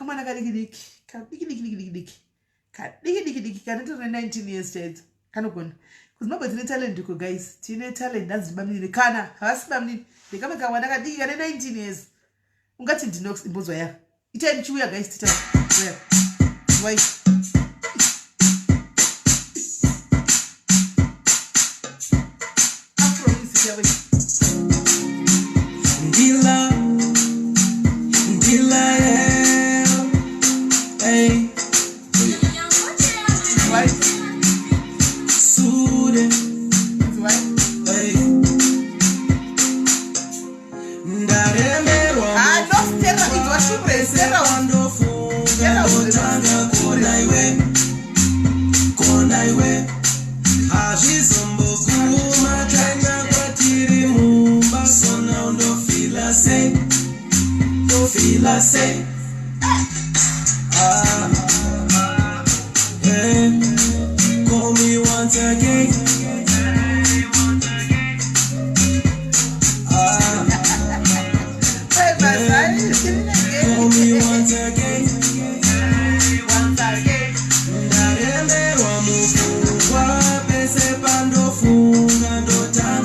Come on, I got diki 19 years child. Kanokon. Because nobody has talent, guys. Teen talent, that's Bamini. The Kana, Hasbamni, they come and I got 19 years. Got into Nox in Bozwaya. It ain't you, guys, to tell. Why? Call me once again. Call me once again. Ndaremberwa mufungwa pese pandofunga ndotanga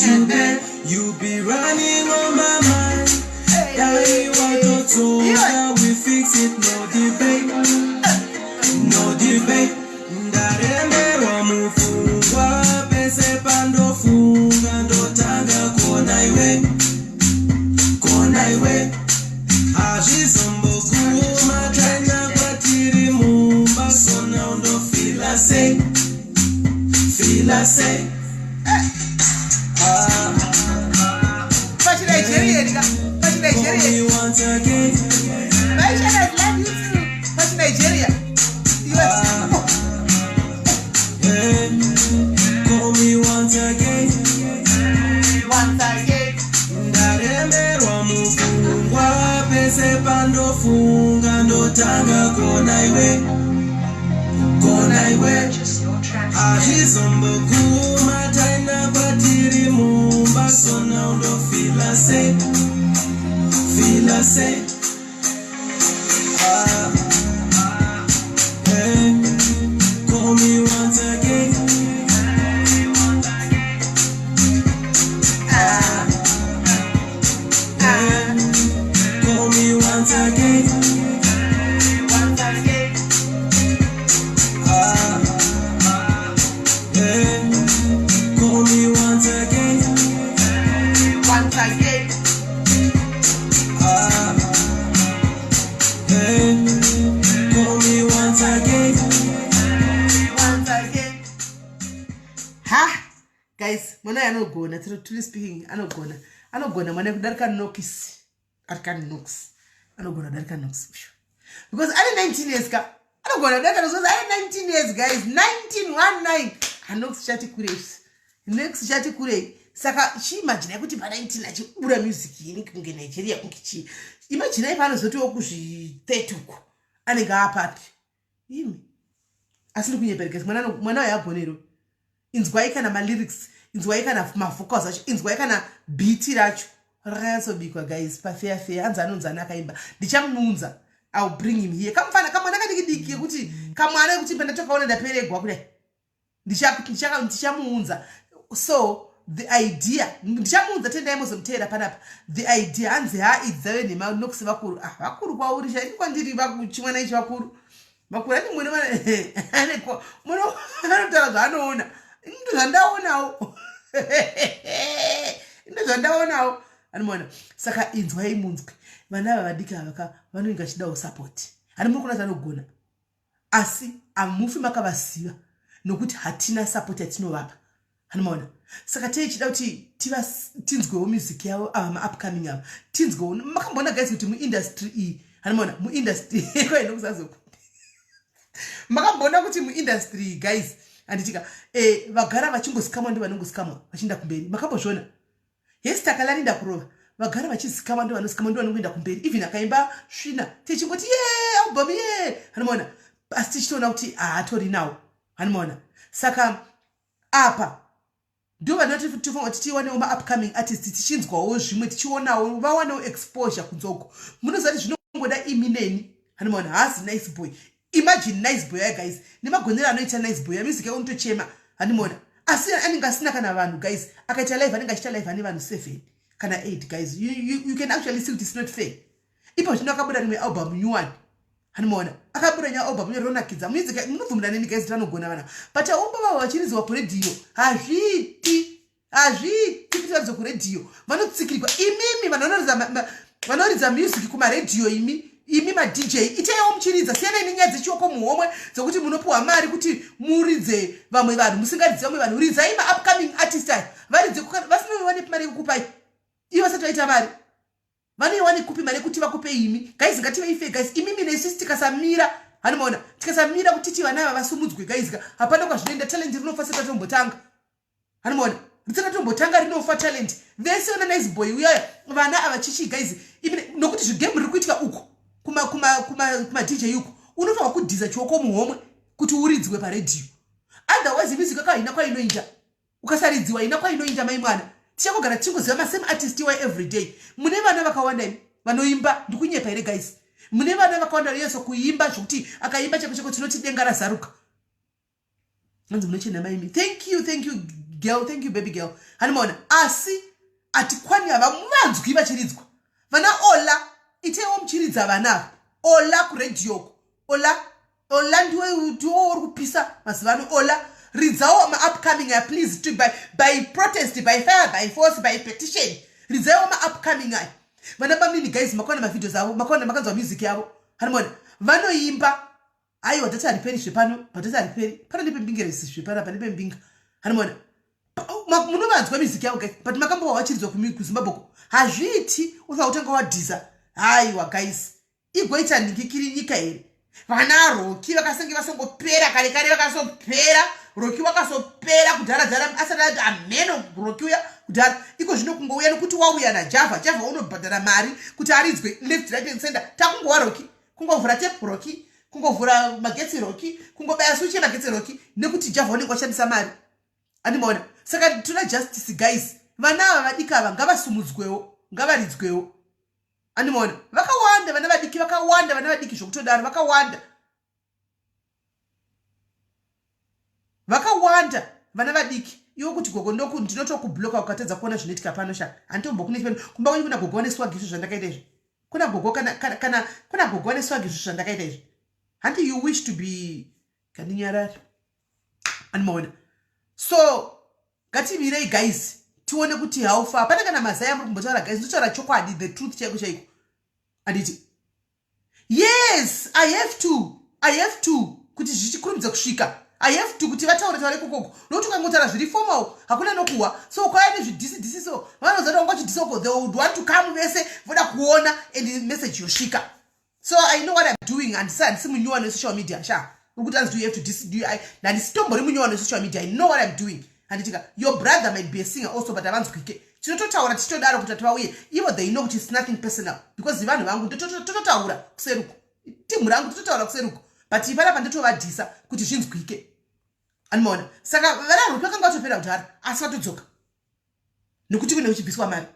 you be, you be running on my mind. Hey, what to do? How we fix it? No debate, no debate. Ndaremberwa mufungwa pese pandofunga ndotanga kona iwe, kona iwe. Azvizombokuma tanya kwatiri mumba, so now ndo feel I say, feel I say. But Nigeria, but Nigeria. Call me once again. My channel love you too. But Nigeria. Yeah. Call me once again. Once again. Ndaremberwa mufungwa pese pandofunga ndotanga kona iwe, kona iwe. Azvizombokuma taina kwatiri mumba, so now ndo feel I say, feel I say. Yeah. Call me once again. Call me once again. Once again. Call me once again. Once again. Call me once again. Once again. Ha! Guys, mwana anogona, truly speaking, anogona mwana kudarika nokis. Arkan nox. Anogona darika nox. Because I 19 years ka. Anogona darika nox. I 19 years guys. 1919. Anox shati kureis. Next shati kurei. Saka she imagine kuti pa 19 achibura music yini kunge Nigeria kungichi. Imagine ipa anozotiwo kuzvi30 uko. Anenge apapi. Imi. Asiri kunyepereka mwana yagonero. Inzwai kana ma lyrics, inzwai kana ma vocals acho, inzwai kana beat racho. Rakazobikwa guys, pa fair anza anonzana akaimba. Ndichamunza. I'll bring him here. Kamfana kamwana kadiki kuti kamwana kuti penda tokaona ndaperegwa kudai. Ndichamunza. So the idea, ndichamunza tenda yemozomteera panapa. The idea anze idzawe nema nokusi vakuru. Vakuru kwauri chai kwandiri vakuchimwana ichi vakuru. Vakuru ani mwene aneko muno anotara zvanoona. Ndo zvandaonawo. Ndo zvandaonawo. Anomona. Saka inzwai munzwi. Vana vadika vaka vanoinga chidawo support. Ani muri kuna zanogona. Asi amufi makavasiva. Nokuti hatina support yatinovapa. Anomona. Saka chida kuti tinzwewo music yavo ama upcoming avo. Tinzwewo makambona guys kuti mu industry iyi. Anomona mu industry kweno kusazoku. Makambona kuti mu industry guys anditika vagara vachingosikamwa ndo vanongosikamwa vachinda kumberi. Makambozvona. Yes takalarinda kurova. Vagara vachizikamwa ndo vanosikamwa ndo vanongoenda kumberi. Even akaimba svina tichingoti album anomona. Asi tichitoona kuti atori nawo. Anomona. Saka apa ndo vanoti tifonga tichiwana ma upcoming artists tichinzwawo zvimwe tichionawo vawanewo exposure kunzoko. Munozati zvinongoda imineni. Anomona hasi nice boy. Imagine nice boy guys. Nemagonera anoita nice boy. Music yako mtochema. Anomona. Asi anenge asina kana vanhu guys. Akaita live anenge achita live ane vanhu 7 kana 8 guys. You can actually see it's not fair. Ipo zvino akabuda rimwe album new one. Anomona. Akabuda nya album yoronakidza. Music munobvumira neni guys tanogona vana. But umba vavo vachirizwa ku radio. Hazviti kuti varizwa ku radio. Vanotsikirwa imimi vanoridza music kuma radio imi ma DJ iteyo muchiridza siyana nenyaya dzechioko muhomwe dzokuti munopuwa mari kuti muridze vamwe vanhu musingaridze vamwe vanhu ridzai ma upcoming artists varidze vasinowane mari yekukupai ivo vasati vaita mari vanoiwane kupi mari kuti vakupe imi guys ngative ife guys imimi nesu tikasamira hanomona tikasamira kuti ti vana vasumudzwe guys hapana kwazvinoenda talent rinofa saka tombotanga hanomona ritsaka tombotanga rinofa talent vese ona nice boy uya vana avachichi guys nokuti zvigame riri kuitika uko kuma DJ yuko unofanwa kudhiza chioko muhomwe kuti uridzwe pa radio. Otherwise music yako ina kwa inoinja. Ukasaridziwa ina kwa inoinja mai mwana. Tichakogara tingoziva ma same artist iwa every day. Mune vana vakawanda imi vanoimba ndikunyepa ere guys. Mune vana vakawanda yeso kuimba zvokuti akaimba chako tinoti denga razaruka. Nanzi munochena mai imi. Thank you girl, thank you baby girl. Hanimona asi atikwani avamuvanzwi vachiridzwa. Vana ola itewo muchiridza vana. Ola ku radio. Ola ndiwo uri kupisa mazivano. Ola ridzawo ma upcoming please to by protest, by fire, by force, by petition. Ridzawo ma upcoming vana bamini guys makona ma videos avo, makona makanzwa music yavo. Hanimona vanoimba. Aiwa data riperi zvepano, data riperi. Pana ndipembingeresi zvepana pane pembinga. Hanimona munovanzwa music yavo guys, but makambo wachiridzwa kuZimbabwe. Hazviti usatanga wadhiza. Aiwa guys. Igoita ndikikiri nyika here. Vana Roki vakasenge vasongopera kare vakasopera. Roki vakasopera kudhara asati ameno Roki uya kudhara. Iko zvino kungouya nokuti wauya naJava unobhadhara mari kuti aridzwe left right and center. Takungowa Roki, kungovhura tape Roki, kungovhura magetsi Roki, kungobaya switch magetsi Roki nekuti Java unenge washandisa mari. Andimona. Saka tuna justice guys. Vana ava vadika ava ngavasumudzwewo, ngavaridzwewo. Andimona. Vakawanda vana vadiki zvokutodaro vakawanda. Vakawanda vana vadiki. Iwo kuti gogo ndoku ndinotokubloka ukatadza kuona zvinoitika pano sha. Antombokunisi pano kumba kwenyu kuna gogo wane swag izvo zvandakaita izvi. Kuna gogo kuna gogo wane swag izvo zvandakaita izvi. Until you wish to be kaninyarara. Andimona. So ngatimirei guys. Tione kuti haufa. Pana kana mazaya muri kumbotaura guys, ndotaura chokwadi, the truth chaiko. Anditi. Yes, I have to. Kuti zvichikurumidza kusvika. I have to kuti vataure kokoko. Nokuti ukangotaura zviri formal, hakuna nokuwa. So kwaani zvidisi so. Vanozoda ngochidisoko, they would want to come vese voda kuona and the message yosvika. So I know what I'm doing and simunyuwa on social media sha. Ukuti as do you have to do I na ndisitombo munyuwa on social media. I know what I'm doing. Anditika, your brother might be a singer also, but avanzwike. Tinototaura tichitodaro kuti atwauye. Even they know it's nothing personal. Because vanhu vangu tototaura kuseruko. Timu rangu tototaura kuseruko. But ipana pandotovadhisa kuti zvinzwike. Andimona. Saka vana vakanga vatopera kudhara asi vatodzoka. Nokuti kune uchibviswa mari.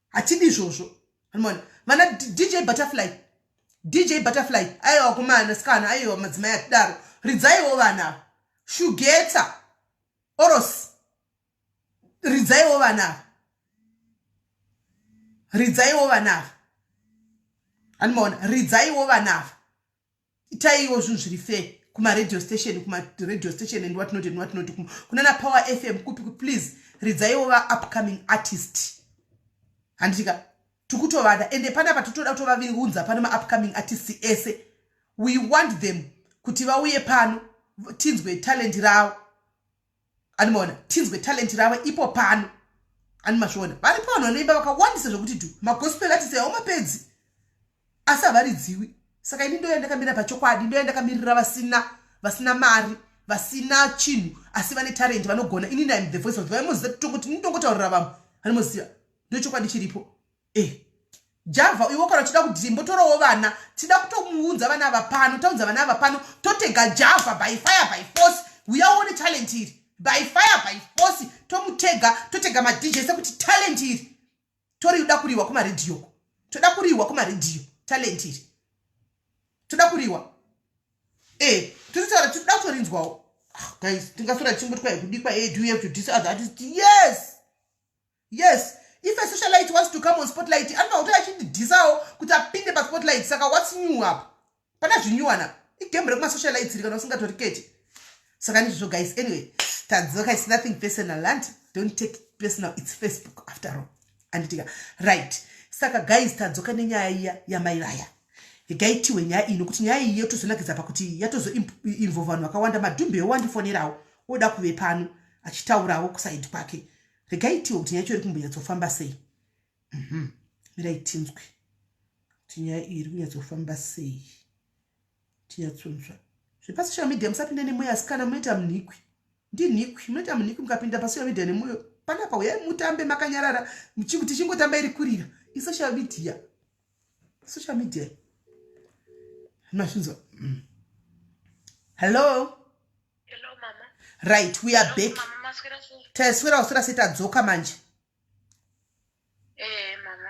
Hatidi izvozvo. Andimona. Vana DJ Butterfly. Aiwa kumana skana aiwa madzimai akudaro. Ridzaiwo vana. Shugeta. Oros. Ridzaiwo vana. Andimona. Ridzaiwo vana. Itaiwo zvinhu zviri fair. Kuma radio station and what not. Kunana Power FM kupi please. Ridzaiwo va upcoming artist. Andika. Tukutovada. Ende pana patutoda kutovaviunza pana ma upcoming artists ese. We want them kuti vauye pano. Tinzwe talent rao. Andimona. Tinzwe talent rao ipo pano. Andimashona. Vari pano neimba vakawandisa zvokuti tu. Magospel artists omapedzi. Asa varidziwi. Saka ini ndoenda kamira pachokwadi, ndoenda kamirira vasina mari, vasina chinhu, asi vane talent vanogona. Ini I'm the voice of the voice. Kuti ndongotaurira vamwe. Anoziva. Ndochokwadi chiripo. Java iwo kana chida kuti mbotorawo vana, tida kutomuunza vana vapano, taunza vana vapano, totega Java by fire by force. We are only talent here. By fire by force, totega ma DJ sekuti talent here. Tori uda kuriwa kuma radio. Toda kuriwa kuma radio. Talent here. Toda kuriwa. Toda kutorinzwawo. Guys, tingasora chimbotwa kudikwa do you have to this other artist? Yes. If a socialite wants to come on spotlight, anfa utachindi disao kuti apinde pa spotlight. Saka what's new up? Pana zvinyuwana. Igame rekuma socialites rikana usingatoriketi. Saka ndizvo guys. Anyway, tadzoka, it's nothing personal land. Don't take it personal. It's Facebook after all. Anditika. Right. Saka guys, tadzoka nenyaya ya mairaya. Igaitiwe nyaya ino kuti nyaya iyo tozonakidza pakuti yatozo involve vanhu vakawanda. Madhumbe wandifonerawo oda kuve pano achitaurawo kuside kwake. Regaitiwe kuti nyaya iri kumboyatsofamba sei. Miraitinzwe kuti nyaya iri kunyatsofamba sei. Tiyatsonzwa zvepa social media. Musapinda nemoyo asikana munoita munikwi. Ndinikwi munoita munikwi mukapinda pa social media nemoyo. Panapa uyai mutambe makanyarara muchikuti chingotamba iri kurira. Social media. Mashinzo. Hello, mama. Right, we are back. Mama, Teswera usura sita dzoka manje. Mama.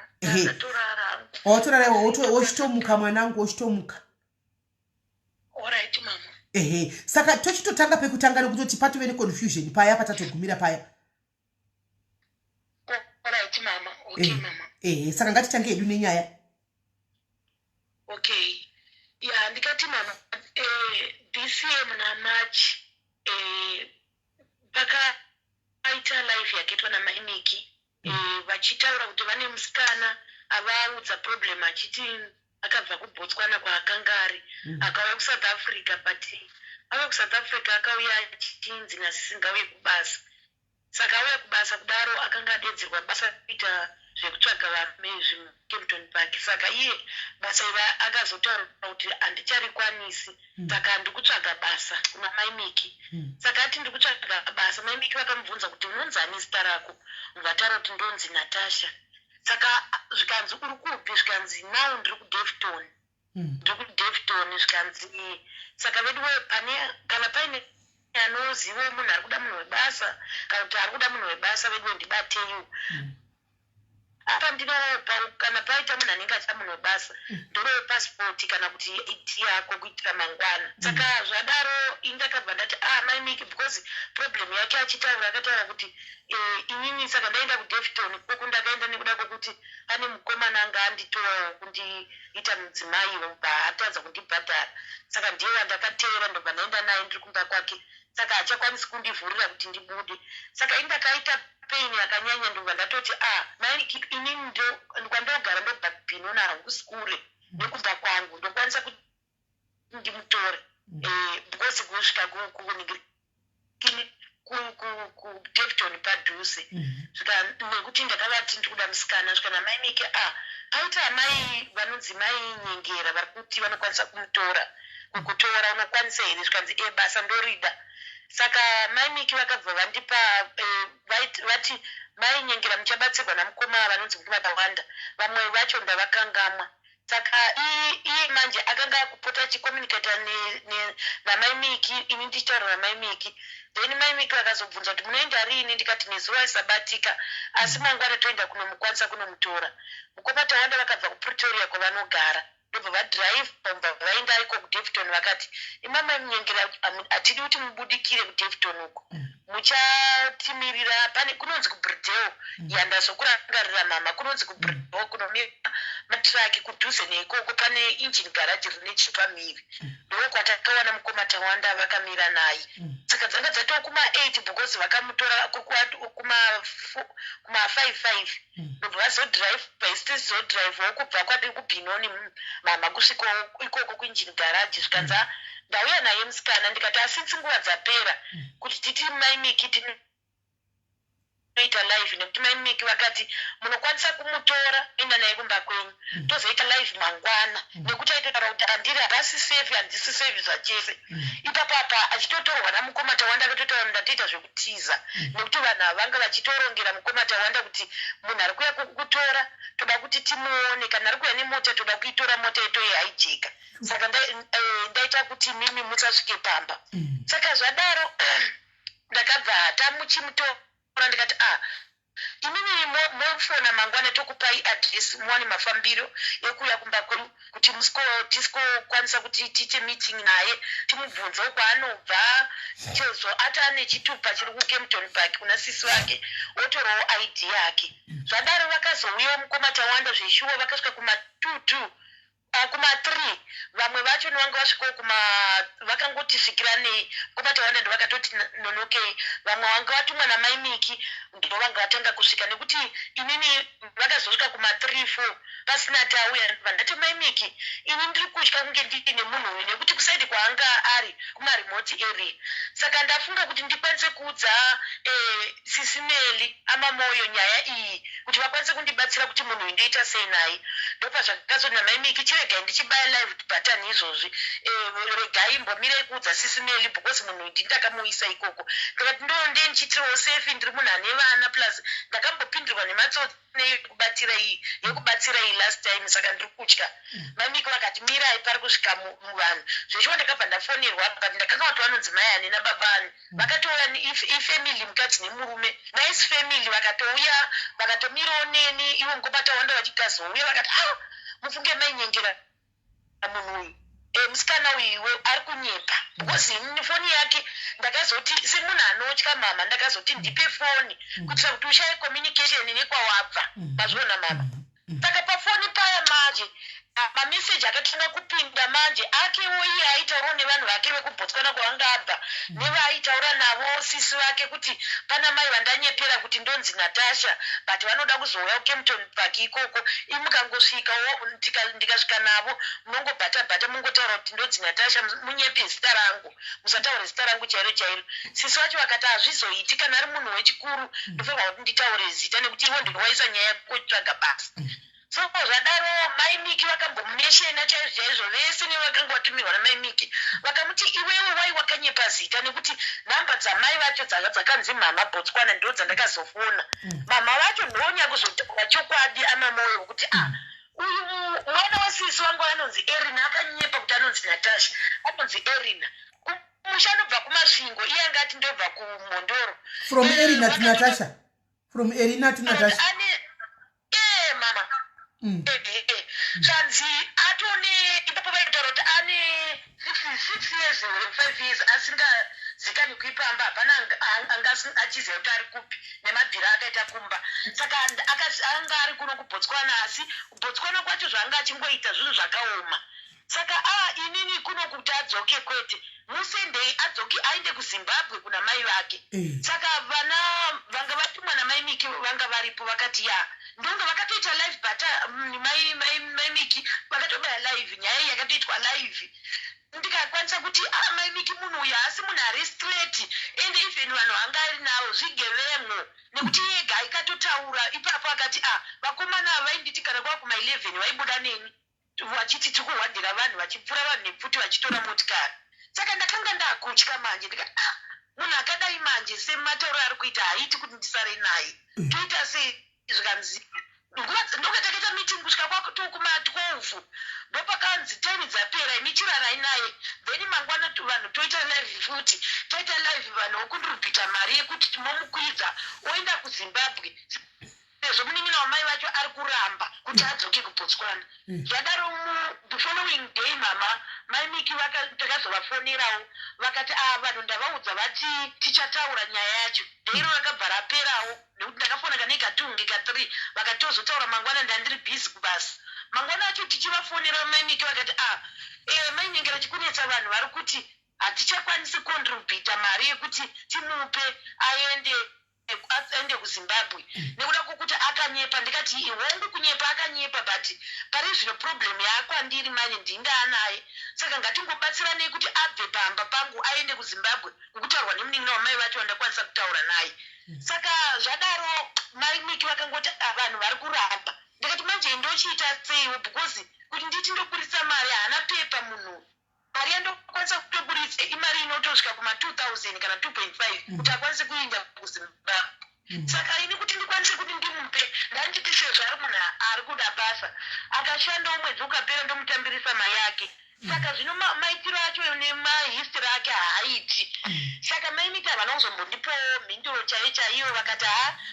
Otorara wochitomuka mwanangu wochitomuka. Alright, mama. Saka tochitotanga pekutanga nokutoti patuve ne confusion paya patatogumira paya. ndakati mama. Okay mama. Saka ngatitange hedu nenyaya. Okay. Yeah, ndikati mama this year muna March paka aita live yaketwa namaimiki vachitaura kuti vane musikana avaudza problem achiti akabva kubotswana kwaakanga ari akauya kuSouth Africa but auya kuSouth Africa akauya achinzi nasisingauye kubasa. Saka auya kubasa kudaro akanga adedzerwa basa kuita zvekutsvaga varume zvimuKempton Park. Saka iye basa ira akazotaura kuti handicharikwanisi, saka ndikutsvaga basa kuna maimiki. Saka ati ndikutsvaga basa, maimiki vakamubvunza kuti unonzi ani zita rako, muvataura kuti ndonzi Natasha. Saka zvikanzi uri kupi, zvikanzi now ndiri kuDevton. Ndiri kuDevton zvikanzi. Saka veduwe kana paine anoziva munhu ari kuda munhu webasa kana kuti ari kuda munhu webasa veduwe ndibateyu. Apa ndinopa kana paita munhu anenge achida munhu webasa ndorowe passport kana kuti ID yako kuitira mangwana. Saka zvadaro indakabva ndati maimiki because problem yake achitaura akataura kuti inini saka ndaenda kuDevton koko ndakaenda nekuda kwokuti pane mukomana anga anditorawo kundiita mudzimai wobva atadza kundibhadhara. Saka ndiye wandakateera ndobva ndaenda naye ndiri kumba kwake. Saka hachakwanisi kundivhurira kuti ndibude. Saka indakaita pain yakanyanya ndobva ndatoti maimiki inini kwandogara ndobva Binona kusikure nekumba kwangu ndokwanisa kuti ndimutore because kusvika kuDevton padhuze nekuti ndakavati ndikuda musikana svika namaimiki paita amai vanonzi mai Nyengera vari kuti vanokwanisa kumutora kukutora unokwanisa here zvikanzi basa ndorida. Saka maimiki vakabva vandipa vati mai Nyengera muchabatsirwa namukoma vanonzi mukoma Tawanda, vamwe vacho ndavakangamwa. Saka iye manje akanga akupota achikomunicata namaimiki, ini ndichitaura namaimiki. Then maimiki vakazobvunza kuti munoenda riini, ndikati nezuva risabatika asi mangwana toenda kunomukwanisa kunomutora. Mukoma Tawanda vakabva kuPretoria kwavanogara ndobva vadhiraivha vaenda iko kuDevton vakati imama Nyengera hatidi kuti mubudikire kuDevton uko, muchatimirira pane kunonzi kuBridgewell yandazokurangarira mama, kunonzi kuBridgewell kunomira matraki kudhuze neikoko pane engine garage rine chipamiri ndokwatakawana mukoma Tawanda vakamira naye. Saka dzanga dzatova kuma8 because vakamutora kuma55 ndobva vazodhiraivha isitisi zodhiraivhawo kubva kwadi kuBinoni mama kusvika ikoko kuengine garage zvikanza ndauya naye musikana ndikati asi nguva dzapera kuti titi maimiki tinoita live nekuti maimiki vakati munokwanisa kumutora enda naye kumba kwenyu tozoita live mangwana nekuti aitotaura kuti handiri hapasi safe handisi safe zvachese. Ipapapa achitotorwa namukoma Tawanda akatotaura ndatoita zvekutiza nekuti vanhu ava vanga vachitorongera mukoma Tawanda kuti munhu ari kuuya kukutora toda kuti timuone, kana ari kuuya nemota toda kuitora mota itoihijeka. Saka ndaita kuti mimi musasvike pamba. Saka zvadaro ndakabva tamuchimutora ndikati imini mofona mangwana tokupai address muwane mafambiro ekuuya kumba kwenyu kuti tisikokwanisa kuti tiite meeting naye timubvunzewo kwaanobva chezo ati ane chitupa chiri kuKempton Park kuna sisi wake otorawo ID yake. Zvadaro vakazouyawo mukoma Tawanda zveshuwa vakasvika kuma2 kuma3 vamwe vacho nevanga vasvikawo vakangoti svikirane mukoma Tawanda ndovakatoti nonokei. Vamwe vanga vatumwa namaimiki ndo vanga vatanga kusvika nekuti inini vakazosvika kuma3-4 pasina tauya vandati maimiki ini ndiri kutya kunge ndine munhu uyu nekuti kusaidi kwaanga ari kumaremote area. Saka ndafunga kuti ndikwanise kuudza SIS MELLY amamoyo nyaya iyi kuti vakwanise kundibatsira kuti munhu uyu ndoita sei naye. Ndopazvakazoti namaimiki chiregai ndichibaya live button izvozvi regai mbomire kuudza SIS MELLY because munhu uyu ndindakamuisa ikoko ndikati ndonde ndichitirawo safe ndiri munhu ane vana plus ndakambopindirwa nematsotsi yekubatsira iyi last time. Saka ndiri kutya. Maimiki vakati mirai pari kusvika muvanhu zveshuwa ndakabva ndafonirwa but ndakanga kuti vanonzi mai ane nababani vakatouya ifamily mukadzi nemurume nice family vakatouya vakatomirawo neni ivo mukoma Tawanda vachikazouya vakati mufunge mai Nyengera munhu uyu musikana uyiwe ari kunyepa because foni yake ndakazoti semunhu anotya mama ndakazoti ndipe foni kuitira kuti ushaye communication nekwawabva mazviona mama saka pafoni paya manje mameseji akatanga kupinda manje akewo iye aitaurawo nevanhu vake vekubotswana kwavanga abva nevaaitaura navo sisi vake kuti pana mai vandanyepera kuti ndonzi natasha but vanoda kuzouya kukempton park ikoko imukangosvikawo ndikasvika navo munongobhata mungotaura kuti ndonzi natasha munyepe zita rangu musataure zita rangu chairo chairo sisi vacho vakati hazvizoiti kana ari munhu wechikuru ndofanirwa kuti nditaure zita nekuti ivo ndinowaisa nyaya yekutsvaga basa soko zvadaro maimiki vakambomeshena chaizvo chaizvo vese nevakanga vatumirwa namaimiki vakamuti iwewe wai wakanyepa zita nekuti nhamba dzamai vacho dzakanzi mama botswana ndo dzandakazofona mama vacho ndonya kuzotaura chokwadi ana moyo wekuti uyu mwana wasisi wangu anonzi erina akanyepa kuti anonzi natasha anonzi erina musha anobva kumasvingo iye anga ati ndobva kumhondoro from erina to natasha from erina to natasha mama zvanzi atone ipapo vaitaura kuti ane 6 years or 5 years asingazikani kuipamba hapana anga achiziva kuti ari kupi nemabhira akaita kumba saka anga ari kuno kubotswana asi kubotswana kwacho zvaanga achingoita zvinhu zvakaoma saka inini kuno kuti adzoke kwete musendei adzoke aende kuzimbabwe kuna mai vake saka vana vanga vatumwa namai miki vanga varipo vakati ndonga vakatoita live bata mai miki vakatobaya live nyaya iyi yakatoitwa live ndikakwanisa kuti mai miki munhu uyu asi munhu ari straight ende even vanhu vanga ari navo zvigevemwo nekuti yega ikatotaura ipapo akati vakomana vainditi kana kwava kuma11 vaibuda neni vachiti tikuhwadhira vanhu vachipfura vanhu nepfuti vachitora motikari saka ndakanga ndakutya manje ndikati munhu akadai manje sematauro ari kuita haiti kuti ndisare naye toita sei zvikanzi ndokatakaita meeting kusvika kwakutokuma12 ndopakanzi time dzapera imichirarai naye then mangwana vanhu toita live futi toita live vanhu vokundirubhita mari yekuti timomukwidza oenda kuzimbabwe sezvo munin'ina wamai vacho ari kuramba kuti adzoke kubotswana zvadaro the following day mama mai miki takazovafonerawo vakati vanhu ndavaudza vati tichataura nyaya yacho deiro rakabva raperawo nekuti ndakafona kanei katungi ka3 vakatozotaura mangwana ndandiri bhizi kubasa mangwana acho tichivafonera mai miki vakati mainyengera chikunetsa vanhu vari kuti hatichakwanisi kontribhita mari yekuti timupe aende kuzimbabwe nekuda kwokuti akanyepa ndikati hongu kunyepa akanyepa but pari zvino problem yakwandiri manye ndindaanaye saka ngatingobatsiranei kuti abve pamba pangu aende kuzimbabwe nekutaurwa nemunin'ina wamai vacho vandakwanisa kutaura naye saka zvadaro mai miki vakangoti vanhu vari kuramba ndikati manje ndochiita seiwo because kuti nditi ndoburitsa mari haana pepa munhu mari yandokwanisa kutoburitsa imari inotosvika kuma2000 kana 2.5 kuti akwanise kuinda kuzimbabwe saka ini kuti ndikwanise kuti ndimupe ndanditi sezvo ari munhu ari kuda basa akashandawo mwedzi ukapera ndomutambirisa mai yake saka zvino maitiro acho nemahistory ake haaiti saka maimiti havana kuzombondipowo mhinduro chaiyo chaiyo vakati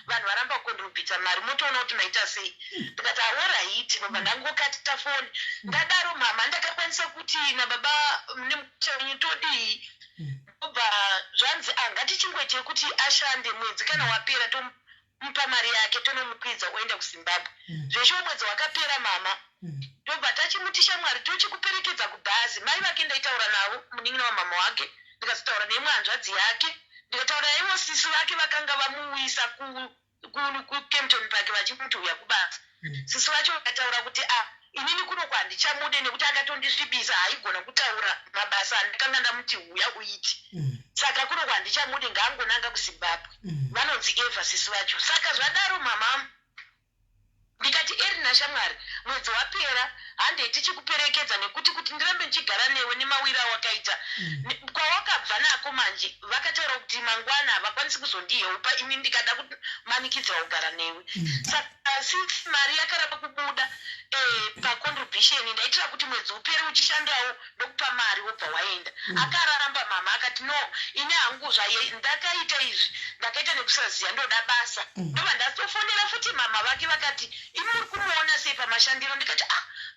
vanhu varamba kukondirubhita mari motoona kuti maita sei ndikati orahiti baba ndangokatita foni ndadaro mama ndakakwanisa kuti nababa nemuchanyi todii obva zvanzi ngatichingoite kuti ashande mwedzi kana wapera tomupa mari yake tonomukwidza oenda kuzimbabwe zvesho mwedzi wakapera mama tobva tachimutisha mwari tochikuperekedza kubhazi mai vake ndaitaura navo munin'ina wamama wake ndikazotaura nemwanzvadzi yake ndikataura naivo sisi vake vakanga vamuuyisa kukempton park vachimuti uya kubasa sisi vacho vakataura kuti inini kuno kwandichamude nekuti akatondisvibisa haigona kutaura mabasa andikanga ndamuti uya uiti saka kuno kwandichamude ngaangonanga kuzimbabwe vanonzi eva sisi vacho saka zvadaro mama ndikati erina shamwari mwedzi wapera handei tichikuperekedza nekuti kuti ndirambe ndichigara newe nemawira wakaita kwawakabva nako manje vakataura kuti mangwana havakwanisi kuzondiheupa ini ndikada kumanikidzira kugara newe saka since mari yakaramba kubuda pacontribution ndaitira kuti mwedzi upere uchishandawo ndokupa mari wobva waenda akararamba mama akati no ini hangu ndakaita izvi ndakaita nekusaziva ndoda basa ndobva ndatofonera futi mama vake vakati imi uri kumuona sei pamashandiro ndikati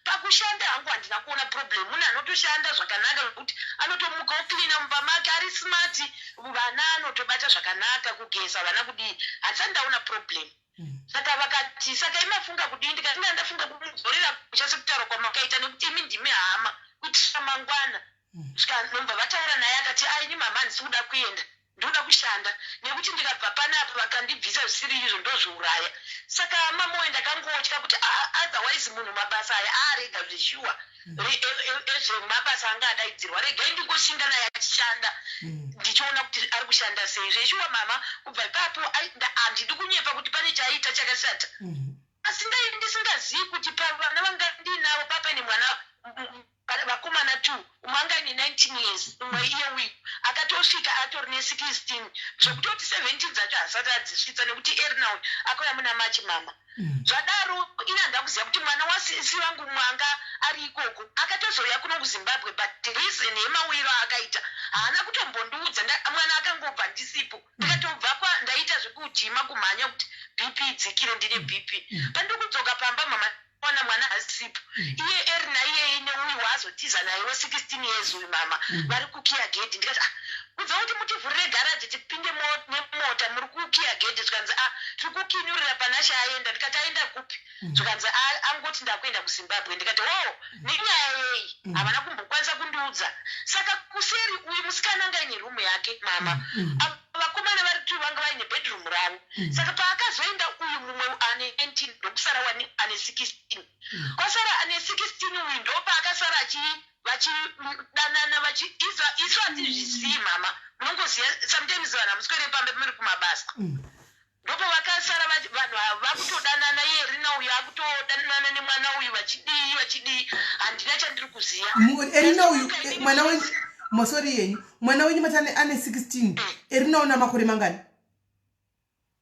pakushanda hangu handina kuona problem. Munhu anotoshanda zvakanaka nokuti anotomuka oklina mumba make ari smart, vana anotobata zvakanaka, kugeza vana kudii, handisati ndaona problem. Saka vakati saka imafunga kudii, ndikati ndafunga kumudzorera kuchasekutaro kwamakaita nekuti imi ndimi hama kuitira mangwana. Svikanobva vataura naye akati aini mama handisi kuda kuenda, ndoda kushanda nekuti ndikabva panapa vakandibvisa zvisiri izvo ndozviuraya. Saka mamoyo ndakangotya kuti otherwise munhu mabasa aya arega zveshuwa ezvemabasa anga adaidzirwa, regai ndingoshinga naye achishanda ndichiona kuti ari kushanda sei. Zveshuwa mama kubva ipapo handidi kunyepa kuti pane chaita chakashata, asi ndisingazivi kuti pavana vanga ndinavo papene mwana vakomana 2, umwe anga ine 19 years, umwe iye uyu akatosvika atori ne16, zvokutoti 17 dzacho hasati adzisvitsa nekuti Erina uyu akauya muna machi mama. Zvadaro ina ndakuziva kuti mwana wasisi vangu mwanga ari ikoko akatozouya kuno kuZimbabwe, but reason yemawiro akaita haana kutombondiudza, mwana akangobva ndisipo. Ndikatobva ndaita zvekujima kumhanya kuti BP idzikire, ndine BP. Pandikudzoka pamba mama ona mwana asipo, iye Erina iye ine uyu waazotiza naye we16 years uyu mama vari kukiya gate. Ndikati kudza kuti mutivhurire garaji tipinde nemota, muri kukiya gate. Zvikanzi tiri kukinyurira pana shaaenda. Ndikati aenda kupi? Zvikanzi angoti ndakuenda kuZimbabwe. Ndikati nenyaya yei? havana kumbokwanisa kundiudza. Saka kuseri uyu musikana anga ine rumu yake mama, vakomana vari 2 vanga vaine bedroom ravo. Saka paakazoenda uyu mumwe ane 19 ndokusara ane 16, kwasara ane 16 uyu ndopaakasara vachidanana isu hatizvizii mama, munongoziva sometimes vanhu muswere pambe muri kumabasa. Ndopo vakasara vanhu vakutodanana, iye Erina uyu akutodanana nemwana uyu vachidii, handina chandiri kuziva. Erina uyu mwana wenyu masori yenyu, mwana wenyu matane ane 16, Erina una makore mangani?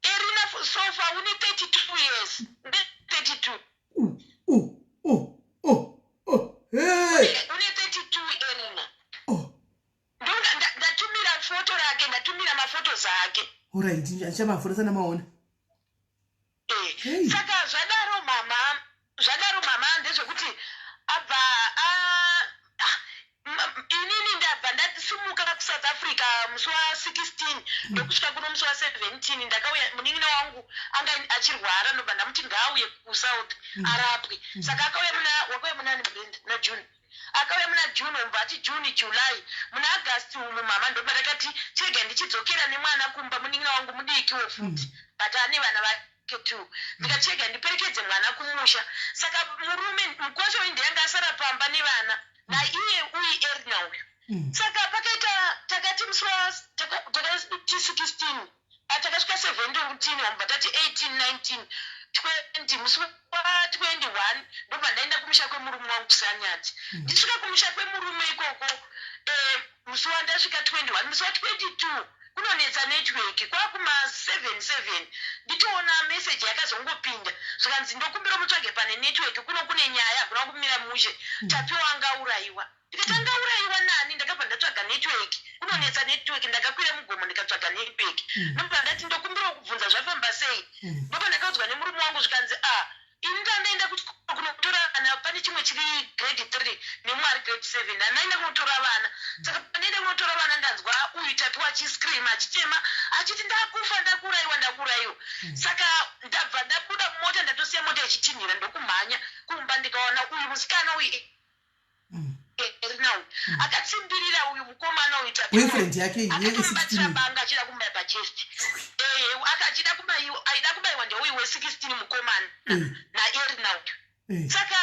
Erina sofa uni 32 years. 32. Hey. Uni 32 Erina. Ndatumira foto rake, ndatumira mafoto zake. Alright, ndichamafoto sana maona. Saka zvadaro mama ndezvekuti abva inini ndabva ndasimuka kuSouth Africa musi wa16 ndokusvika kuno musi wa17. Ndakauya munin'ina wangu anga achirwara, ndobva ndamuti ngaauye kuSouth arapwe. Saka wakauya munani na June, akauya muna June, obva ati June July, muna August umu mama ndobva ndakati chega ndichidzokera nemwana kumba, munin'ina wangu mudikiwo futi but ane vana vake 2. Ndikachega ndiperekedze mwana kumusha. Saka murume mukosha uyu ndiyanga asara pamba nevana naiye uyu Erina uyu. Saka pakaita takati musi takati 16 takasvika 17 wamba tati 18 19 20 musi wa21 ndobva ndaenda kumusha kwemurume wangu kuSanyati. Ndisvika kumusha kwemurume ikoko musi wandasvika 21 musi wa22 kunonetsa network kwakuma 7 nditoona message yakazongopinda zvikanzi ndokumbira mutsvage pane network kune nyaya hakuna kumira mushe tapiwa angaurayiwa. Ndikatanga urayiwa nani, ndakabva ndatsvaga network, kunonetsa network, ndakakwira mugomo ndikatsvaga network. Ndobva ndati ndokumbira kubvunza zvafamba sei. Ndobva ndakaudzwa nemurume wangu zvikanzi ini ndandaenda kunotora vana, pane chimwe chiri grade 3 nemwe ari grade 7, ndandaenda kunotora vana. Saka pandaenda kunotora vana ndanzwa uyu tapiwa achiscream achichema achiti ndakufa, ndakurayiwa. Saka ndabva ndabuda mumota ndatosiya mota ichitinhira ndokumhanya kumba, ndikaona uyu musikana uyu Erina uyu akatsimbirira uyu mukomana uyu boyfriend yake iye 16 banga achida kumbai pachest. Akachida aida kubaiwa ndeuyu we16 mukomana naErina uyu. Saka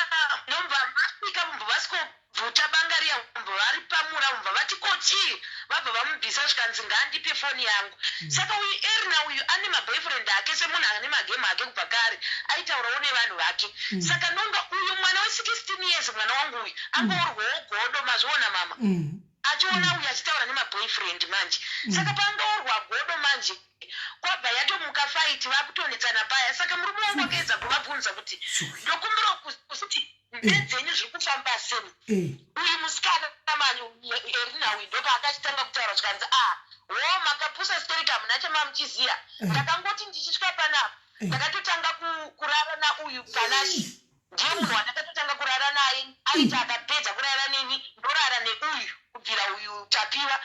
nomva vasvika mumva vasikobvuta banga riya, mumva vari pamura, mumva vati kochi, vabva vamubvisa zvikanzi ngaandipe foni yangu. Saka uyu Erina uyu ane maboyfriend ake semunhu ane magemu ake kubva kare, aitaurawo nevanhu vake. Saka nonga uyu mwana we16 years mwana wangu uyu angaorwawo godo, mazviona mama, achiona uyu achitaura nemaboyfriend manje. Saka pangaorwa godo manje kwabva yatomuka fight, vakutonetsana paya. Saka murume wangu akaedza kuvabvunza kuti ndokumbira kuti ndedzenyu zviri kufamba sei. Uyu musikana manje Erina uyu ndopa akachitanga kutaura zvikanzi makapusa story kamuna chamamuchiziya. Ndakangoti ndichisvika panapa ndakatotanga kurara nauyu panashi ndiye munhu wandakatotanga kurara naye aiti akapedza kurara neni ndorara neuyu kubvira uyu tapiwa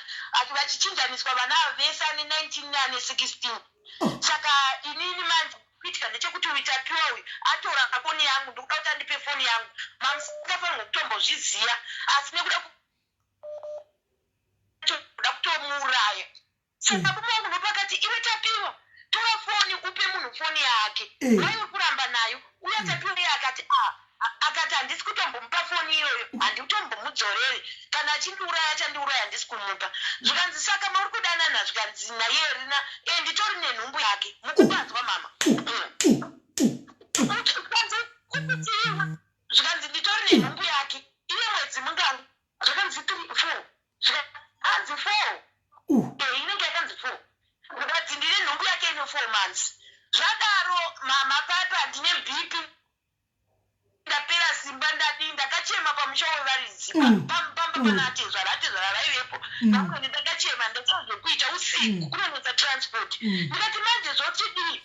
vachichinjaniswa vana vese ane 19 ane 16 saka inini manje kuitika ndechekuti uyu tapiwa uyu atora foni yangu ndokuda kuti andipe foni yangu mamusingafanirwa kutombozviziva asi nekuda kutomuuraya saka kumangu ndopakati iwe tapiwa tora foni upe munhu foni yake aiuri kuramba nayo uya tapiwa iye akati akati handisi kutombomupa foni iyoyo handikutombomudzoreri kana achindiuraya achandiuraya handisi kumupa zvikanzi saka mauri kudanana zvikanzi naye rina nditori nenhumbu yake mukubanzwa mama zvikanzi nditori nenhumbu yake iye mwedzi mungano zvakanzi 3 4 hanzi 4 inenge yakanzi 4 zvikanzi ndine nhumbu yake ine 4 months zvadaro mapaipa handine bhipi ndapera simba ndakachema pamusha wevaridzi pamba panatezva raivepo namwene ndakachema ndachazvokuita usiku kunonetsa transport ndikati manje zvotidii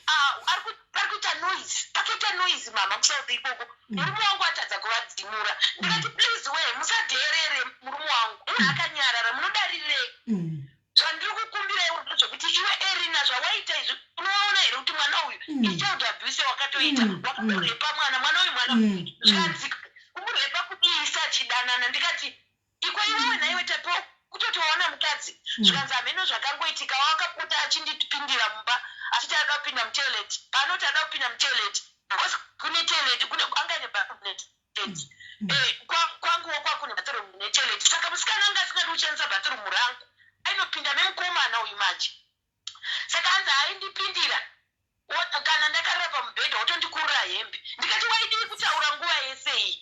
pari kuita noise pakuita noise mama kusauthi ikoko murume wangu atadza kuvadzimura ndikati please we musadheerere murume wangu munhu akanyarara munodarirei zvandiri kukumbirai uri zvekuti iwe erina zvawaita izvi unoona here kuti mwana uyu ichild abuse wakatoita wakamurepa mwana uyu zvanzi kumurepa kudiisa chidanana ndikati iko iwewe naiwe tapiwa kutotoona mukadzi zvikanzi hameno zvakangoitika wakapota achindipindira mumba achiti akapinda mutoileti panoti ada kupinda mutoileti kune toileti anga ine bathroom kwanguwo kwakune bathroom netoileti saka musikana anga asingadi kushandisa bathroom rangu ainopinda nemukomana uyu manje saka anzi aindipindira kana ndakarira pamubhedha wotondikurira hembe ndikati waidii kutaura nguva yese iyi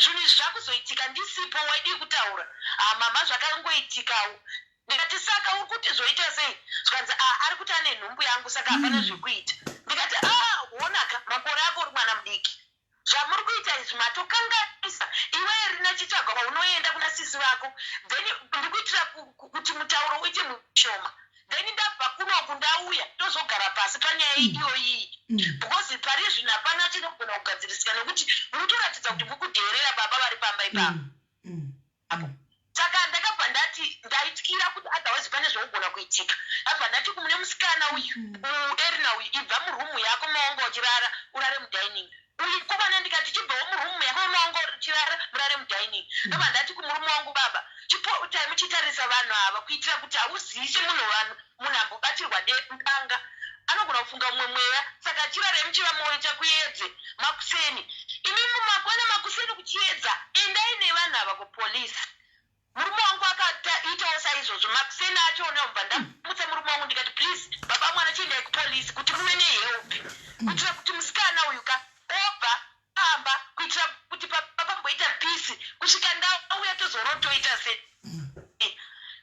zvinhu izvi zvakuzoitika ndisipo waidii kutaura mama zvakangoitikawo ndikati saka uri kuti zvoita sei zvikanzi ari kuti ane nhumbu yangu saka hapana zvekuita ndikati onaka makore ako uri mwana mudiki zvamuri kuita izvi matokanganisa iwe rina chitsvagwa paunoenda kuna sisi vako then ndiri kuitira kuti mutauro uite mushoma then ndabva kunoku ndauya tozogara pasi panyaya iyoyi because pari zvino hapana chinogona kugadzirisika nekuti munotoratidza kuti mukudheerera baba vari pamba ipapo saka ndakabva ndati ndaityira kuti otherwise pane zvaugona kuitika abva ndati kumune musikana uyu erina uyu ibva murumu yako maongo uchirara urare mudining uyikomana ndikati chibvawo murumu yako maongo uchirara murare mudining ndobva ndati kumurume wangu baba chipotai muchitarisa vanhu ava kuitira kuti hauzise munhu ambobatirwa danga anogona kufunga mumwe mweya saka chirare muchiva moita kuedze makuseni imi mumakona makuseni kuchiedza endai nevanhu ava kupolisi murume wangu akaitawo saizvozvo makuseni acho neobva ndamutsa murume wangu ndikati please baba mwana chiendai kupolisi kuti muve nehelp kuitira kuti musikana uyu obva amba kuitira kuti papamboita pisi kusvika ndauya tozorotoita se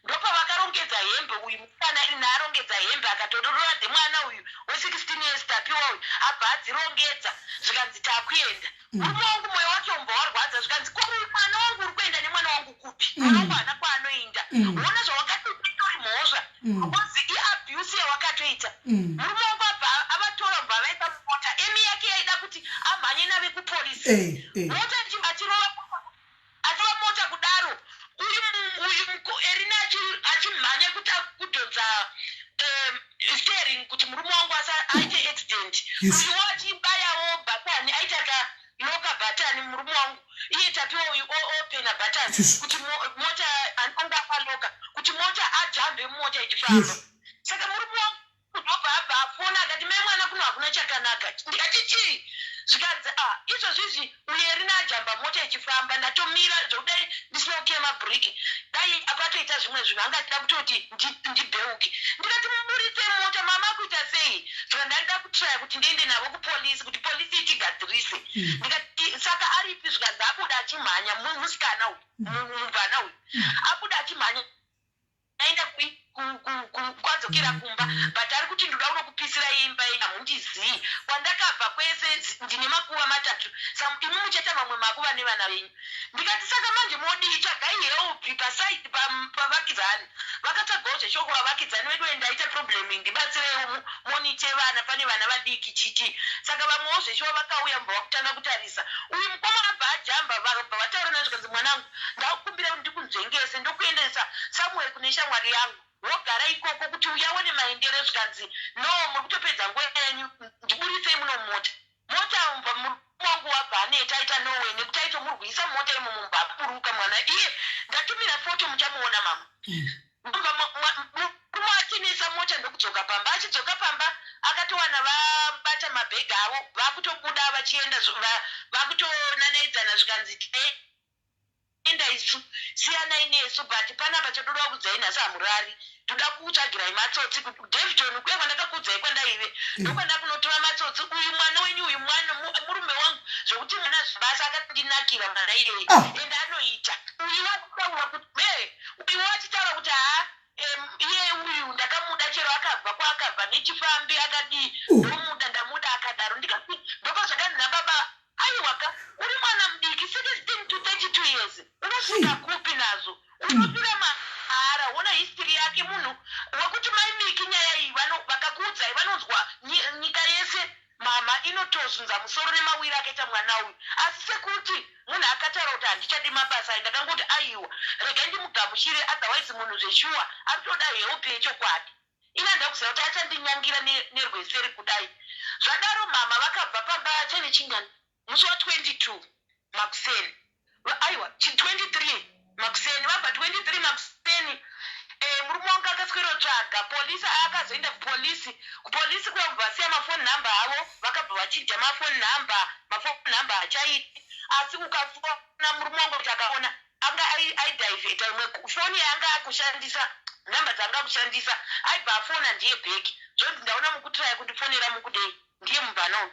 ndopavakarongedza hembe uyu musikana ina arongedza hembe akatodorora dzemwana uyu we16 years tapiwa uyu abva adzirongedza zvikanzi takuenda murume wangu mwoyo wake umbva warwadza zvikanzi mwana wangu uri kuenda nemwana wangu kupi mwana wangu hana kwaanoenda uona zvawakatoita uri mhosva kozi iabuse yawakatoita murume wangu abva avatora mbva vaisa mumota emi yake yaida kuti amhanye nave kupolisi mota achirova mota kudaro uyu erina achimhanya kuti kudhonza steering kuti murume wangu aite accident uyu achibayawo bhatani aita kaloka bhatani murume wangu iye tapiwa uyu opena bhatani kuti mota anga paloka kuti mota ajambe mota ichifamba saka murume wangu ndobva abva afona akati mai mwana kuno hakuna chakanaka ndikati chii zvikanzi izvozvizvi uyu erina ajamba mota ichifamba ndatomira zvokudai ndisina kukiya mabhiriki dai apatoita zvimwe zvinhu angatida kutoti ndibheuke ndikati muburitse mota mama kuita sei saka ndarida kutraya kuti ndiende navo kupolisi kuti polisi itigadzirise ndikati saka aripi zvikanzi abuda achimhanya musikana uyu mubvana uyu abuda achimhanya aenda kwadzokera kumba but ari kuti ndoda unokupisira imba ina handizii kwandakabva kwese ndine makuva 3 imi muchata mamwe makuva nevana venyu ndikati saka manje modi chagai help pasaidi pavakidzani vakatsvagawo zveshoko vavakidzani vedu endaita problem ndibatsire monite vana pane vana vadiki chiti saka vamwewo zveshuwa vakauya mbava kutanga kutarisa uyu mukoma abva ajamba vabva vataura nazvikanzi mwanangu ndakukumbira kuti ndikunzvengese ndokuendesa samuel kune shamwari yangu wogara ikoko kuti uyaone maendero zvikanzi no muri kutopedza nguva yenyu ndiburisei muno mota mubva mwangu wabva aneta aita nowe nekuti aitomurwisa mota imo mumba apuruka mwana iye ndatumira foto muchamuona mama murume achinisa mota ndokudzoka pamba achidzoka pamba akatowana vabata mabhegi avo vakutobuda vachienda vakutonanaidzana zvikanzi enda isu siyanai nesu but panapa chododa kukudzai nhasi hamurari toda kukutsvagirai matsotsi davidon kuye kwandakakudzai kwandaive ndokwanda kunotora matsotsi uyu mwana wenyu uyu mwana murume wangu zvokuti mwana zvibasa akatindinakira mwana iyeye ende anoita uyu wakutaura kuti uyu wachitaura kuti iye uyu ndakamuda chero akabva kwaakabva nechifambi akadii ndomuda ndamuda akadaro ndikati ndokozvakanzi nababa aiwaka uri mwana mudiki 16 to 32 years unosvika kupi nazo unopira mahara wona history yake munhu wekuti maimiki nyaya iyi vakakuudzai vanonzwa nyika yese mama inotozunza musoro nemawiri akaita mwana uyu asi sekuti munhu akataura kuti handichadi mabasa ai ndakangoti aiwa regai ndimugamuchire otherwise munhu zveshuwa aritoda help yechokwadi ina ndakuziva kuti achandinyangira nerweseri kudai zvadaro mama vakabva pamba chane chingani musi wa22 makuseni aiwa 23 makuseni vabva 23 makuseni murume wangu akaswera polisi akazoenda kupolisi kwavasiya mafoni namba avo vakabva vachidya mafoni namba achaiti asi ukafona murume wangu kuti akaona anga aidhaivheta imwe foni yaanga akushandisa namba dzaanga akushandisa aibva afona ndiye bheki zvonzi ndaona mukutiraya kundifonera mukudei ndiye mubvanoni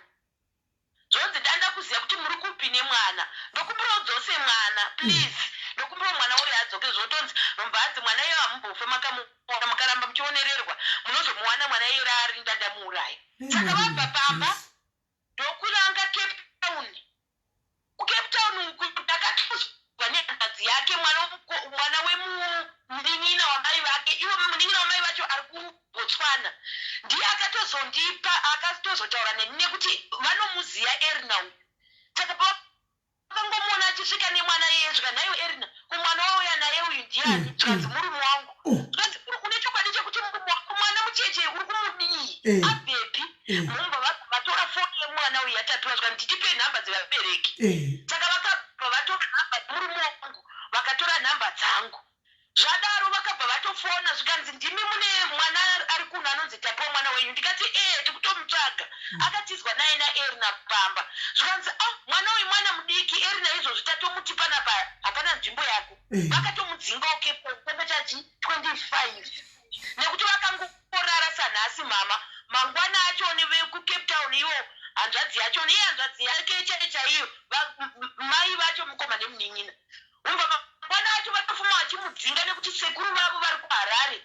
zvonzi danda kuziva kuti muri kupi nemwana ndokumbira udzose mwana please ndokumbira mwana uri adzoke zvotonzi mumbanzi mwana iye hamumbofe makamuona mukaramba muchionererwa munozomuwana mwana iye raari ndandamuurayi saka vabva pamba ndokuranga cape town kucape town ndakatozwa nehanzadzi yake mwana wemunin'ina wamai vake iwo munin'ina wamai vacho ari kubotswana ndiye akatozondipa akatozotaura neni nekuti vanomuziya erina uyu saka pakangomuona achisvika nemwana iye svika naiwe erina kumwana wauya naye uyu ndiani zvikanzi murume wangu zvikanzi une chokwadi chekuti mwana mucheche uri kumudii abhepi mumba vatora foni yemwana uyu yatapiwa zvika nditipe nhamba dzevabereki saka vakabva vatora nhamba murume wangu vakatora nhamba dzangu zvadaro vakabva vatofona zvikanzi ndimi mune mwana ari kuno anonzi tapiwa mwana wenyu ndikati tikutomutsvaga akatizwa naye naerina pamba zvikanzi mwana uyu mwana mudiki erina izvozvi tatomuti panapa hapana nzvimbo yako vakatomudzingawo kepenga chachi 25 nekuti vakangoporara sanhasi mama mangwana achoni vekucape town iwo hanzvadzi yachoni iye hanzvadzi yake chaiyo mai vacho mukoma nemunin'ina umva mangwana acho vatofuma vachimudzinga nekuti sekuru vavo vari kuharare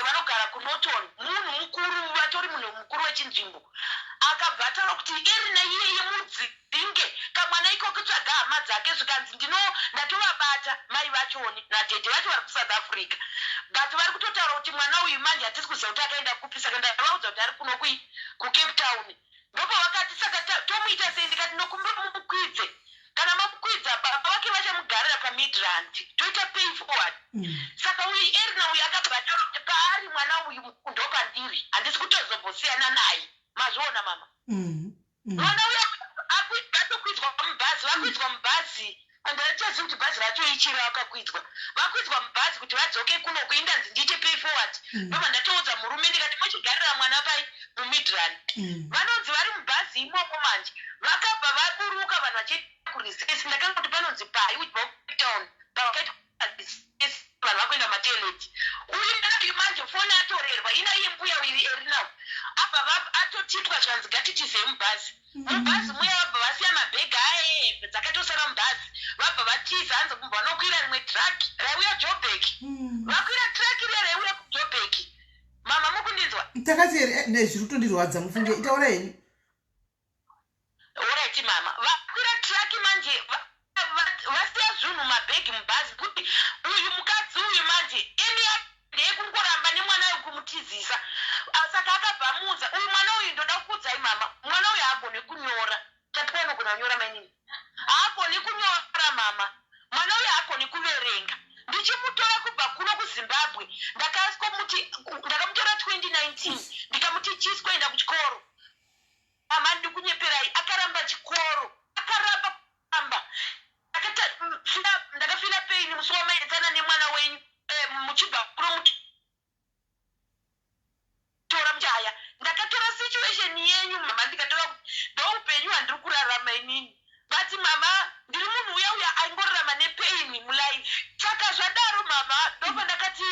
vanogara kunoton munhu mukuru vatori munhu mukuru wechinzvimbo akabva ataura kuti erina iyeye mudzinge kamwana ikoko tsvaga hama dzake zvikanzi ndatovabata mai vachoni nadhedhe vacho vari kusouth africa but vari kutotaura kuti mwana uyu manje hatisi kuziva kuti akaenda kupi saka ndavaudza kuti ari kuno kucape town ndopo vakati saka tomuita sei ndikati nokumbira mumukwidze kana mamukwidza baba vake vachamugarira pamidrand toita pay forward saka uyu erina uyu akabata paari mwana uyu ndopandiri handisi kutozombosiyana naye mazviona mama mwana uyu atokwidzwa mubhazi vakwidzwa mubhazi andatichazivi kuti bhazi racho ichiri vakakwidzwa vakwidzwa mubhazi kuti vadzoke kuno kuindanzi ndiite pay forward ndobva ndatoudza murume ndikati mochigarira mwana pai mumidrand vanonzi vari mubhazi imomo manje vakabva vaburuka vanhu vachienda kuresesi ndakangoti panonzi pai uchitown pavakaita vanhu vakuenda mateleti uyu mwana manje foni atorerwa ina iye mbuya uiri erinawo abva atotitwa zvanzi ngatitize mubhazi mubhazi muya vabva vasiya mabhegi aye dzakatosara mubhazi vabva vatiza hanzi vanokwira rimwe traki raiuya jobek vakwira traki riya raiuya kujobek mama mukundinzwa takati nezviri kutondirwadza mufunge itaura henyu oraiti mama vakwira traki manje vasiya zvinhu vamunza uyu mwana uyu ndoda kukudzai mama mwana uyu haagoni kunyora tatikuona kuna nyora mainini haagoni kunyora mama mwana uyu haagoni kuverenga ndichimutora kubva kuno kuzimbabwe ndakamutora 2019 ndikamuti chisikuenda kuchikoro mama ndikunyeperai akaramba chikoro akaramba ndakafila peini musi wamaedzana nemwana wenyu muchibva kuno tora mujaya ndakatora situation yenyu mama ndikatora ndoupenyu handiri kurarama inini but mama ndiri munhu uya aingorarama nepeini mulife saka zvadaro mama ndopa ndakati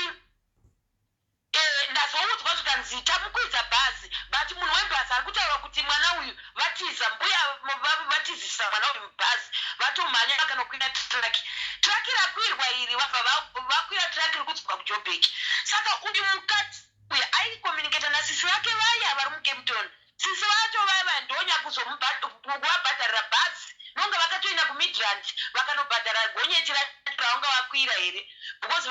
ndazoudzwa zvikanzi tamukwidza bhazi but munhu webhazi ari kutaura kuti mwana uyu vatiza mbuya vavo vatizisa mwana uyu mubhazi vatomhanya vakanokwira traki rakwirwa iri vabva vakwira traki rikudzwa kujobheki saka uyu mukadzi uyu aikomuniketa nasisi vake vaya vari mucampton sisi vacho vaiva ndonya kuzomuvabhadharira bhazi nonge vakatoenda kumidrand vakanobhadhara gonyeti raunga vakwira here because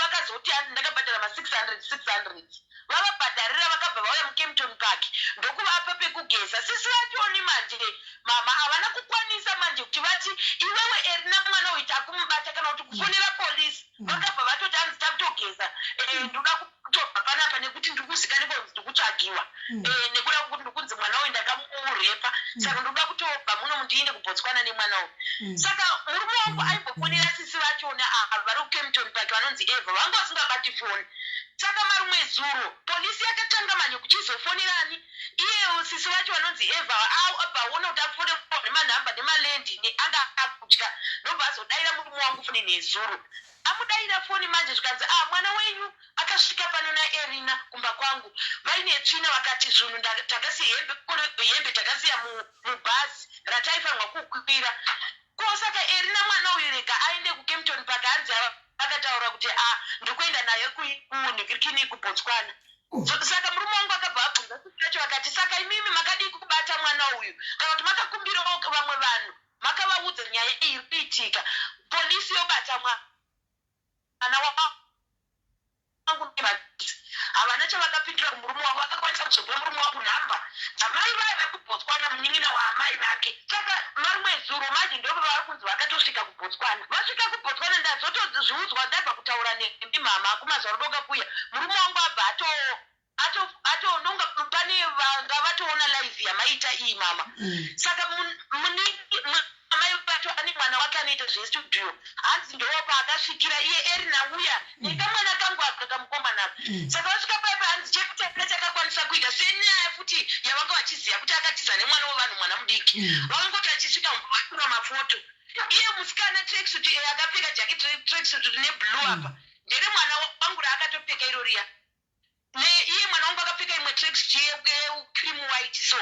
vakazoti ndakabhadhara ma600 vavabhadharira vakabva vauya mucampton park ndokuvapa pekugeza sisi vachoni manje mama havana kukwanisa manje kuti vati iwewe erina mwana uyu takumubata kana kuti kufonera polisi vakabva vatoti hanzi takutogeza ndoda kutobva panapa nekuti ndikuzikaniko ndikutsvagiwa nekuda kuti ndikunzi mwana uyu ndakamurepa saka ndoda kutobva muno mundiinde kubotswana nemwana uyu saka murume wangu aimbofonera sisi vachona vari kucampton park vanonzi eva vanga vasingabati foni saka marume zuro polisi yakatanga manje kuchizofonerani iye sisi vacho vanonzi eva abvaona kuti afonera nemanhamba nemalendi anga akutya ndobva azodaira murume wangu foni nezuro amudaira foni manje zvikanzi mwana wenyu akasvika pano naerina kumba kwangu vaine tsvina vakati zvinhu takasiya hembe takasiya mubhazi rataifanirwa kukwira kosaka erina mwana uyu rega aende kucampton park hanzi akataura kuti ndikuenda naye kunhikirikini kubotswana saka murume wangu akabva abvunza sisi vakati saka imimi makadii kubata mwana uyu kana kuti makakumbirawo vamwe vanhu makavaudza nyaya iyi iri kuitika polisi yobata mwana wangu havana chavakapindira kumurume wavo vakakwanisa kuzopa murume wangu nhamba dzamai vaiva kubotswana munin'ina waamai vake saka marume zuro manje ndovo vari kunzi vakatosvika kubotswana vasvika kubotswana ndazotozviudzwa ndabva kutaura nembi mama kumazuva rodoka kuya murume wangu abva atononga pane vanga vatoona live yamaita iyi mama saka amai vacho ane mwana wake anoita zvestudio hanzi ndopa akasvikira iye erina uya nekamwana kangu akakamukomana saka vasvika paipa hanzi chekutanga chakakwanisa kuita senyaya futi yavanga vachiziva kuti akatiza nemwana wevanhu mwana mudiki vangoti achisvika vatora mafoto iye musikana tracksuit akapfeka jacket tracksuit neblue apa ndere mwana wangu raakatopfeka iroriya iye mwana wangu akapfeka imwe tracksuit yecream white so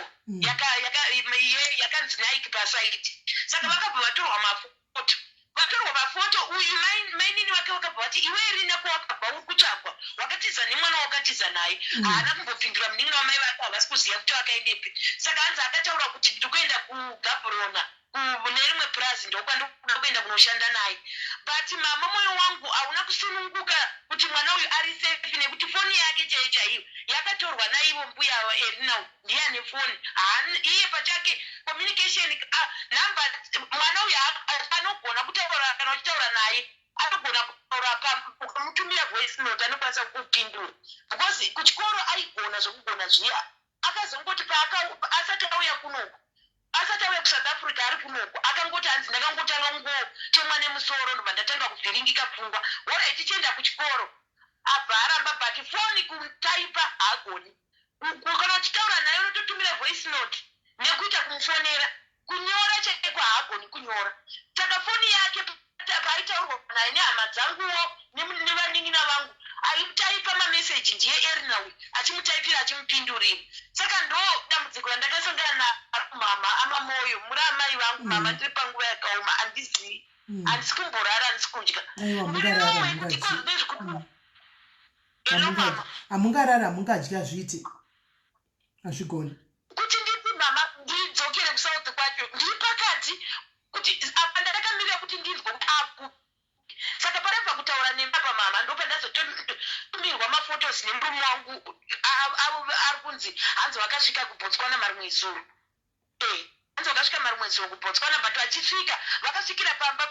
yakanzi Nike pasaiti saka vakabva vatorwa mafoto uyu mainini vake vakabva vati iwe erina kwawakabva uri kutsvagwa wakatiza nemwana wakatiza naye haana kumbopindura munin'ina wamai vake havasi kuziva kuti vakaendepi saka hanzi akataura kuti ndikuenda kugaborona nerimwe purazi ndokwandikuda kuenda kunoshanda naye but mama moyo wangu hauna kusununguka kuti mwana uyu ari safe nekuti foni yake chaiyo chaiyo yakatorwa naivo mbuya waerina ndiyane foni iye pachake communication namba mwana uyu anogona kutaura kana uchitaura naye anogona kutaura ukamutumira voice note anokwanisa kukupindura because kuchikoro aigona zvokugona zviya akazongoti asati auya kunoku asati auya kusouth africa ari kunoko akangoti hanzi ndakangotanga ngotemwa nemusoro ndobva ndatanga kuvhiringika pfungwa ora tichienda kuchikoro abva aramba but foni kutaipa haagoni kana uchitaura naye unototumira voice note nekuita kumufonera kunyora chaiko haagoni kunyora saka foni yake paitaurwa naye nehama dzanguwo nevanin'ina vangu aitaipa mameseji ndiye erina uyu achimutaipira achimupindurira saka ndo dambudziko randakasangana mama amamoyo muri amai vangu mama ndiri panguva yakaoma handizivi handisi kumborara handisi kudya hamungarara hamungadya zviti hazvigoni kuti nditi mama ndidzokere kusouth kwacho ndiri pakati kuti apa ndakamirira kuti ndinzwe kuti apu saka parabva kutaura nepapa mama ndopa ndazotumirwa mafotos nemurume wangu ari kunzi hanzi vakasvika kuBotswana marimwe zuro hanzi vakasvika marimwe zuro kuBotswana but vachisvika vakasvikira pamba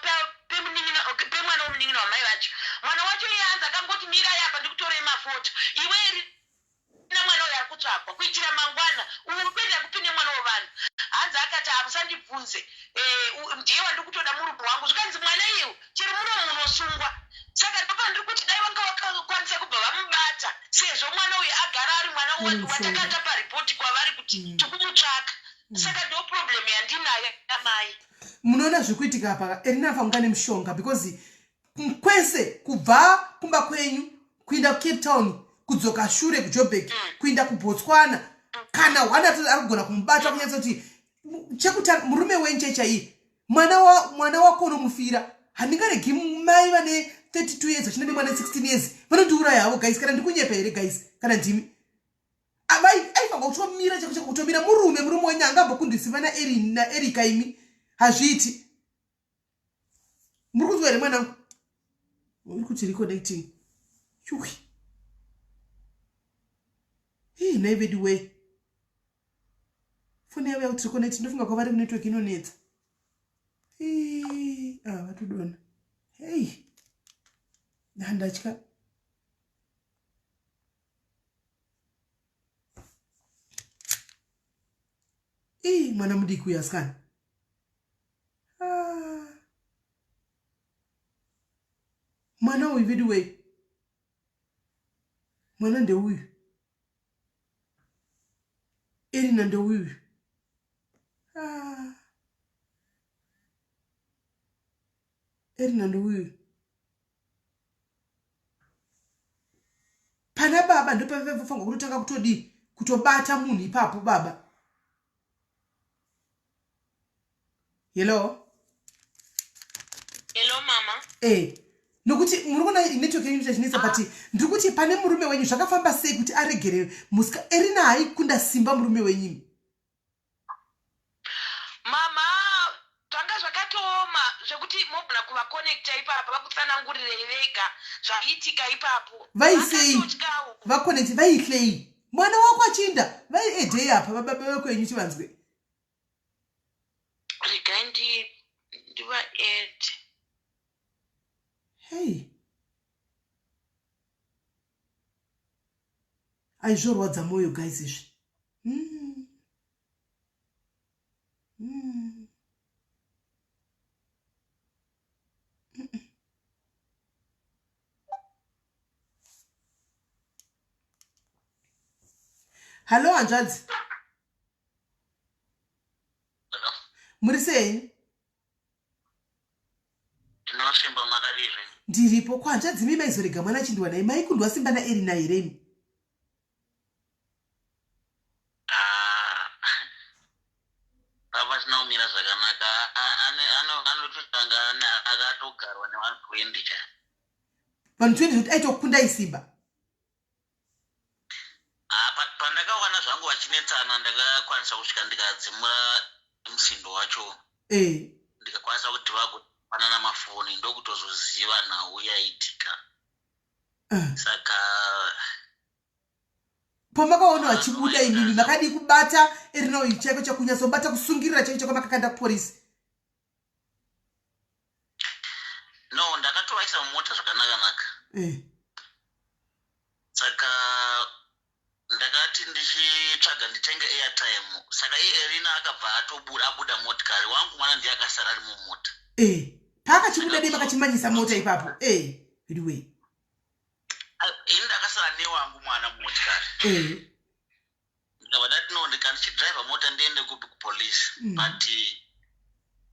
pemwana womunin'ina wamai vacho. Mwana wacho iye hanzi akangoti mirai apa ndikutorei mafoto iwe mwana uyo ari kutsvakwa kuitira mangwana upenda kupinde mwana wovanhu. Hanzi akati hamusandibvunze ndiye wandiri kutoda murumbu wangu zvikanzi mwana iyu chero muno munosungwa. Saka papa ndiri kuti dai vanga vakakwanisa kubva vamubata sezvo mwana uyu agara ari mwana watakata paripoti kwavari kuti tikumutsvaka. Saka ndo problem yandinayo namai. Munoona zvikuitika apa Erina afanga nemushonga because kwese kubva kumba kwenyu kuinda kuCape Town kudzoka shure kuJoburg kuinda kuBotswana kana wanda akugona kumubata kunyatsa kuti chekuta murume wenchecha iyi mwana wako unomufira. Handingaregi mai vane 32 years vachina nemwana 16 years vanondiuraya havo guys. Kana ndikunyepa here guys kana ndimi aifanga kutomira chako kutomira murume wenyu angambokundisiva naErina Erika imi hazviiti. Muri kunzwa here mwanangu uri kuti reconnecting chui naivedi way foni yavo yakuti reconnect ndofunga kwavari kunetwork inonetsa vatodona ndatya mwana mudiki uyu asikana mwana uyu vedi way mwana ndeuyu Erina ndeuyu Erina ndeuyu pana baba ndopavafanga kutotanga kutobata munhu ipapo baba. Hello mama. Nokuti muri kuona network yenyu zvachinetsa but ndiri kuti pane murume wenyu zvakafamba sei kuti aregere musika. Erina haikunda simba murume wenyu mama. Zvanga zvakatooma zvekuti mogona kuvakonekta ipapo vakutsanangurirei vega zvaiitika ipapo. Vaisei vakonekti vaihlei mwana wako achinda vaiedhei apa vababa vekwenyu chivanzwe regai ndivaedhe. aizvorwadza mwoyo guys izvi. Hello hanzvadzi muri sei? Ndinosimba makadini. Ndiripo kwanzvadzi mi maizorega mwana achindwa naye maikundwa simba naErina here? Baba sinaumira zvakanaka anototanga akatogarwa nevanhu 20 cha. Vanhu 20 kuti aitokundai simba? Pandakawana zvangu vachinetsana ndakakwanisa kusvika ndikadzimura musindo wacho. Ndikakwanisa kuti vagopanana mafoni ndokutozoziva nhau yaitika. Saka pamakaona vachibuda inini makadi kubata Erina uyu chaiko chakunyatsobata kusungirira chaiko chakwamakaenda kupolisi? No, ndakatovaisa mumota zvakanaka. Saka ndakati ndichitsvaga nditenge airtime. Saka Erina akabva abuda motikari wangu mwana ndiye akasara ari mumota. Paakachibuda dei makachimanyisa mota ipapo. Anyway. Ini ndakasara newangu mwana mumotikari. Ndikabva ndati no ndikandichidriva mota ndiende kupolisi. But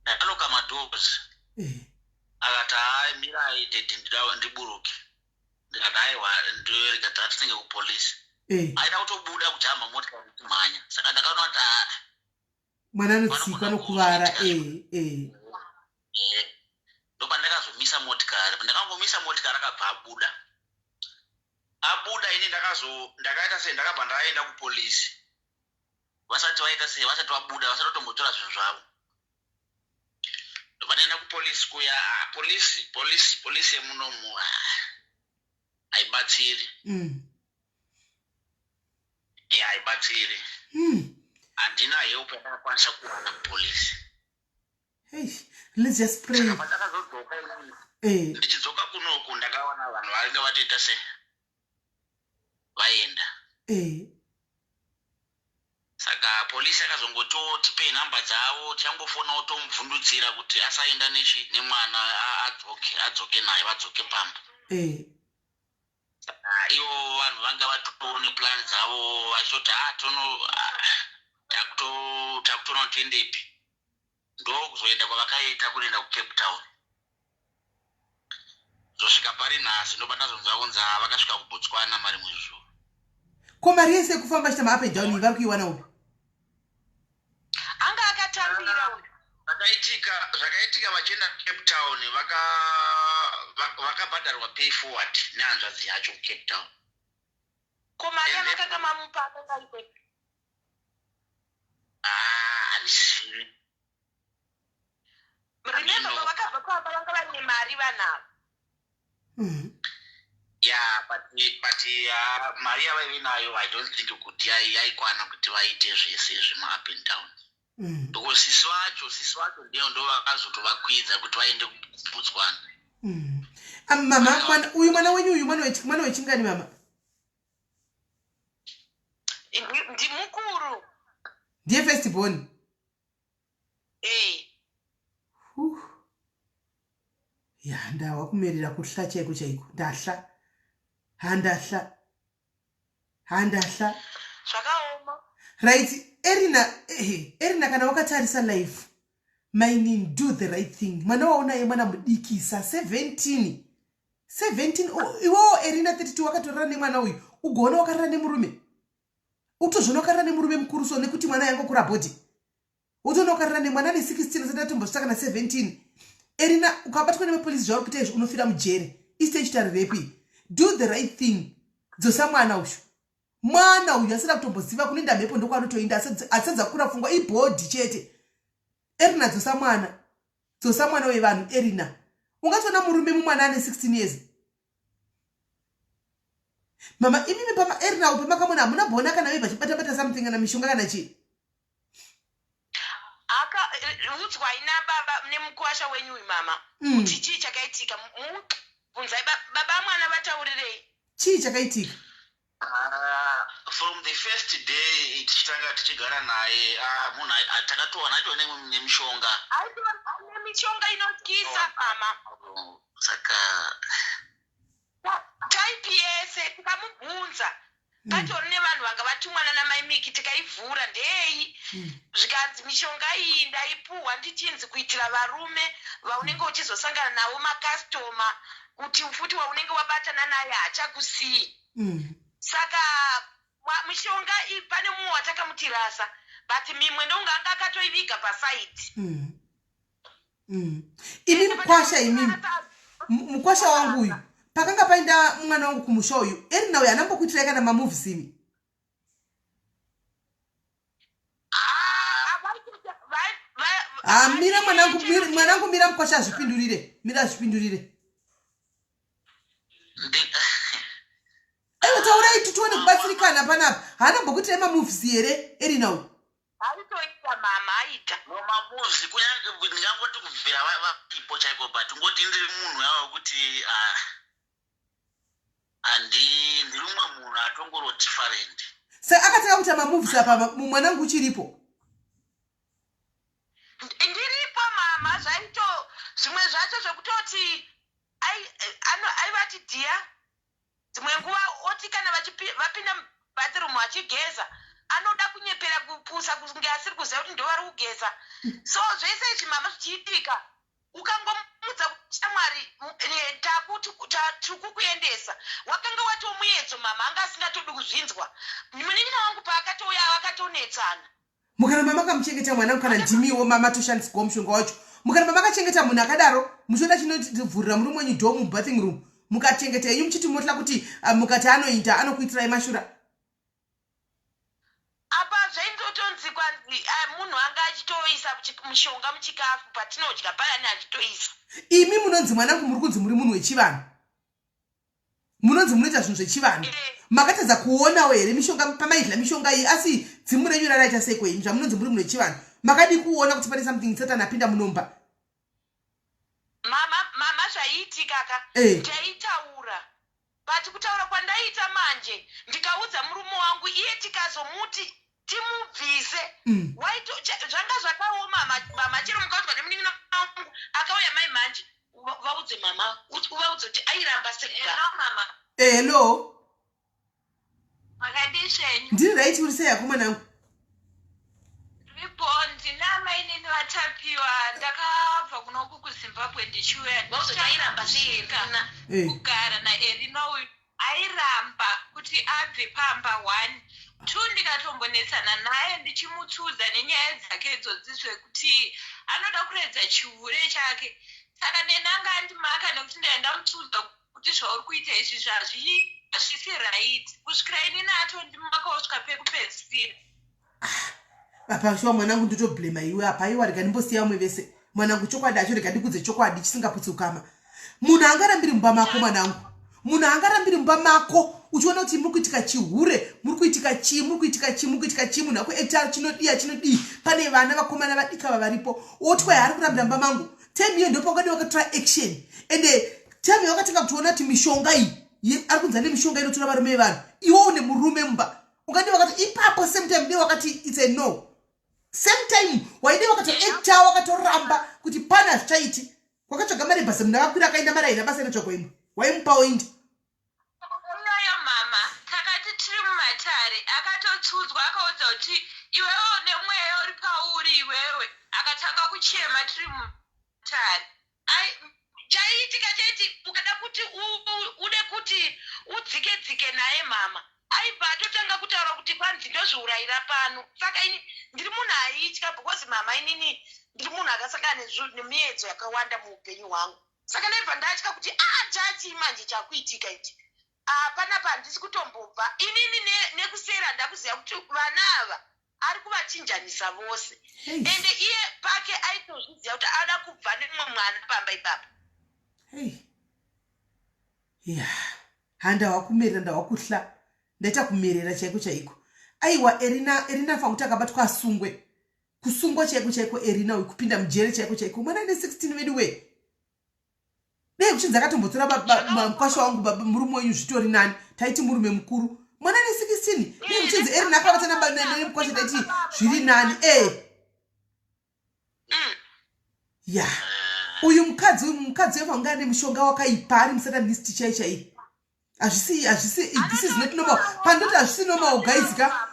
ndakaloka madoors. Akati hai mirai dedi ndiburuke. Ndikati haiwa ndirikati atitenge kupolisi. Aida kutobuda kujamba motikari kumhanya. Saka ndakaona kuti mwana anotsikwa nokuvara. Ndopandakazomisa motikari. Pandakangomisa motikari akabva abuda ini ndakaita sei ndakabva ndaenda kupolisi. Vasati vaita sei vasati vabuda vasati vatombotora zvinhu zvavo. Ndopanoenda kupolisi kuya polisi yemunomu haibatsiri. haibatsiri handinahewo pandakakwanisa kuwana polisi. Hey, let's just pray. Pandakazodzoka ndichidzoka kunoku ndakawana vanhu vainge vatoita se vaenda. Saka polisi akazongototi nhamba dzavo tichangofona kutomubvundutsira kuti asaenda nemwana adzoke naye vadzoke pamba. Ivo vanhu vanga vatoone plan dzavo vachitoti takutona kutoendepi. Ndokuzoenda kwavakaita kunoenda kuCape Town. Zvosvika pari nhasi ndopandazonzaunza vakasvika kuBotswana mari mwezvo. Ko mari yese kufamba chitama up and down vari kuiwana uko? Anga akatambira uyu. Zvakaitika vachienda kuCape Town vakabhadharwa pay forward nehanzvadzi yacho kuCape Town. Ko mari yamakanga mamupa akangaipe? Handizivi. Remember pavakabva kwamba vanga vaine mari vanavo. Yeah, but mari yavaive nayo I don't think kuti yaikwana kuti vaite zvese zvema up and down. Because sisi wacho ndo vakazotovakwidza kuti vaende kuBotswana. Mama, uyu mwana wenyu uyu mwana wechingani mama? Ndimukuru. Ndiye first born? Ya, ndawa kumerera kuhla chaiko chaiko. Ndahla. Handahla. Zvakaoma. Right, Erina kana wakatarisa life. Mining, do the right thing. Mwana waona mwana mudikisa 17. Iwo Erina 32 wakatorana nemwana uyu. Ugona wakarara nemurume. Utozvona wakarara nemurume mukuru so nekuti mwana yangu kura body. Utozvona wakarara nemwana ne 16 zatatombosta kana 17. Erina ukabatwa nepolisi zvauri kuita izvi unofira mujere. Statutory rape. Do the right thing. Dzosa mwana uyu. Mwana uyu asina kutomboziva kunoenda mhepo ndokwanotoinda asadza kura pfungwa ibhodhi chete. Erina dzosa mwana wevanhu Erina. Ungatona murume mumwana ane 16 years. Mama imimi pama Erina upamakamona hamuna bona kana vebva chibata something kana mishonga kana chi. Udzwa ina baba nemukwasha wenyu mama. Kuti chii chakaitika? Bunzai baba mwana vataurirei. Chii chakaitika? From the first day tichitanga tichigara naye munhu takatowana acho nemishonga. Nemishonga inotyisa mama. Saka type yese tikamubvunza patori nevanhu vanga vatumwana namai Miki tikaivhura ndei zvikanzi mishonga iyi ndaipuhwa ndichinzi kuitira varume vaunenge uchizosangana navo makastoma kuti futi waunenge wabatana naye hachakusii. Saka mishonga iyi pane mumwe watakamutirasa but mimwe ndonga anga akatoiviga pasaiti. Imi mkwasha imimi mkwasha wangu uyu pakanga paenda mwana wangu kumusha uyu Erina uyu anambokuitirai kana mamovies imi? Mira mwanangu mira mkwasha azvipindurire. Mira zvipindurire. Taurai tutuone kubatsirikana panapa. Haana mbokuitirai mamovies here Erina uyu? Aitoita mama aita. Mamovies kunyange ndingangoti kubvira ipo chaiko but ngoti ndiri munhu yavo kuti ndiri umwe munhu atongoro different. Saka akataka kuti mamovies apa mwanangu uchiripo? Ndiripo mama zvaito zvimwe zvacho zvekutoti aivati dhiya dzimwe nguva oti kana vapinda bathroom vachigeza anoda kunyepera kupusa kunge asiri kuziva kuti ndovari kugeza. So zvese izvi mama zvichiitika ukangomudza shamwari tiri kukuendesa wakanga watomuedzo mama anga asingatodi kuzvinzwa. Munin'ina wangu paakatouya akatonetsana. Mukana mama kamuchengeta mwanangu kana ndimiwo mama toshandiswa mushonga wacho. Mukana mama kachengeta munhu akadaro muchona chinotivhurira murume wenyu door mu bathing room mukachengeta yenyu muchiti motla kuti mukati anoinda anokuitirai Mashura. Apa zvaindotonzi kwanzi munhu anga achitoisa mushonga muchikafu patinodya payani achitoisa. Imi munonzi mwanangu muri kunzi muri munhu wechivanhu. Munonzi munoita zvinhu zvechivanhu. makatadza kuonawo here mishonga pamaidla mishonga iyi asi dzimu renyu raraita sei kwenyu zvamunonzi muri munhu wechivanhu makadi kuona kuti pane something Satan apinda munomba mama zvaiitika ka taitaura but kutaura kwandaita manje ndikaudza murume wangu iye tikazomuti timubvise zvanga zvakaoma mama chero mukaudzwa nemunin'ina wangu akauya mai manje vaudze mama uvaudze kuti airamba mama hello makadishenyu ndiri raiti uri sei yako mwanangu ripo ndinama inini vatapiwa ndakabva kunoku kuzimbabwe ndichiuya airamba seerina kugara naerina uyu airamba kuti abve pamba 1 2 ndikatombonesana naye ndichimutsudza nenyaya dzake idzodzo zvekuti anoda kuredza chihure chake saka nenanga andimaka nekuti ndaenda mutsudza kuti zvauri kuita izvi zvisi right kusvikira inini atondimaka usvika pekupedzisira apa shuwa mwanangu nditoblema iwe apa iwa rega ndimbosiya vamwe vese mwanangu chokwadi acho rega ndikudze chokwadi chisingaputsukama munhu angarambiri mumba mako mwanangu munhu angarambiri mumba mako uchiona kuti muri kuitika chihure muri kuitika chii munhu ako eta chinodii pane vana vakomana vadika varipo otwa ari kurambira mumba mangu time iyo ndopa wakadi wakatara action ende time wakatanga kutoona kuti mishonga iyi ari kunza nemishonga inotora varume vevanhu iwo une murume mumba ungadi wakati ipapo same time ndiye wakati it's a no same time waide wakatoekta wakatoramba kuti pana zvichaiti kwakatsvaga mari basa munhu akakwira akaenda maraina basa inotsvagwa imwe waimupawo indi uyoyo mama takati tiri mumatare akatotsudzwa akaudza kuti iwewo nemweya uri pauri iwewe akatanga kuchema tiri mumatare chaiitika chaiti ukada kuti ude kuti udzike naye mama aibva atotanga kutaura kuti kwanzi ndozviurayira pano saka ini ndiri munhu aitya because mama inini ndiri munhu akasangana nemiedzo yakawanda muupenyu hwangu saka ndaibva ndatya kuti chachi manje chakuitika iti panapa handisi kutombobva inini nekusera ndakuziva kuti vana ava ari kuvachinjanisa vose ende iye pake aitozviziva kuti ada kubva nemumwe mwana pamba ipapo handawakumerera ndawakuhla ndaita kumerera chaiko aiwa erina fa kuti akabatwa asungwe kusungwa chaiko erina uyu kupinda mujere chaiko mwana ine 16 vediwe dei kuchinzi akatombotora mukwasha wangu murume wenyu zvitori nani taiti murume mukuru mwana ine 16 dei kuchinzi erina akabatana nemukwasha taiti zviri nani uyu mukadzi wefa unga ane mushonga wakaipa ari musatanist chai hazvisi this is not normal pandoti hazvisi normal guys ka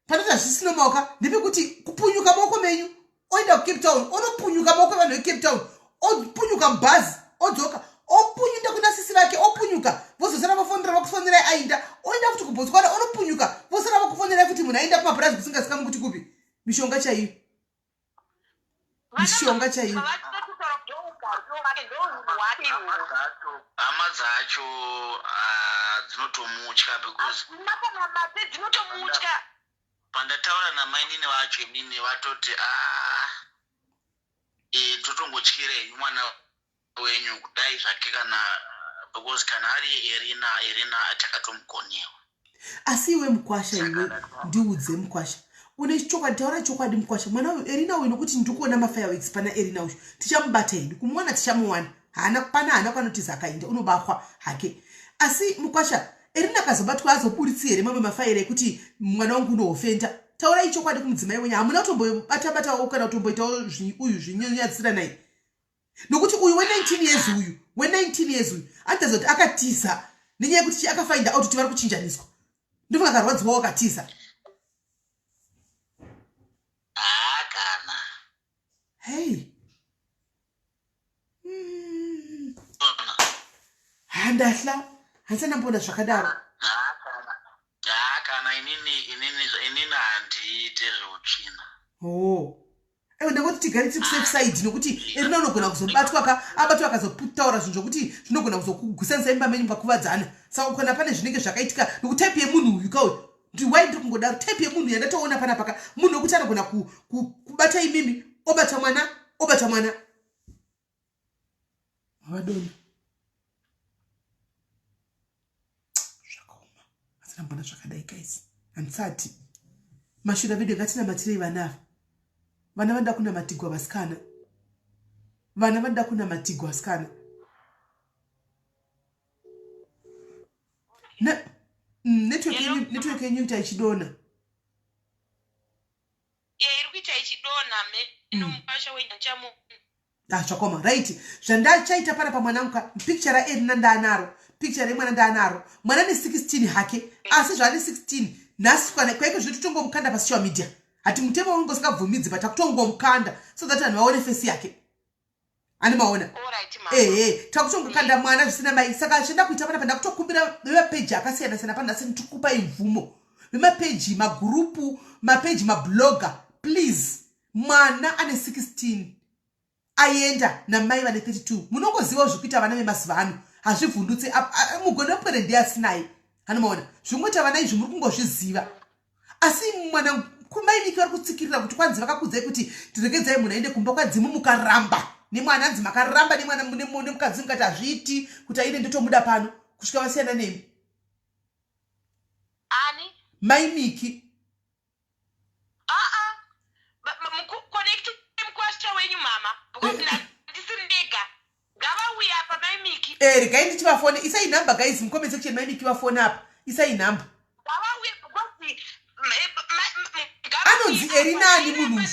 pandoti hazvisi normal ka ndepekuti kupunyuka maoko menyu oenda kucape town onopunyuka maoko evanhu vecape town opunyuka mubhazi odzoka opunyuka kuna sisi vake opunyuka vozosara vafonera vakufonera aenda oenda futi kubotswana onopunyuka vosara vakufonera futi munhu aenda kumapurazi kusingasikamu kuti kupi mishonga chaiyo mishonga chaiyo hama dzacho dzinotomutya because dzinotomutya pandataura namainini vacho inini vatoti totongotyirei mwana wenyu kudai zvake kana because kana ari erina takatomukonewa asi iwe mukwasha iwe ndiudze mukwasha une chokwadi taura chokwadi mukwasha mwana uyu erina uyu nokuti ndikuona mafireworks pana erina uyu tichamubata hedu kumuwana tichamuwana hana kanotiza akaenda unobahwa hake asi mukwasha erina akazobatwa azoburitsi here mamwe mafaire ekuti mwana wangu unoofenda taurai chokwadi kumudzimai wenyu hamuna kutombobata kana kutomboitawo uyu zvinyonyadzisira naye nokuti uyu we19 years uyu andazoti akatiza nenyaya yekuti akafind out kuti vari kuchinjaniswa ndofunga akarwadziwa wakatiza kana handahla handisanambona zvakadaro kana inini handiite zveutsvina ndakoti tigari tiri kusafe side nokuti erina unogona kuzobatwa abatwa akazotaura zvinhu zvokuti zvinogona kuzokugusanisa imba menyu mukakuvadzana saka kana pane zvinenge zvakaitika nokuti type yemunhu uyu kauyu ndiwai ndiri kungodaro type yemunhu yandatoona pana paka munhu wekuti anogona kubata imimi obata mwana vadoni Sambona zvakadai guys. Ansati. Mashura video gatina matirei vanava. Vana vanda kuna matigwa vasikana. Vana vanda kuna matigwa vasikana. Network yenyu ichidona. Irikuita ichidona nomukasha wenyachamu. Chakoma right. Zvandachaita para pamwanangu picture raErina ndanaro. Picture remwana ndanaro. Mwana ni 16 hake. Asi zvani 16. Nasi kwaiko zvitutongo mukanda pa social media. Ati mutemo wangu sikabvumidzi but akutongo mukanda so that vanhu vaone face yake. Ani maona. Takutongo kanda mwana zvisina mai. Saka achenda kuita pana panda kutokumbira page akasiyana siyana panda sendikupa imvumo. Page magrupu, page mablogger. Please. Mwana ane 16. Ayenda na mai vane 32. Munongoziva zvikuita vana vemasiva ano. Hazvivhundutse mugone pwere asinai. Hanomaona. Zvimweta vana izvi muri kungozviziva. Asi mwana kumainiki vari kutsikirira kuti kwanzi vakakudzai kuti tiregedzai munhu aende kumba kwadzimu mukaramba. Nemwana anzi makaramba nemwana mukadzi mukati hazviiti kuti aine ndotomuda pano kusvika vasiyana nemi. Ani? Maimiki. Connect mkwasha wenyu mama. Because ndisindega. Gava uya apa maimiki. Regai ndichivafone. Isai number guys mcomment section maimiki wafone apa. Isai number. Gava uya because anonzi Erina ani munhu.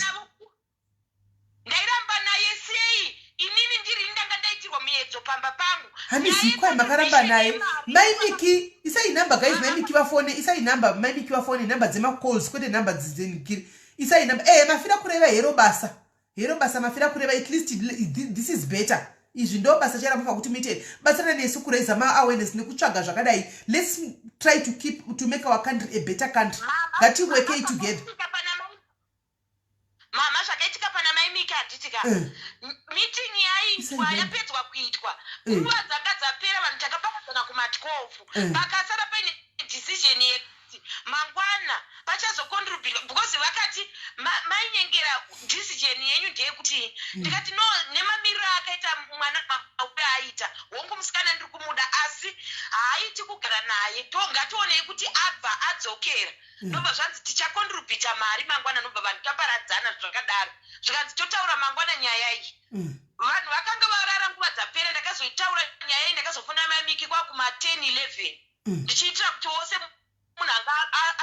Ndairamba naye sei. Inini ndiri ndanga ndaitirwa muyedzo pamba pangu. Handisi kwa makaramba naye. Maimiki isai number guys maimiki wafone. Isai number maimiki wafone number dzema calls kwete number dzizenikiri. Isai number mafira kureva hero basa. Hero basa mafira kureva at least this is better. Izvi ndo basa chera mufa kuti muite basa nesu kuraisa ma awareness nekutsvaga zvakadai. Let's try to make our country a better country. That we work together. Mama zvakaitika pana maimiki hatitika. Meeting yaitwa yapedzwa kuitwa. Nguva dzanga dzapera vanhu takapakadzana kuma 12. Pakasara paine decision yekuti mangwana pachazocontribute because vakati mainyengera decision yenyu ndeyekuti ndikati no nemamiriro akaita mwana aita hongu musikana ndiri kumuda asi haaiti kugara naye ngatione kuti abva adzokera ndobva zvanzi tichacontribute mari mangwana nobva vanhu taparadzana zvakadaro zvikanzi totaura mangwana nyaya iyi vanhu vakanga varara nguva dzapera ndakazoitaura nyaya iyi ndakazofuna maimiki kwakuma 10-11 ndichiitira kuti wose munhu anga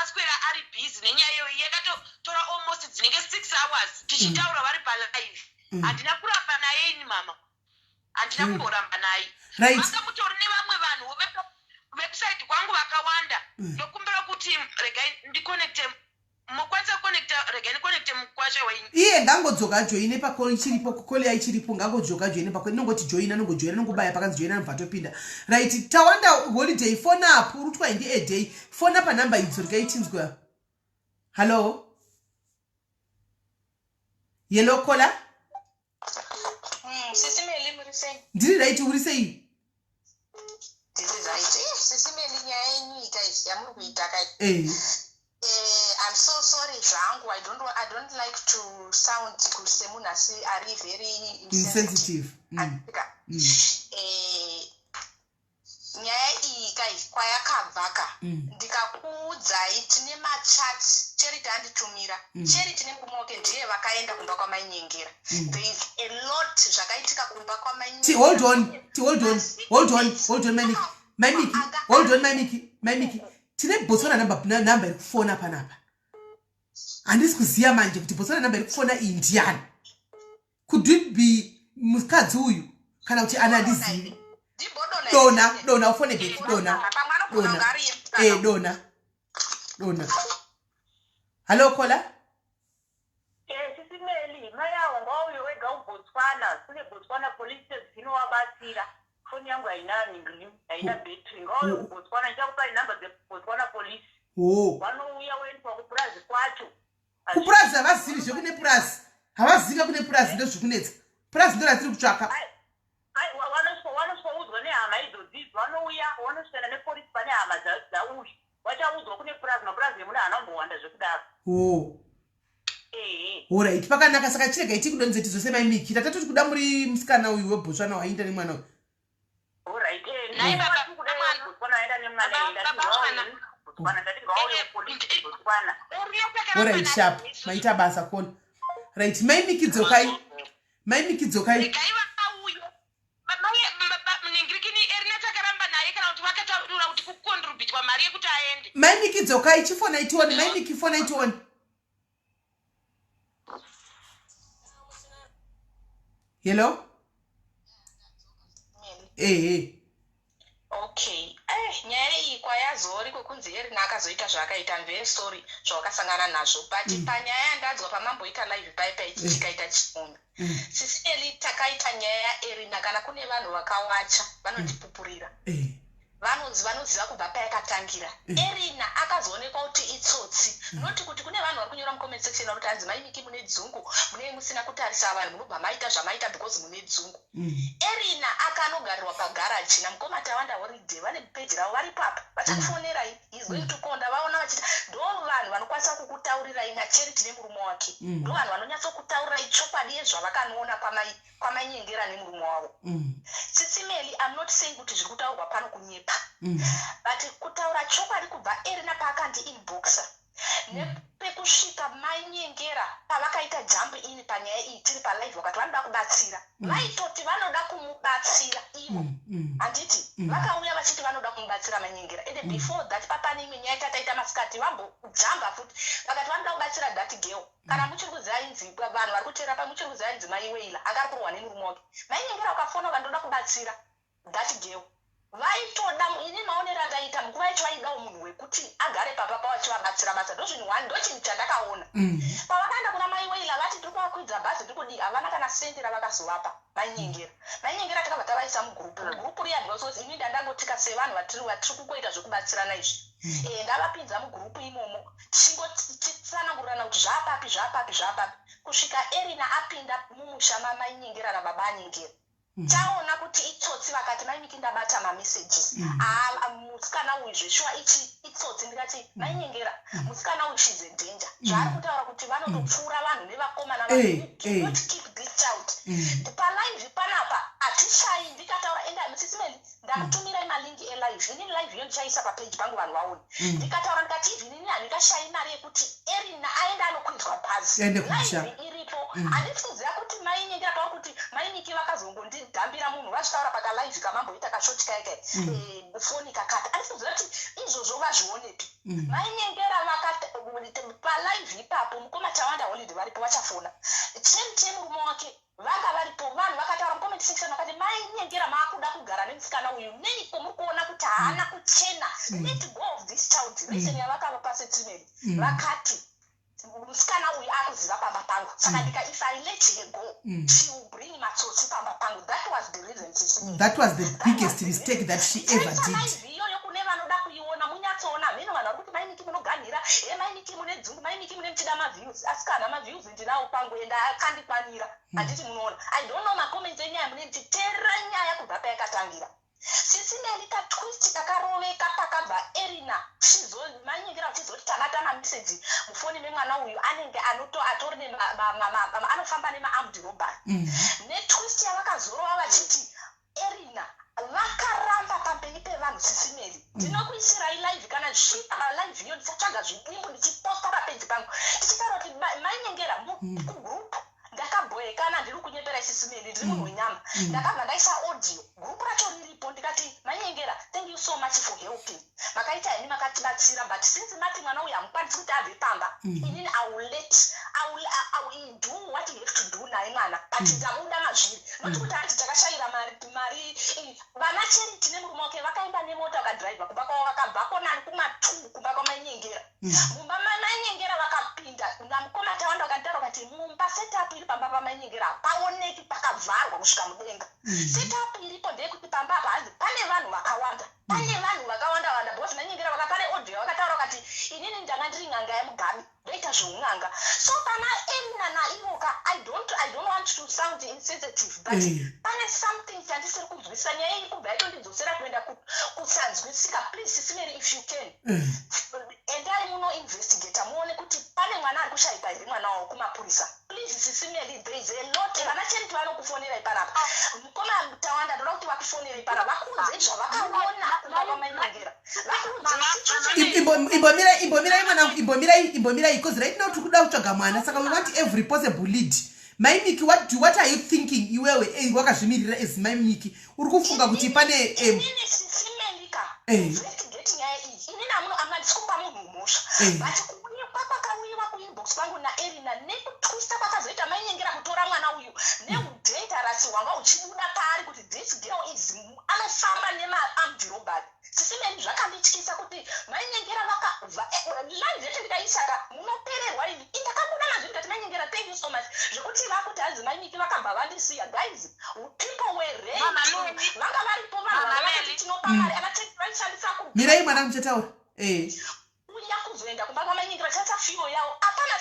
aswera ari busy nenyaya iyoyi yakatotora almost dzinenge 6 hours tichitaura vari palive handina kuramba naye ini mama handina kumboramba naye vakamutori nevamwe vanhu website kwangu vakawanda ndokumbira kuti regai ndiconnecte mokwanisa kuconnecta regai ndiconnecte mukwasha wenyu iye ngangodzoka joine pakoli chiripo kukoli yaichiripo ngangodzoka joine pakoli nongoti joina nongobaya pakanzi joina nobva topinda right tawanda holiday phone up urutwa indi a day phone up number idzo rikaitinzwa hello yellow caller Sisi Melly muri sei ndiri right uri sei ndiri right Sisi Melly nyaya yenyu ita yamuri kuita kai I'm so sorry zvangu I don't like to sound kusemuna ari very insensitive. Nyaya iyi kai kwayakabvaka ndikakuudzai tine machat Charity anditumira Charity nemumoke ndiye vakaenda kumba kwamainyengera there is a lot zvakaitika kumba kwamainyengera hold on Maimiki tine Botswana number irikufona panapa handisi kuziya manje kuti Botswana number irikufona iyi ndiani could it be mukadzi uyu kana kuti ana handizivi dona ufone beki dona hello caller Sisi Melly maya wangauyo wega uBotswana kune Botswana police dzinowabatsira phone yangu haina ngiri haina battery ngauyo uBotswana nchakupa number dzeBotswana police vanouya wendwa kupurazi kwacho kupurazi havazivi zvekune purazi havaziva kune purazi ndozvikunetsa purazi ndoratiri kutsvaka vanosvoudzwa nehama idzodzidzi vanouya vanosvena nepolisi pane hama dzauyu vachaudzwa kune purazi mapurazi emuna hanombowanda zvekudaro alright pakanaka saka chirega iti kudonze tizose maimiki tatoti kuda muri musikana uyu weBotswana wainda nemwana uyu Botswana ndati ngauye police Botswana. Alright, sharp. Maita basa call. Right, maimikidzokai. Maimikidzokai. Maimikidzokai chifona itioni. Maimikifona itioni. Hello? Okay. Nyaya iyi kwayazori kwekunzi Erina akazoita zvakaita very sorry zvawakasangana nazvo but panyaya ndadzwa pamamboita live paipa ichikaita chifunga. Sisi Melly takaita nyaya ya Erina kana kune vanhu vakawacha vanotipupurira. Vanoziva kubva payakatangira. Erina akazoonekwa kuti itsotsi. Noti kuti kune vanhu vari kunyora mucomment section kuti anzi maimiki mune dzungu, mune musina kutarisa vanhu munobva maita zvamaita because mune dzungu. Erina akanogarirwa pagaraji namukomata wanda holiday vane peji ravo vari papa vachakufonerai is going to konda vaona vachita ndo vanhu vanokwanisa kukutaurirai nacharity nemurume wake. Ndo vanhu vanonyatsokutaurirai chokwadi yezvavakanoona kwamainyengera nemurume wavo. Sisi Melly, I'm not saying kuti zviri kutaurwa pano kunyepa. But kutaura chokwadi kubva Erina paakanzi inboxer nepekusvika mainyengera pavakaita jump in panyaya iyi tiri palive vakati vanoda kubatsira vaitoti vanoda kumubatsira ivo handiti vakauya vachiti vanoda kumubatsira mainyengera ende before that papane imwe nyaya tataita masikati vambojamba futi vakati vanoda kubatsira that girl kana muchiri kuziva inzi vanhu vari kuteera pamuchiri kuziva inzi maiweila akari kurwa nemurume wake mainyengera ukafona ukandoda kubatsira that girl vaitoda ini maonero andaita munguva yacho vaidawo munhu wekuti agare papa pavachivabatsira basa ndozvinhu ndochinhu chandakaona pavakaenda kuna maiweila vati tiri kuvakwidza bhazi tiri kudii havana kana sendi ravakazovapa mainyengera takabva tavaisa mugurupu riya ndinosozi ini ndandangotika sevanhu vatiri kukoita zvokubatsirana izvi ndavapinza mugurupu imomo tichitsanangurirana kuti zvaapapi kusvika Erina apinda mumusha mamainyengera nababa anyengera taona kuti itsotsi vakati maimiki ndabata mamesages musikana uyu zveshuwa ichi itsotsi ndikati mainyengera musikana uyu she's a danger zvaari kutaura kuti vanotopfuura vanhu nevakomana not keep this child palive panapa hatishayi ndikataura enda Sisi Melly ndakutumirai malingi elive ini live iyo ndichaisa papeji pangu vanhu vaone ndikataura ndikati even ini handingashayi mari yekuti Erina aenda anokwidzwa bhazi live iripo handisi kuziva kuti mainyengera taura kuti mainiki vakazongondidhambira munhu vachitaura pakalive kamamboita kashoti kaike foni kakata handisi kuziva kuti izvozvo vazvionepi mainyengera palive ipapo mukomata wanda holiday varipo vachafona chemurume wake vanga varipo vanhu vakataura mucomment section vakati mainyengera maakuda kugara nemusikana uyu neiko muri kuona kuti haana kuchena let go of this child reason yavakava paSisi Melly vakati musikana uyu akuziva pamba pangu saka ndika if I let her go she will bring matsotsi pamba pangu. That was the reason Sisi Melly. That was the biggest mistake that she ever did. Iyoyo kune vanoda kuiona munyatsoona mino vanhu vari kuti mainiki munoganhira mainiki mune dzungu mainiki mune mchida maviews asi kana maviews ndinawo pangu enda akandikwanira handiti munoona I don't know macomments enyaya mune nditeerera nyaya kubva payakatangira Sisi Melly katwist kakaroveka pakabva Erina mainyengera uchizoti takata mameseji mufoni memwana uyu anenge atori anofamba nemaarmed robbery netwist yavakazorova vachiti Erina vakaramba pamberi pevanhu Sisi Melly ndinokuisirai live kana live iyo ndichatsvaga zvidimbu ndichiposta papeji pangu ndichitaura kuti mainyengera kugroup ndakabhoekana ndiri kunyepera Sisi Melly ndiri munhu wenyama ndakabva ndaisa audio gurupu racho riripo ndikati mainyengera thank you so much for helping makaita ini makatibatsira but since mati mwana uyu hamukwanisi kuti abve pamba inini I will do what you have to do naye mwana but ndamuda mazviri noti kuti ati takashayira mari vana charity nemurume wake vakaenda nemota vakadhiraivha kumba kwavo vakabvako nari kumatungu kumba kwamainyengera mumba mainyengera vakapinda namukomata wanda vakanditaura vakati mumba setup iri pamba pamainyengera paoneki pakavharwa kusvika mudenga setup iripo ndeyekuti pamba apa hanzi pane vanhu vakawanda wanda because mainyengera vakapane audio vakataura vakati inini ndanga ndiri n'anga yemugabi ndoita zveun'anga so pana Erina naivoka I don't want to sound insensitive but pane something chandisiri kunzwisisa nyaya iri kubva yatondidzosera kuenda kusanzwisika please Sisi Melly if you can endai muno investigate muone kuti pane mwana ari kushaikwa here mwana wawo kumapurisa please please sisimeli there is a lot vana cheni vanokufonera ipanapa mukoma tawanda ndoda kuti vakufonera ipanapa vakuudze zvavakaona kumba kwamainyengera imbomirai because right now tikuda kutsvaga mwana saka we want every possible lead. Maimiki, what are you thinking iwewe wakazvimirira as maimiki uri kufunga kuti pane simelika investigate nyaya iyi inini amandisikupa munhu musha but kuuya kwakauyiwa kuinbox pangu naErina nekutwista kwakazoita mainyengera kutora mwana uyu neudangerous hwanga uchibuda paari kuti this girl is anofamba nema-armed robbery sisimeni zvakandityisa kuti mainyengera lani zvetu ndikaisaka munopererwa ini indakabuda mazviri kati mainyengera thank you so much zvekuti vakuti hanzi maimiki vakabva vandisiya guys people were raped vanga varipo vanhu vangavati tinopa mari anateki vaishandisa mirai mwana muchataura uya kuzoenda kumba kwamainyengera chaita fiyo yavo apana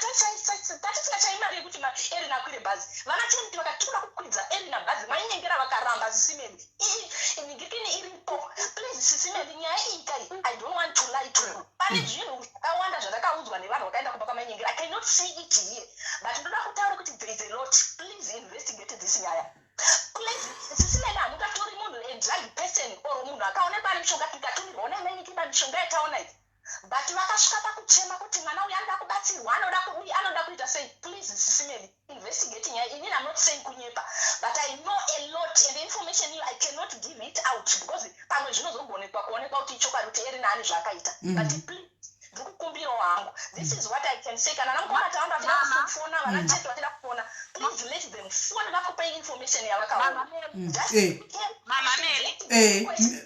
tatisingachayi mari yekuti maErina akwire bhazi vana cheniti vakatuka kukwidza Erina bhazi mainyengera vakaramba sisimeni nyingikini iripo please sisimeni nyaya iyi kai I don't want to lie to you pane zvinhu zvakawanda zvandakaudzwa nevanhu vakaenda kumba kwamainyengera I cannot say it here but ndoda kutaura kuti there is a lot please investigate this nyaya please sisimeni hamungatori munhu drug person or munhu akaonekwa ane mishonga tikatumirwa nemaimikina mishonga yataona idzi but vakasvika pakuchema kuti mwana uyu anoda kubatsirwa anoda kuita sei please sisimeni investigate nyaya inini I'm not saying kunyepa but I know a lot and the information I cannot give it out because pamwe zvinozogonekwa kuonekwa kuti ichokwadi kuti Erina ane zvakaita but please ndikukumbira wangu this is what I can say kana namukona tawanda vatida kufona vana chetu vatida kufona please let them phone vakupa information yavakaona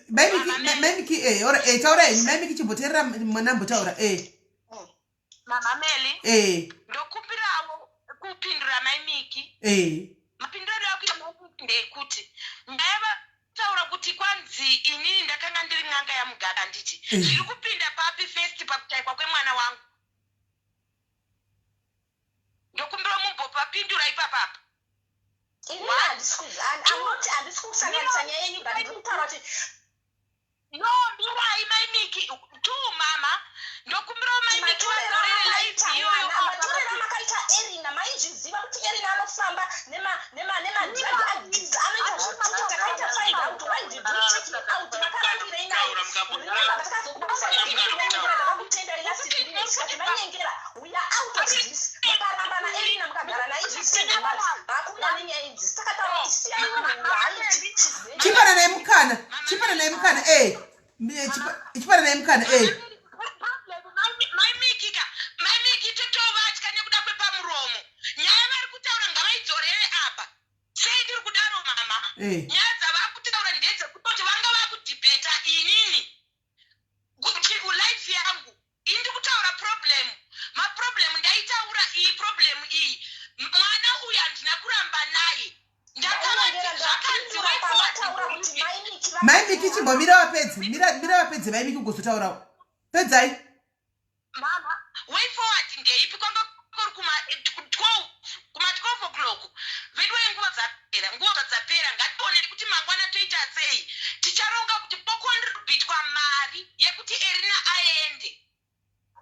maimiki taurai maimiki chimboteerera mwana mbotaura Mama Meli ndokumbirawo kupindura maimiki mapinduro akuita maimiki ndekuti ndaiva taura kuti kwanzi inini ndakanga ndiri n'anga yamugada nditi zviri kupinda papi first pakutaikwa kwemwana wangu ndokumbira mumbopapindura ipapapa handisikusanganisa nyaya yenyu but ndikutaura kuti no mirai maimiki tu mama ndokumbira maimiki vazorere life iyoyo matorero makaita Erina maizviziva kuti Erina anofamba nema-drug addicts anoita zvekuti takaita find out why did you check it out makarambira inayo remember ndakazokubudakutenda last 3 days kati mainyengera we are out of this mukaramba naErina mukagara naizvisengemari hakuna nenyaya idzi saka taura isiyai chipana naye mukana maimiki totovatya nekuda kwepamuromo nyaya vari kutaura ngavaidzorere apa sei ndiri kudaro mama nyaya dzavakutaura ndedzekutoti vanga vakudhibheta inini life yangu indi kutaura maproblemu ndaitaura iyi problemu iyi mwana uyu handina kuramba naye maimiki chimbomira wapedzi maimiki kuzotaurawo pedzai mama way forward ndeipi kwanga kuri kuma-12 o'clock vedu nguva dzapera ngatione kuti mangwana toita sei ticharonga kuti pokondiri kubitwa mari yekuti Erina aende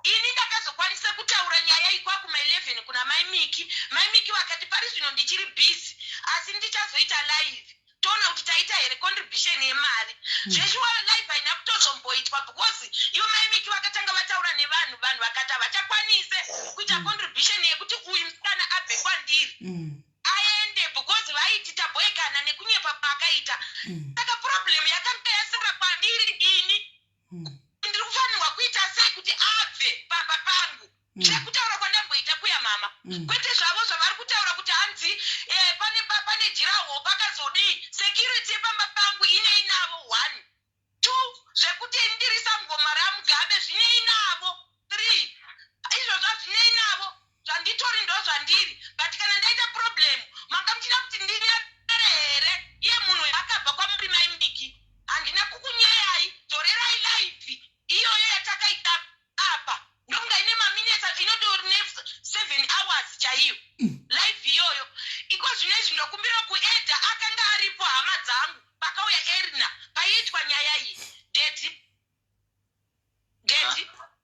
ini ndakazokwanisa kutaura nyaya iyi kwakuma-11 kuna maimiki vakati pari zvino ndichiri busy asi ndichazoita live toona kuti taita here contribution yemari zveshuwa live haina kutozomboitwa because ivo maimiki vakatanga vataura nevanhu vakati havachakwanise kuita contribution yekuti uyu musikana abve kwandiri aende because vaiti tabhoekana nekunyepa paakaita saka problem yakanga yasara kwandiri ini ndiri kufanirwa kuita sei kuti abve pamba pangu chekutaura kwandamboita kuya mama kwete zvavo zvavari kutaura kuti hanzi pane jiraho pakazodii security yepamba pangu inei navo 1 2 zvekuti ndirisa ngoma ramugabe zvinei navo 3 izvozva zvinei navo zvanditori ndo zvandiri but kana ndaita problem manga muchida kuti ndinyarare here iye munhu akabva kwamuri maimiki handina kukunyayai dzorerai live iyoyo yatakaita apa ndonga ine maminesa inotori 7 hours chaiyo live iyoyo iko zvinezvi ndokumbira kuedha akanga aripo hama dzangu pakauya Erina paiitwa nyaya iyi dedi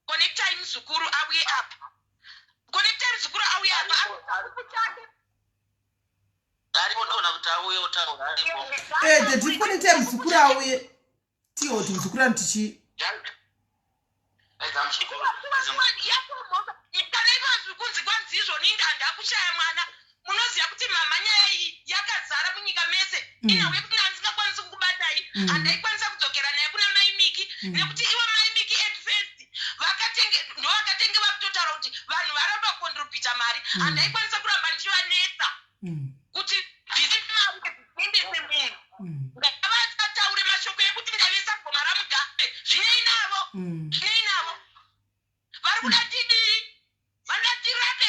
konektai muzukuru auye apa konektai muzukuru auye apa chake taura ndirikonete muzukuru auye tiwo kuti muzukuru anitichi kunzi kwanzizvo ninda ndakushaya mwana munoziva kuti mama nyaya iyi yakazara munyika mese inauye kuti handisingakwanisi kukubatai handaikwanisa kudzokera naye kuna maimiki nekuti iwe maimiki at first ndovakatenge vakutotaura kuti vanhu varamba kukondrobhita mari handaikwanisa kuramba ndichivanetsa kuti ndisi mari endese munhu ngavataure mashoko ekuti ndavisa goma ramugabe zvinei navo vari kuda tidii vandatirape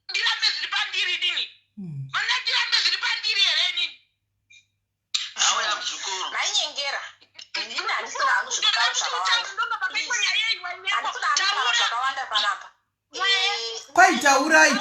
ndirambe zviri pandiri dini vandatiramba zviri pandiri here nini auya muzukuru mainyengera ini handisina hangu zvekutaura zvakawanda panapa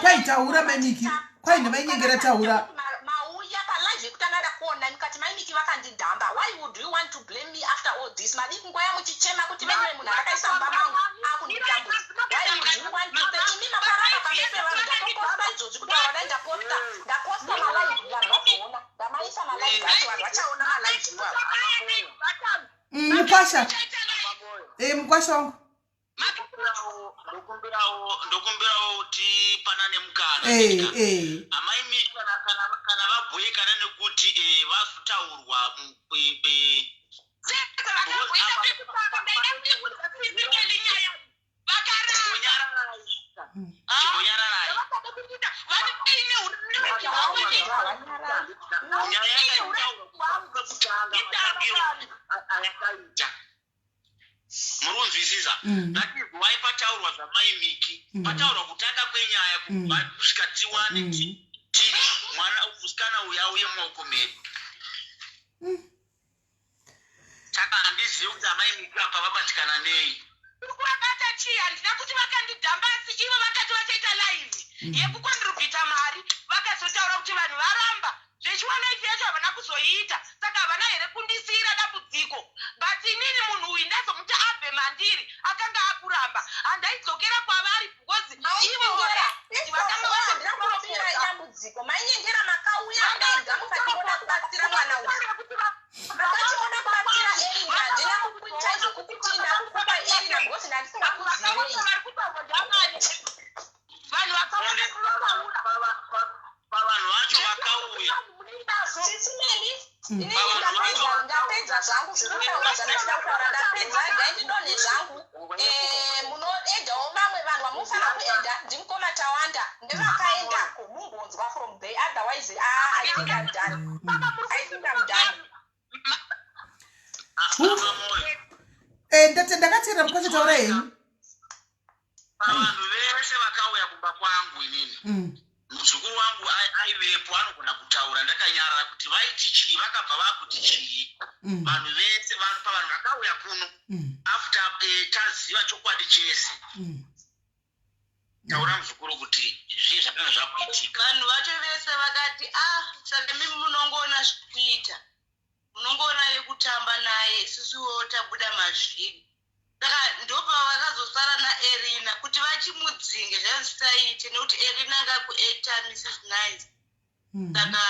kwaitaura maimiki kwaine mainyengera taura mauya palive yekutanga ndakuona nikati maimiki vakandidhamba. Why would you want to blame me after all this? Madiki ngoya muchichema kuti mene munhu akaisa mba mangu akunditambudza. Why would you want to say imi maparamba pamepe vanhu ndakaposta izvozvi kutaura dai ndaposta malaivi vanhu vazoona ndamaisa malaivi acho vanhu vachaona malaivi iwavo. mukwasha mukwasha wangu ndokumbirawo kuti panane mukana amaimi kana vabhuye kana nekuti vazotaurwa murunzwisisa that is why pataurwa zvamaimiki pataurwa kutanga kwenyaya kusvika tiwane ti mwana musikana uyu auye mumaoko medu saka handizivi kuti amaimiki apa vabatikana nei vakata chii handina kuti vakandidhamba asi ivo vakati vachaita laivi yekukondrobhita mari vakazotaura kuti vanhu varamba zvechiwana ichi yacho havana kuzoiita saka havana here kundisiyira dambudziko but inini munhu uyu ndazomuti abve mandiri akanga akuramba handaidzokera kwavari because ivo dambudziko mainyengera makauya ndega mukationa kubatsira mwana uyu makachiona kubatsira erina handina kukuita zvokukuti ndakukupa erina because ndandisingakuzivei vanhu pavanhu vacho vakauya ndapedza zvangu zvekutaura zvandachida kutaura ndapedza gai ndidonhe zvangu munoedhawo mamwe vanhu vamufana kuedha ndimukoma tawanda ndevakaendako mungonzwa from there otherwise I think I'm done. ndakatera mukachitaura henyu pavanhu vese vakauya kumba kwangu inini muzukuru wangu aivepo anogona kutaura ndakanyarara kuti vaiti chii vakabva vakuti chii vanhu vese pavanhu vakauya kuno after taziva chokwadi chese taura muzukuru kuti zvii zvakanga zvakuitika vanhu vacho vese vakati saka mimi munongoona zvikuita munongoona yekutamba naye isusuwo tabuda mazviri saka ndopavakazosara naerina kuti vachimudzinge zvanzisaite nekuti erina anga ku8 Mrs. Nice saka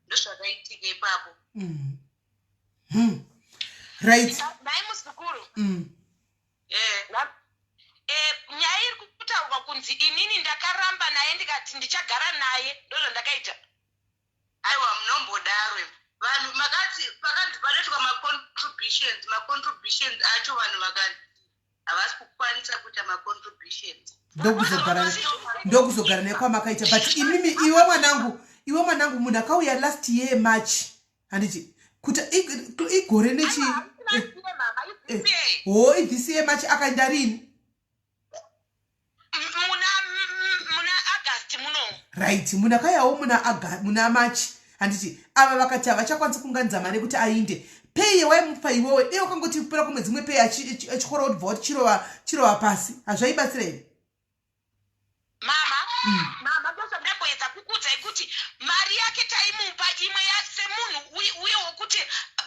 ndozvakaitika ipapo right nai muzukuru nyaya iri kutaurwa kunzi inini ndakaramba naye ndikati ndichagara naye ndozvandakaita aiwa munombodarwe vanhu pakati panoitwa macontributions acho vanhu vakati havasi kukwanisa kuita macontributions ndokuzogara nekwamakaita but imimi iwe mwanangu munhu akauya last year March handiti kuti igore nechi this year March akaenda rini muna August muno right munhu akauyawo muna March handiti ava vakati havachakwanisa kunganidza mari kuti ainde pei waimupa iwewe dei wakangoti kupera kumwe dzimwe pei achikora kuti bva kuti chirova pasi hazvaibatsira here mama ndozvandamboedza kukudzai kuti mari yake taimupa imwe semunhu uye wokuti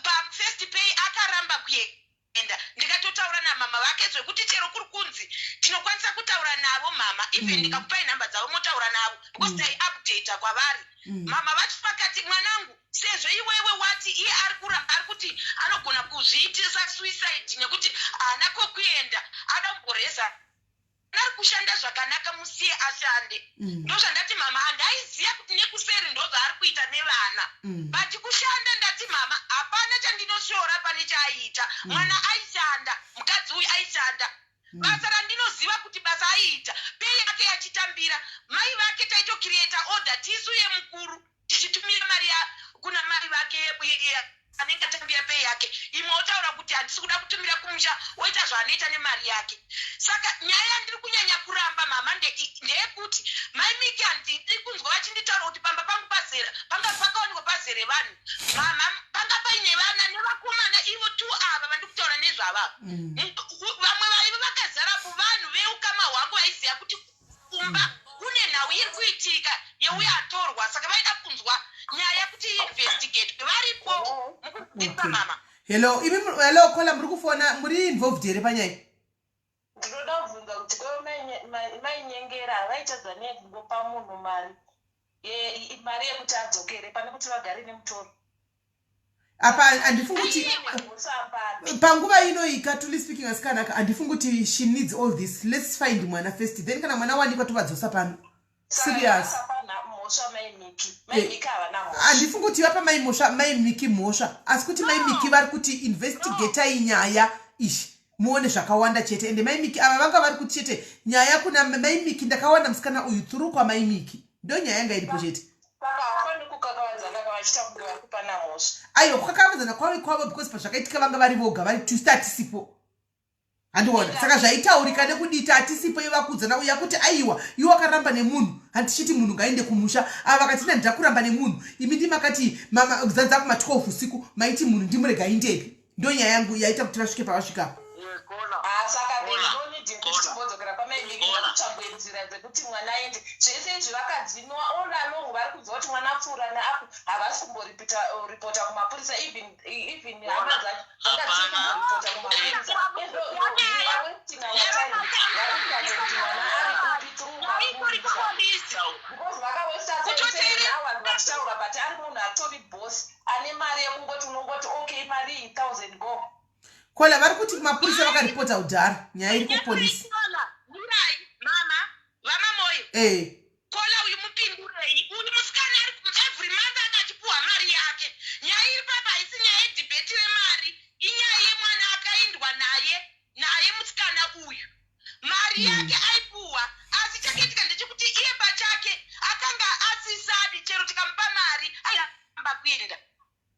pafirst pay akaramba kuenda ndikatotaura namama vake zvekuti chero kuri kunzi tinokwanisa kutaura navo mama even ndikakupai nhamba dzavo motaura navo because taiupdata kwavari mama vachi pakati mwanangu sezvo iwewe wati iye ari kuti anogona kuzviitisa suicide nekuti haana kokuenda ada kumboreza ari kushanda zvakanaka musiye ashande ndozvandati mama handaiziva kuti nekuseri ndozvaari kuita nevana but kushanda ndati mama hapana chandinoshora pane chaaita mwana aishanda mukadzi uyu aishanda basa randinoziva kuti basa aiita pei yake yachitambira mai vake taitokireta order tisu yemukuru tichitumira mari kuna mai vake anenge atambira pei yake imwe otaura kuti handisi kuda kutumira kumusha oita zvaanoita nemari yake saka nyaya yandiri kunyanya kuramba mama ndeyekuti mai miki handidi kunzwa vachinditaura kuti pamba pangu panga pakawanikwa pazere vanhu mama panga paine vana nevakomana ivo tu ava vandiri kutaura nezvavava vamwe vaivo vakazarapo vanhu veukama hwangu vaiziva kuti kumba kune nhau iri kuitika yeuyo atorwa saka vaida kunzwa nyaya kuti investigate varipo mukudzipa mama. Hello kola muri kufona muri involved here panyaya ndinoda kubvunza kuti mainyengera vaitadza nekungopa munhu mari yekuti adzokere pane kuti vagare nemutoro apa handifungi kuti panguva inoyi katuli speaking asikanaka handifungi kuti she needs all this. Let's find mwana first, then kana mwana wanikwa tovadzosa pano serious. Handifungi kuti vapa mai miki mhosva asi kuti mai miki vari kuti investigatai nyaya ishi muone zvakawanda chete ende mai miki ava vanga vari kuti chete nyaya kuna mai miki ndakawanda musikana uyu through kwa mai miki ndo nyaya yanga iripo chete. Aiyo kukakavadzana kwavo because pazvakaitika vanga vari voga vari twist hatisipo handiona saka zvaitaurika nekudita hatisipo ivakudzana uya kuti aiwa iwe wakaramba nemunhu handichiti munhu ngaende kumusha ava vakatina ndida kuramba nemunhu imi ndimakati zanza kuma12 usiku maiti munhu ndimurega indepi ndo nyaya yangu yaita kuti vasvike pavasvikapo. Saka ndinodzokera pamaimikichamboenzira dzekuti mwana aende zvese izvi vakadzinwa all along vari kuziva kuti mwana apfuura neapo havasi kumboripota kumapurisa even hama dzacho vangadzikumboripota kumapurisa varikuratidza kuti mwana ari kupi through mapurisa because vakawestahours vachitaura but ari munhu atori boss ane mari yekungoti unongoti okay mari 1000 go kola vari kuti mapurisa vakaripota udhara nyaya iri kupolisi mama vamamoyo kola uyu mupindurei uyu musikana ari every month akachipuwa mari yake nyaya iri papa haisi nyaya yedhibheti remari inyaya yemwana akaindwa naye musikana uyu mari yake aipuwa asi chakaitika ndechekuti iye pachake akanga asisadi chero tikamupa mari airamba kuenda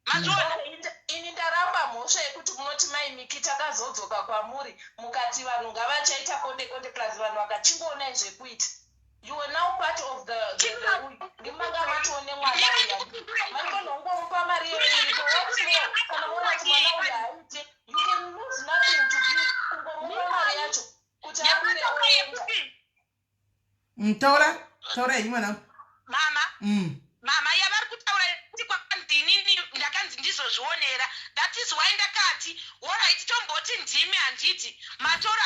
mazvona ini ndaramba mhosva yekuti munoti mai miki takazodzoka kwamuri mukati vanhu ngavachaita konde plus vanhu vakachingoona zvekuita you are now part of the ndimanga matione mwana uya manikonongomupa mari iripo kana muona kuti mwana uya haite you can lose nothing to be kungomupa mari yacho kuti akwire oenda taura henyu mwana mama yavari kutaura kuti kwandinini ndakanzi ndizozvionera that is why ndakati alright tomboti ndimi handiti matora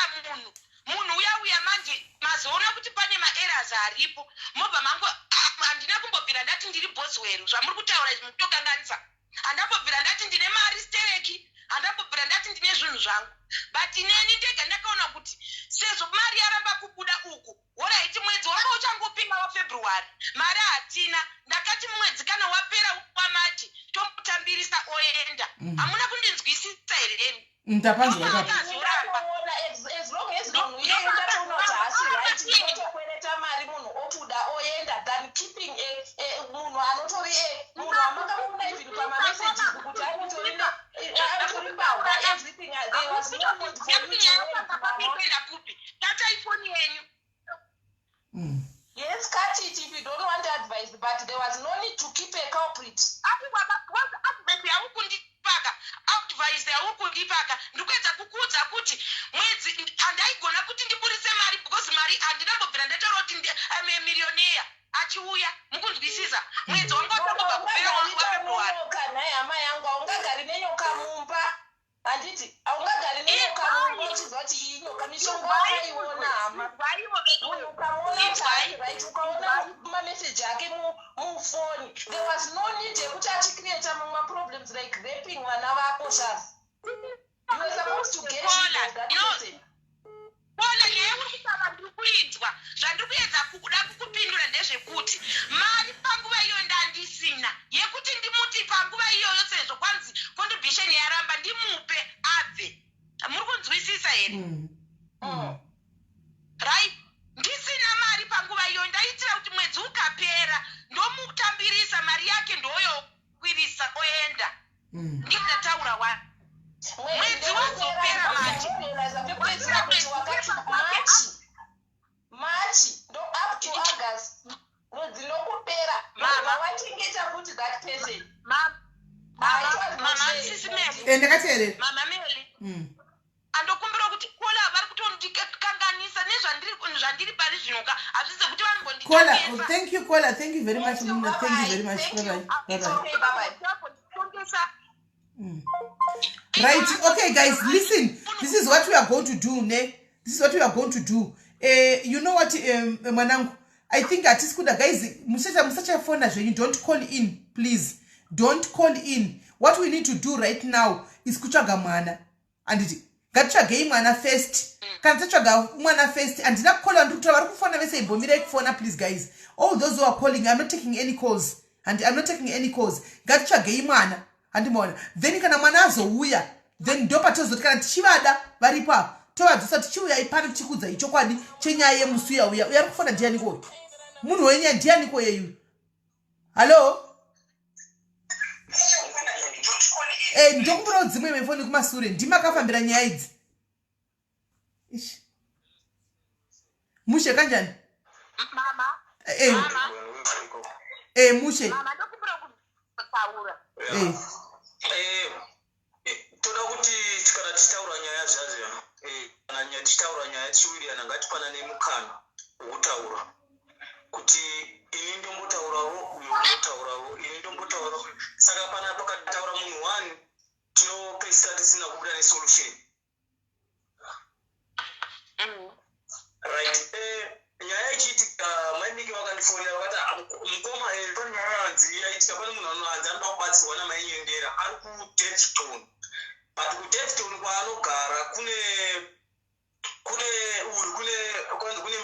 munhu uya manje mazoona kuti pane maerrors aripo mobva mangu handina kumbobvira ndati ndiri boswell zvamuri kutaura izvi mukutokanganisa handambobvira ndati ndine mari stereki handambobvira ndati ndine zvinhu zvangu but ineni ndega ndakaona kuti sezvo mari yaramba kubuda uku alright mwedzi wanga uchangopinga wafebruary mari hatina ndakati mwedzi kana wapera wamati tomutambirisa oenda hamuna kundinzwisisa here renu ndapanzwa as long as munhu uyoenda toona kuti hasi right ndotokwereta mari munhu obuda oenda than keeping munhu anotori munhu amakamuona even pamamessages kuti anotori pahwa everything there was no need for you to kupi tatai foni yenyu yes cut it if you don't want advice but there was no need to keep a culprit advice yaukundipaka advice yaukundipaka ndikuedza kukuudza kuti mwedzi handaigona kuti ndiburise mari because mari handinambobvira ndataura kuti ame millionaire achiuya mukunzwisisa mwedzi wanga watangobva kupera wafebruary naye hama yangu haungagari nenyoka mumba handiti haungagari nenyoka mumba uchiziva kuti iyi nyoka mishonga wakaiona hama ukaona ukaona mameseji message yake mufoni. There was no need yekuti achicreate mumwe problems like raping vana vako shazi. You were supposed to get rid of that person. Bona neuri kusaba ndiri kuidzwa zvandiri kuedza kuda kukupindura ndezvekuti mari panguva iyo ndandisina yekuti ndimuti panguva iyoyo sezvo kwanzi contribution yaramba ndimupe abve. Muri kunzwisisa here? Right? Ndisina mari panguva iyo ndaitira kuti mwedzi ukapera ndomutambirisa mari yake ndoyo kwirisa oenda. Ndikataura wa mwedzi wazopera mari. March ndo up to August. Mwedzi nokupera. Mama wachengeta kuti that person. Mama SIS MELLY. Ndakateerera. Mama MELLY. Andokumbira kuti kola vari kutondikanganisa nezvandiri pari zvinoka hazvizi kuti vanongonditengesa. Kola, thank you Kola, thank you very much Muna, thank you very much. It's okay, bye-bye. Right, okay guys, listen, this is what we are going to do, ne? This is what we are going to do. You know what, Manangu, I think at this guys, musacha phone you don't call in, please. Don't call in. What we need to do right now is kuchaga mwana. And it gachaga mwana first. Can tachaga mwana first and not call on to phone and say bomire phone, please guys. All those who are calling, I'm not taking any calls. And I'm not taking any calls. Gachaga mwana. And mwana. Then kana manazo uya. Then dopa tozo kana chivada varipa. Toa dosa tichiuya ipano chikuza ichokwadi chenyaye musuya uya. Uya kufona ndiani ko. Munhu wenya ndiani ko yeyu. Hello? Ndokumbura dzimwe mefoni kumasure ndimakafambira nyaya idzi. Ish. Mushe kanjani? Mama. Mushe. Mama ndokumbura kutaura. Toda kuti tikana tichitaura nyaya zvazo kana tichitaura nyaya chiwiriyana ngatipana nemukana wokutaura kuti ini ndombotaurawo uyo ndombotaurawo ini ndombotaurawo saka pana pakataura munhu wani tinopesa tisina kubuda nesolution. Right. Nyaya ichiitika mainiki vakandifonera vakati mukoma pane nyaya hanzi yaitika pane munhu anohanzi anoda kubatsirwa namainyengera ari kuDevston. But kuDevston kwaanogara kune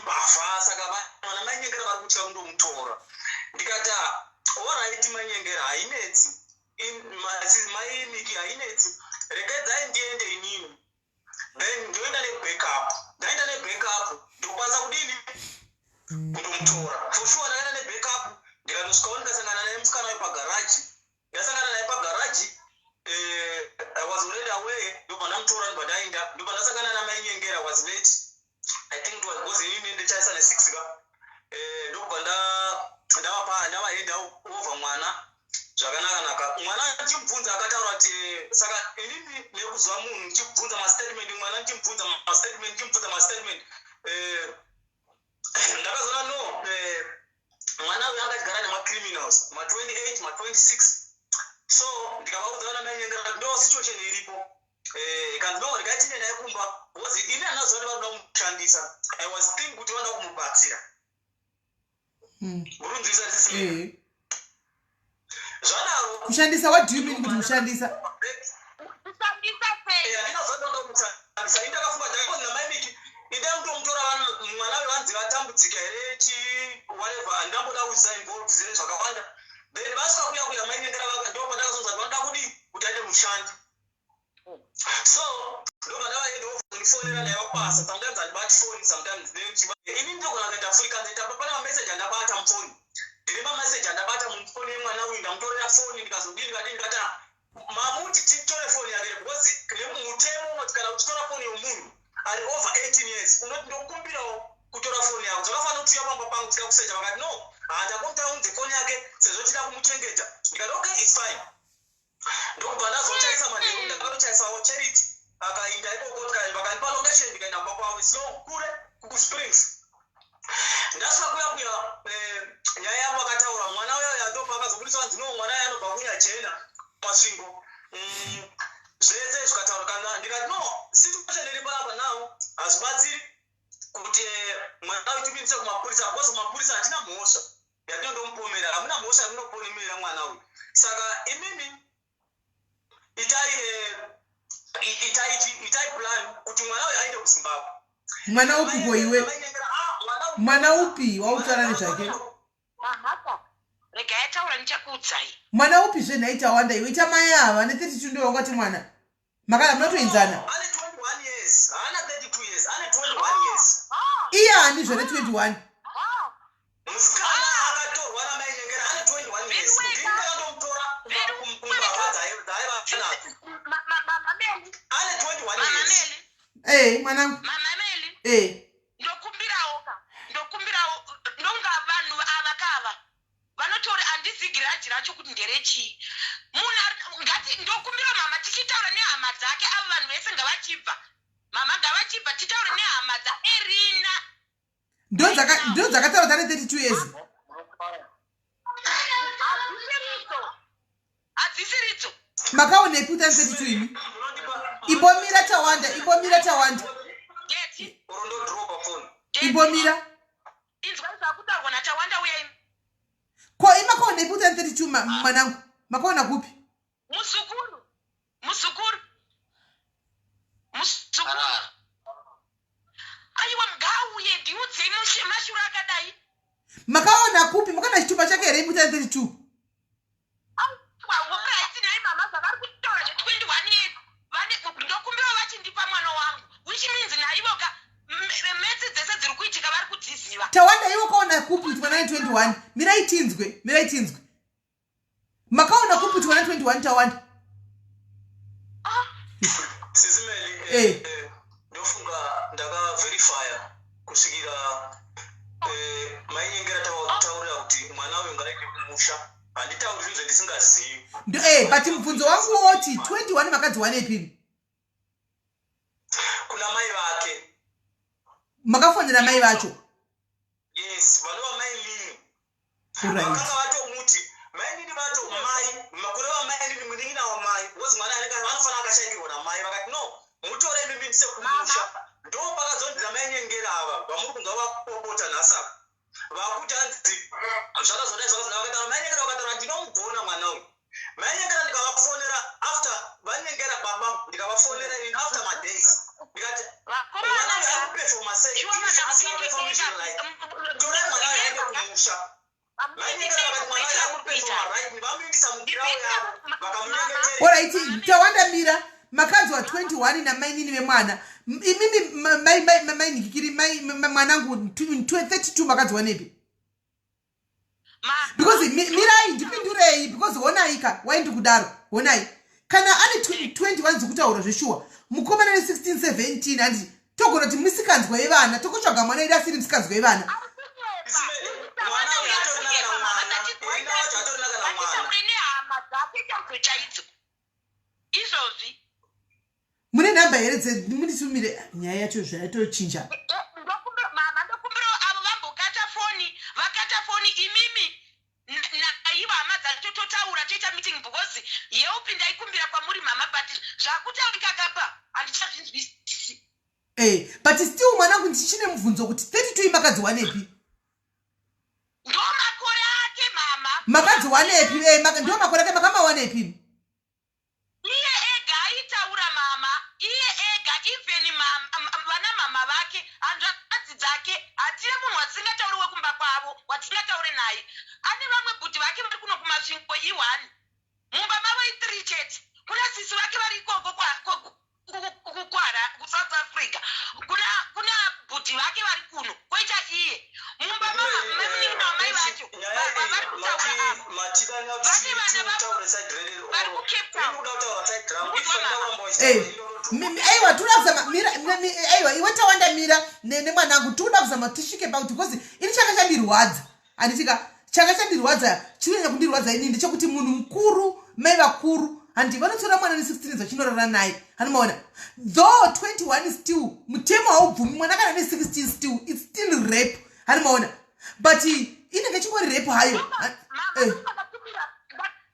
mbavha saka vana mainyengera vari kutya kundomutora. Ndikati alright manyengera hainetsi mainiki hainetsi regedzai ndiende inini then ndoenda nebackup. Ndaenda nebackup ndokwanisa kudini kundomutora. For sure ndaenda nebackup ndikanosvikawo ndikasangana naye musikana wepagaraji. Ndasangana naye pagaraji. I was already away. Ndoba ndamutora ndobva ndaenda. Ndoba ndasangana namainyengera was late. I think it was in the chaisa ne6 ka. Ndobva ndavaenda over mwana. Zvakanaka. Mwana ndichimubvunza akataura kuti saka inini nekuzwa munhu ndichimubvunza mastatement mwana ndichimubvunza mastatement ndakazoona no mwana uyu akagara nemacriminals ma28 ma26 so ndikavaudza vana mainyengera ndo situation iripo kanzi no ndikaitinde naye kumba because ini anaziva kuti vanoda kumushandisa. I was thinking kuti vanoda kumubatsira. Murunzvisa tisi zvadaro kushandisa. What do you mean kuti kushandisa? Kushandisa sei? Ndinazvanoda kumushandisa. Indakafunga ndakonza maimiki indamutomutora mwana wevanzi vatambudzika here whatever ndamboda kuisa involved zine zvakawanda then vasvika kuya mainyengera ndopa ndakazonza kuti vanoda kudi kuti aite mushandi. So ndopa ndavaenda ndifonera naye vakubasa. Sometimes handibati phone, sometimes ini ndogona kuita Africans nditapa pana mamessage andabata mufoni. Ndine mamessage andabata mufoni yemwana uyu ndamutorera phone ndikazodini ndikati mamuti titore phone yake because mutemo unoti kana uchitora phone yomunhu ari over 18 years unoti ndokumbirawo kutora phone yako. Zvakafanira kuti uya pamba pangu tikakusecha vakati no handakonta unze phone yake sezvo tida kumuchengeta. Ndikati okay it's fine. Ndokubva ndazochaisa manheru ndakatochaisawo charity akainda ikoko vakandipa location ndikaenda kumba kwavo sino kure kukusprings. Ndasvika kuya nyaya yavo vakataura mwana uya yandopa akazobudisa vanzi no mwana uya anobva kunyajena masvingo zvese zvikataurikana. Ndikati no situation iri panapa nawo hazvibatsiri kuti mwana uchipindise kumapurisa because mapurisa hatina mhosva yatinondomupa Saka imimi itai plan kuti mwana uyu aende kuZimbabwe. Mwana upi boiwe? Mwana upi wautaura nezvake? Mahaka. Rega yataura nichakuudzai. Mwana upi zvenaita wanda iwe chamai ava ne 32 ndio wangati mwana. Makala munotoenzana. Ane 21 years. Ana 32 years. Ane 21 years. Iya ani zvene 21. Musikana akatorwa namainengera ane 21 years. Ndingatomtora kumba daiva ane 21 years. Mwanangu. Mama Meli. Ndokumbirawo ndonga vanhu avakava. Vanotori andizigiraji racho kuti nderechi. Munhu ngati ndokumbira mama tichitaura nehama dzake avo vanhu vese ngavachibva. Mama ngavachibva tichaura nehama dzaErina. Ndo dzakataura tane 32 years. Adzisiridzo. Makaonepi utane 32 imi? Ibomira tawanda. Geti. Urondo dropa phone. Ibomira. Inzwa zvakutaurwa naTawanda uya imi. Ko imakaonepi utane 32 mwanangu? Makaona kupi? Musukuru. Aiwa mgauye ndiudzei Mashura akadai. Makaona kupi? Makaona chitupa chake here imutane 32. Tawanda iwo kaona kupi kuti mwana 21. Miraitinzwe. Makaona kupi kuti mwana 21 Tawanda. SIS MELLY. Ndofunga ndaka verify kusvikira mainyengera taurira kuti mwana uyu ngaraende kumusha. Handitauri zvinhu zvendisingazivi. But mubvunzo wangu woti 21 makadzi wanepi? Kuna mai vake. Makafonera mai vacho? Yes, vanova mai nini. Alright. Vakanga vatomuti mai nini vato mai makore vamai nini munin'ina wamai because mwana anofanira akashayikirwa namai vakati no mutore mimi ndise kumusha ndo pakazondira mainyengera ava vamuri kunga vapopota nhasa vakuti hanzi zvakazodai zvakazodai mainyengera vakataura ndinomugona mwana uyu mainyengera ndikavafonera after vanyengera baba ndikavafonera in after my days ndikati mwana uyu ari kuperforma sei asina performation like tore mwana uyu aende kumusha. Alright, Tawanda mira makadzi wa 21 na mainini vemwana. Imimi mai nikikiri mwanangu 32 makadzi wanepi? Because mirai ndipindurei because wonaika waindi kudaro wonai. Kana ani 21 zikutaura zveshuwa. Mukomana ne 16 17 andi togona kuti musikanzwa ivana tokutsvaga mwana ida asiri musikanzwa ivana. Mune namba here munditumire nyaya yacho zvaitochinja. Ndokumbira avo vakata foni imimi naiva hama dzatototaura toita meeting because yeupi ndaikumbira kwamuri mama but zvakutaurika kapa handichazvinzwisisi. But still mwanangu ndichine mubvunzo kuti 32 makadzi wanepi? Ndo makore ake mama. Makadzi wanepi? Ndo makore ake makama wanepi? Iye ega aitaura mama. Iye ega even vana mama vake hanzvakadzi dzake hatine munhu watisingatauriwe kumba kwavo watisingataure naye. Ane vamwe bhuti vake vari kuno kumasvingo i1 mumba mavo i3 chete. Kuna sisi vake vari ikoko kukwara kuSouth Africa. Kuna bhuti vake vari kuno koita iye mumba mamuningina wamai vacho vari kutaura avo vane vana vavo vari kuCape Town. Aiwa tuna kuzama mira aiwa iwe Tawanda mira nemwanangu tuna kuzama tishike about because ini changa chandirwadza anditika changa chandirwadza chinyanya kundirwadza ini ndechekuti munhu mukuru mai vakuru handi vanotora mwana ne16 zachinorara naye hanomaona though 21 is still mutemo haubvumi mwana kana ne16 still it's still rape hanomaona but inenge chingori rape hayo.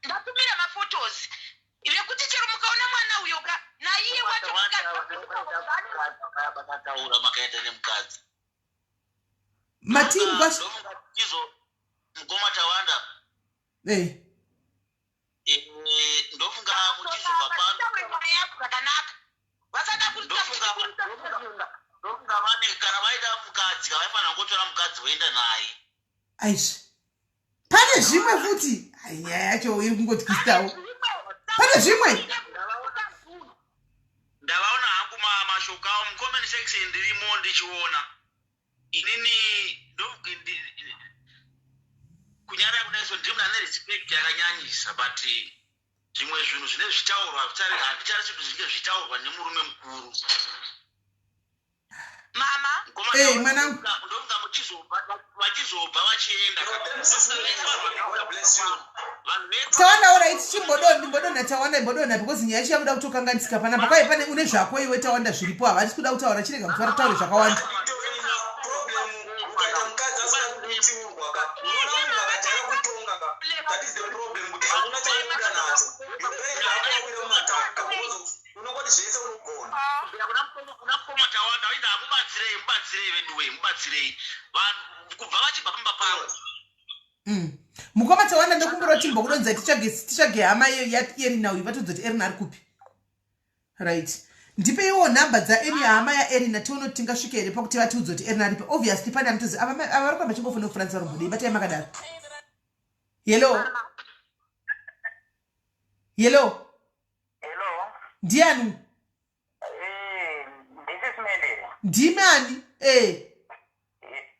Ndatumira mafotos vekuti chero mukaona mwana uyo naiye wacho vakataura makaenda nemukadzi matimu izo mukoma Tawanda kana vaida mukadzi kavaifana kungotora mukadzi voenda naye. Aish. Pane zvimwe futi. Nyaya yacho yekungotyisisawo. Pane zvimwe. Ndavaona hangu mashoko avo mucomment section ndirimo ndichiona. Inini kunyara kudaiso ndiri munhu ane respect yakanyanyisa, but zvimwe zvinhu zvine zvitaurwa handichari kuti zvinge zvitaurwa nemurume mukuru. Mama, mwanangu. Ndonga vachizobva vachienda. Tawanda alright, chimbodona tawanda imbodona because nyaya yakuda kutokanganisika panapa. Kwai pane une zvako iwe tawanda zviripo havasi kuda kutaura chirega kuti varataure zvakawanda. That is the problem. But I want to tell you that you pay the mataka. Unogoti zvese unogona. Unapoma tawanda waida mubatsirei veduwe mubatsirei. Vanhu kubva vachibva pamba pangu. Mukoma tawanda ndokumbura timbo kudonza tichage hama yeErina uyu vatodzi Erina ari kupi. Right. Ndipe iwo namba dza eni hama yaErina tione kuti tingasvika here pakuti vatiudze kuti Erina aripo. Obviously pane amtozi ava vari kwamba chimbofuna kufuranisa rumbudi batai makadaro. Hello. Hello. Dianu. This is Melly. Dimani.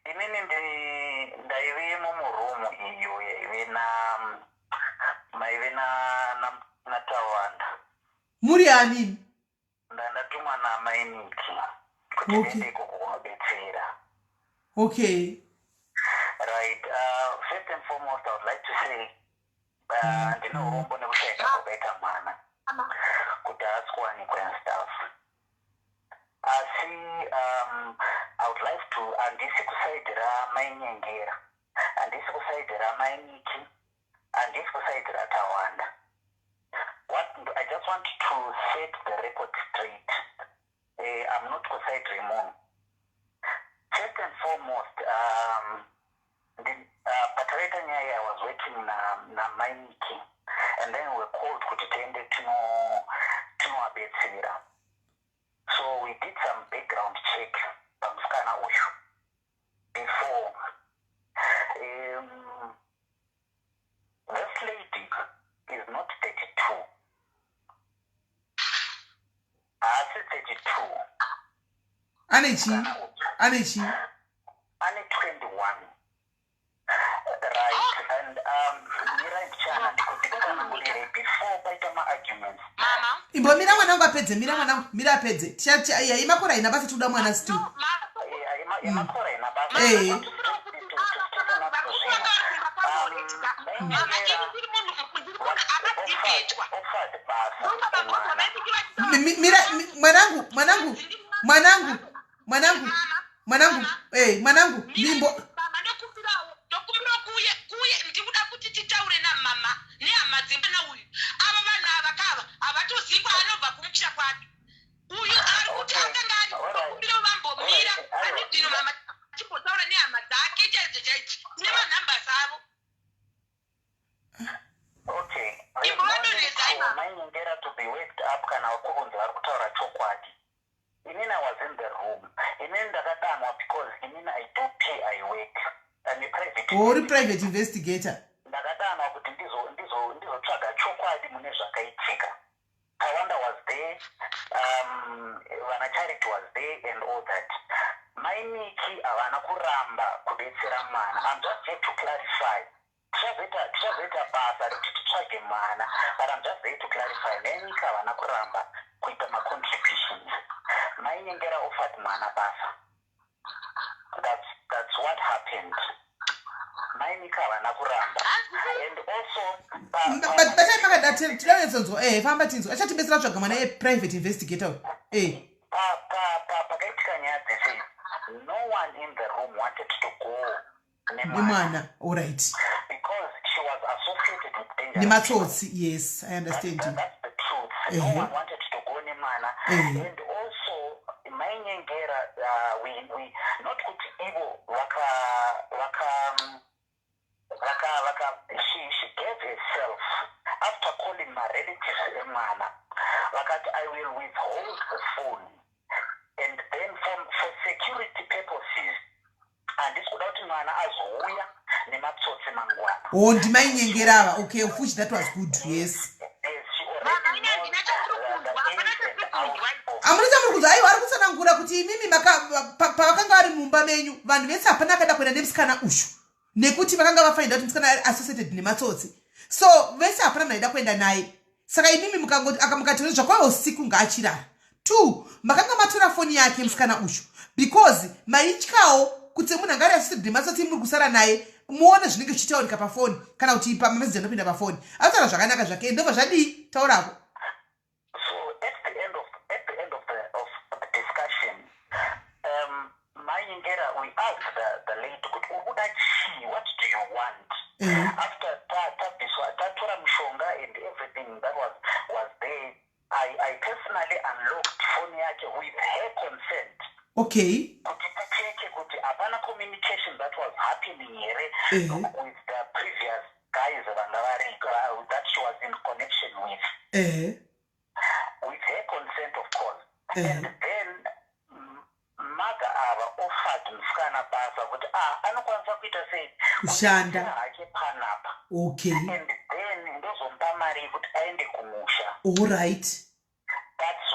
Inini ndaive mumurumu iyo yaive na tawanda. Muri ani? Ndatumwa na mainiki kuti ndiende kukunobetsera. Okay. Right. First and foremost, I would like to say, ndinourombo nekushayika kubaita mwana kuti asikuwanikwa and stuff. Asi I would like to handisi kusaidira mainyengera, handisi kusaidira mainiki, handisi kusaidira tawanda. I just want to set the record straight. I'm not kuside Ramon. First and foremost, Patareta Nyaya, I was working na Mainiki, and then we were called to attend to Abetsira. So we did some background check before. This lady is not 32. I said 32. Anichi. Ane 21. Right, and before baitama arguments. Mama. Imbo mira mwanangu apedze, mira apedze. Chacha imakora ina basi tuda mwana stu. Imakora ina basi. Mira mwanangu limbo or private investigator. Ndakadana kuti ndizotsvaga chokwadi mune zvakaitika. Tawanda was there, Vana Charity was there and all that. Mainiki havana kuramba kubetsera mwana. I'm just here to clarify. Tichazoita basa kuti titsvage mwana, but I'm just there to clarify. Mainiki havana kuramba kuita ma-contributions. Mainyengera offered mwana basa. That's what happened. Mainika havana kuramba. And also but makadate tidanetsonzwa famba tinzwa achatibetsera tsvaga mwana private investigator. Pakaitika nyaya dzese, no one in the room wanted to go nemwana. All right. Because she was associated with danger. Nematsotsi, yes, I understand. That's the truth. No one wanted to go nemwana. And also mainyengera we not kuti ivo she gave herself after calling my relatives emwana vakati I will withhold the phone uya nematsotsi mangwana. Oh, ndimai nyengera. Okay, of which that was good. Yes. Amunita murukudza aiwa ari kutsanangura kuti imimi pavakanga vari mumba menyu vanhu vese hapana akada kuenda nemusikana ushu nekuti vakanga vafainda kuti musikana ari associated nematsotsi, so vese hapana naida kuenda naye. Saka imimi mukati zvakauya usiku ngaachirara. 2, makanga matora foni yake musikana ushu because maityawo kuti munhu anga ari associated nematsotsi muri kusara naye muone zvinenge zvichitaurika pafoni kana kuti pamamesseji anopinda pafoni. Ataura zvakanaka zvake ndobva zvadii taurako. We asked the lady, what do you want? After Tatura Mshonga and everything that was there, I personally unlocked phone yake with her consent. Okay. Apana communication that was happening here with the previous guys that she was in connection with. With her consent, of course. And then Maga offered mfana basa kuti anokwanisa kuita sei kushanda hake panapa. Okay. And then ndozomba mari kuti aende kumusha. All right. That's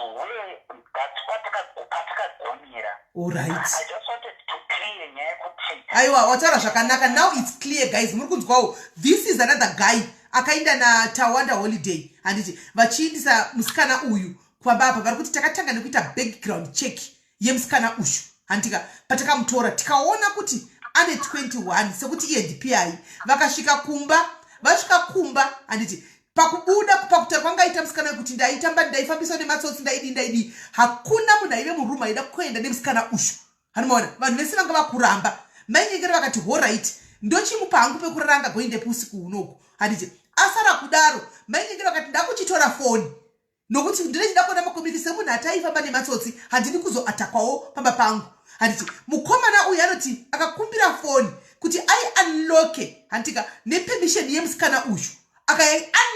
patakagumira. All right. I just wanted to clear nyaya kuti aiwa wataura zvakanaka. Now it's clear guys, muri kunzwawo. This is another guy akaenda naTawanda holiday handiti vachiindisa musikana uyu kwababa vari kuti takatanga nekuita background check yemusikana ushu handika patakamutora tikaona kuti ane 21 sekuti iye ndiPI. Vakasvika kumba, vasvika kumba handiti pakubuda pakutaura kwangaita musikana kuti ndaitamba ndaifambiswa nematsotsi ndaidi hakuna munhu aive murume aida kuenda nemusikana ushu. Hanomaona vanhu vese vanga vakuramba mainyengera vakati alright ndochimupa hangu pekuraranga goinde pusiku unoku handiti asara kudaro mainyengera vakati ndakuchitora foni nokuti ndinechida kuona makombiti semunhu ataifamba nematsotsi handini kuzoatakwawo pamba pangu handiti mukomana uyu anoti akakumbira foni kuti unlocke handika nepermission yemusikana uyu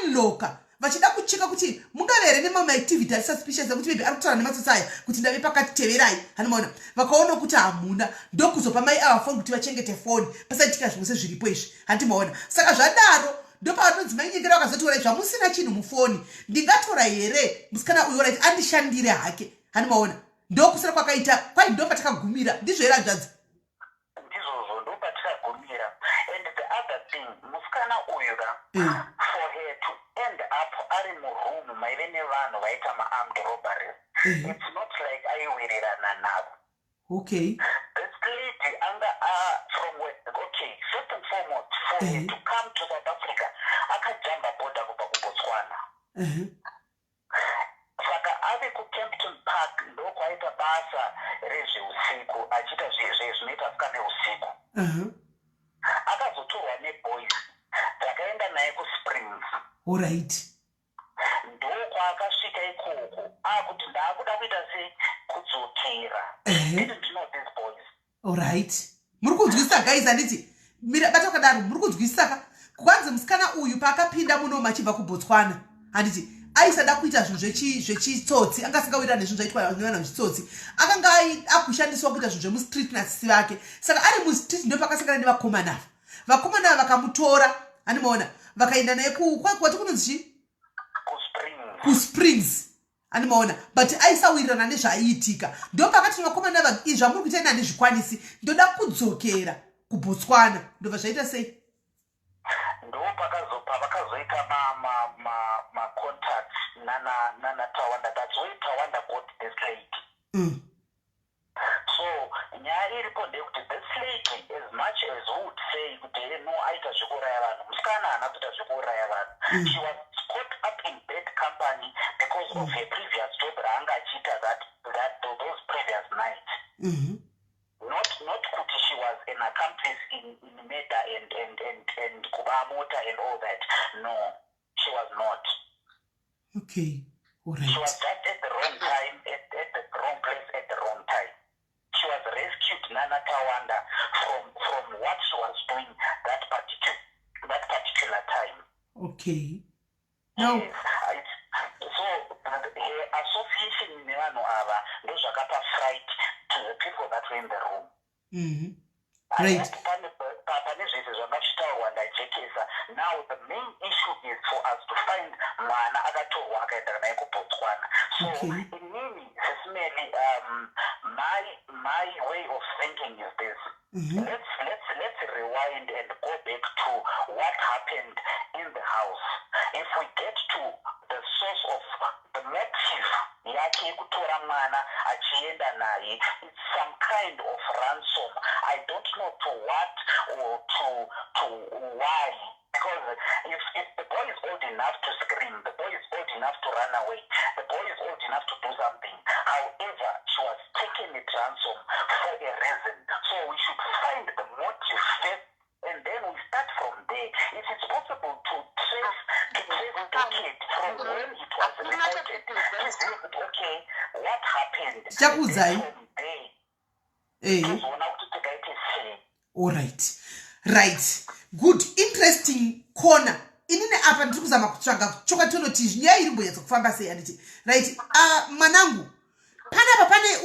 unlocka vachida kucheka kuti mungavere nemamwe activity ari suspicious kuti maybe ari kutaura nematsotsi aya kuti ndave pakati teverai. Hanomaona vakaona kuti hamuna ndokuzopa mai ava foni kuti vachengete foni pasaitika zvimwe sezviripo izvi handimaona. Saka zvadaro ndopakatonzi mainyengera vakazotora zvamusina chinhu mufoni ndingatora here musikana uyu right andishandire hake. Handimaona ndokusara kwakaita kwai ndopatakagumira ndizvo here hanzvadzi. Ndizvozvo ndopatakagumira. And the other thing musikana uyu for her to end up ari muroom maive nevanhu vaita ma-armed robberies, it's not like aiwirirana navo. Okay. This lady from okay, first and foremost, for her to come to South Africa, akajamba border kubva kuBotswana. Saka ave kuKempton Park ndokwaita basa rezveusiku achiita zvinoita sika neusiku. Akazotorwa neboys takaenda naye kuSprings. All right. Ndokwaakasvika ikoko akuti ndaakuda kuita sekudzokera. Didn't know these boys. All right. Muri kunzwisisa guys handiti bata kadaro muri kunzwisisa kwanzi musikana uyu paakapinda muno machibva kuBotswana handiti aisada kuita zvinhu zvechitsotsi angasingawira nezvinhu zvaitwa nevanhu zvechitsotsi akanga akushandiswa kuita zvinhu zvemustreet nasisi vake. Saka ari mustreet ndo pakasangana nevakomana ava. Vakomana ava vakamutora handimaona vakaenda naye kwati kunonzi kuSprings handimaona but aisawirirana nezvaaiitika. Ndo pakati vakomana ava zvamuri kuita ina nezvikwanisi ndoda kudzokera kuBotswana ndobva zvaita sei? Ndo pavakazoita ma-contacts nanaTawanda. That's why Tawanda got this lady. So nyaya iripo ndeyekuti this lady, as much as who would say kuti no aita zvekuraya vanhu, musikana haana kuita zvekuraya vanhu. She was caught up in bad company because of her previous job raanga achiita those previous nights. Not kuti she was an accomplice in murder and kuba mota and all that. No, she was not. Okay, all right. She was just at the wrong time, at the wrong place at the wrong time. She was rescued, Nana Tawanda, from what she was doing that particular time. Okay. Now, yes, so her association in Nevano Ava, those are got a fright to the people that were in the room. Right. zvataurwa ndajekesa. Now the main issue is for us to find mwana akatorwa akaenda naye kuBotswana. So inini sesimele my way of thinking is this. Let's rewind and go back to what happened in the house. If we get to the source of the motive yake kutora mwana achienda naye, it's some kind of ransom. I don't know to what or to why. Because if the boy is old enough to scream, the boy is old enough to run away, the boy is old enough to do something. However, she was taken a ransom for a reason. So we should find the motive first, and then we start from there. If it's possible to trace the kid from when it was reported, okay, what happened? From there, all right, good, interesting corner. Inini apa ndiri kuzama kutsvaga chokatonoti nyaya iri kumbonyatsa kufamba sei anditi right. Manangu panapa pane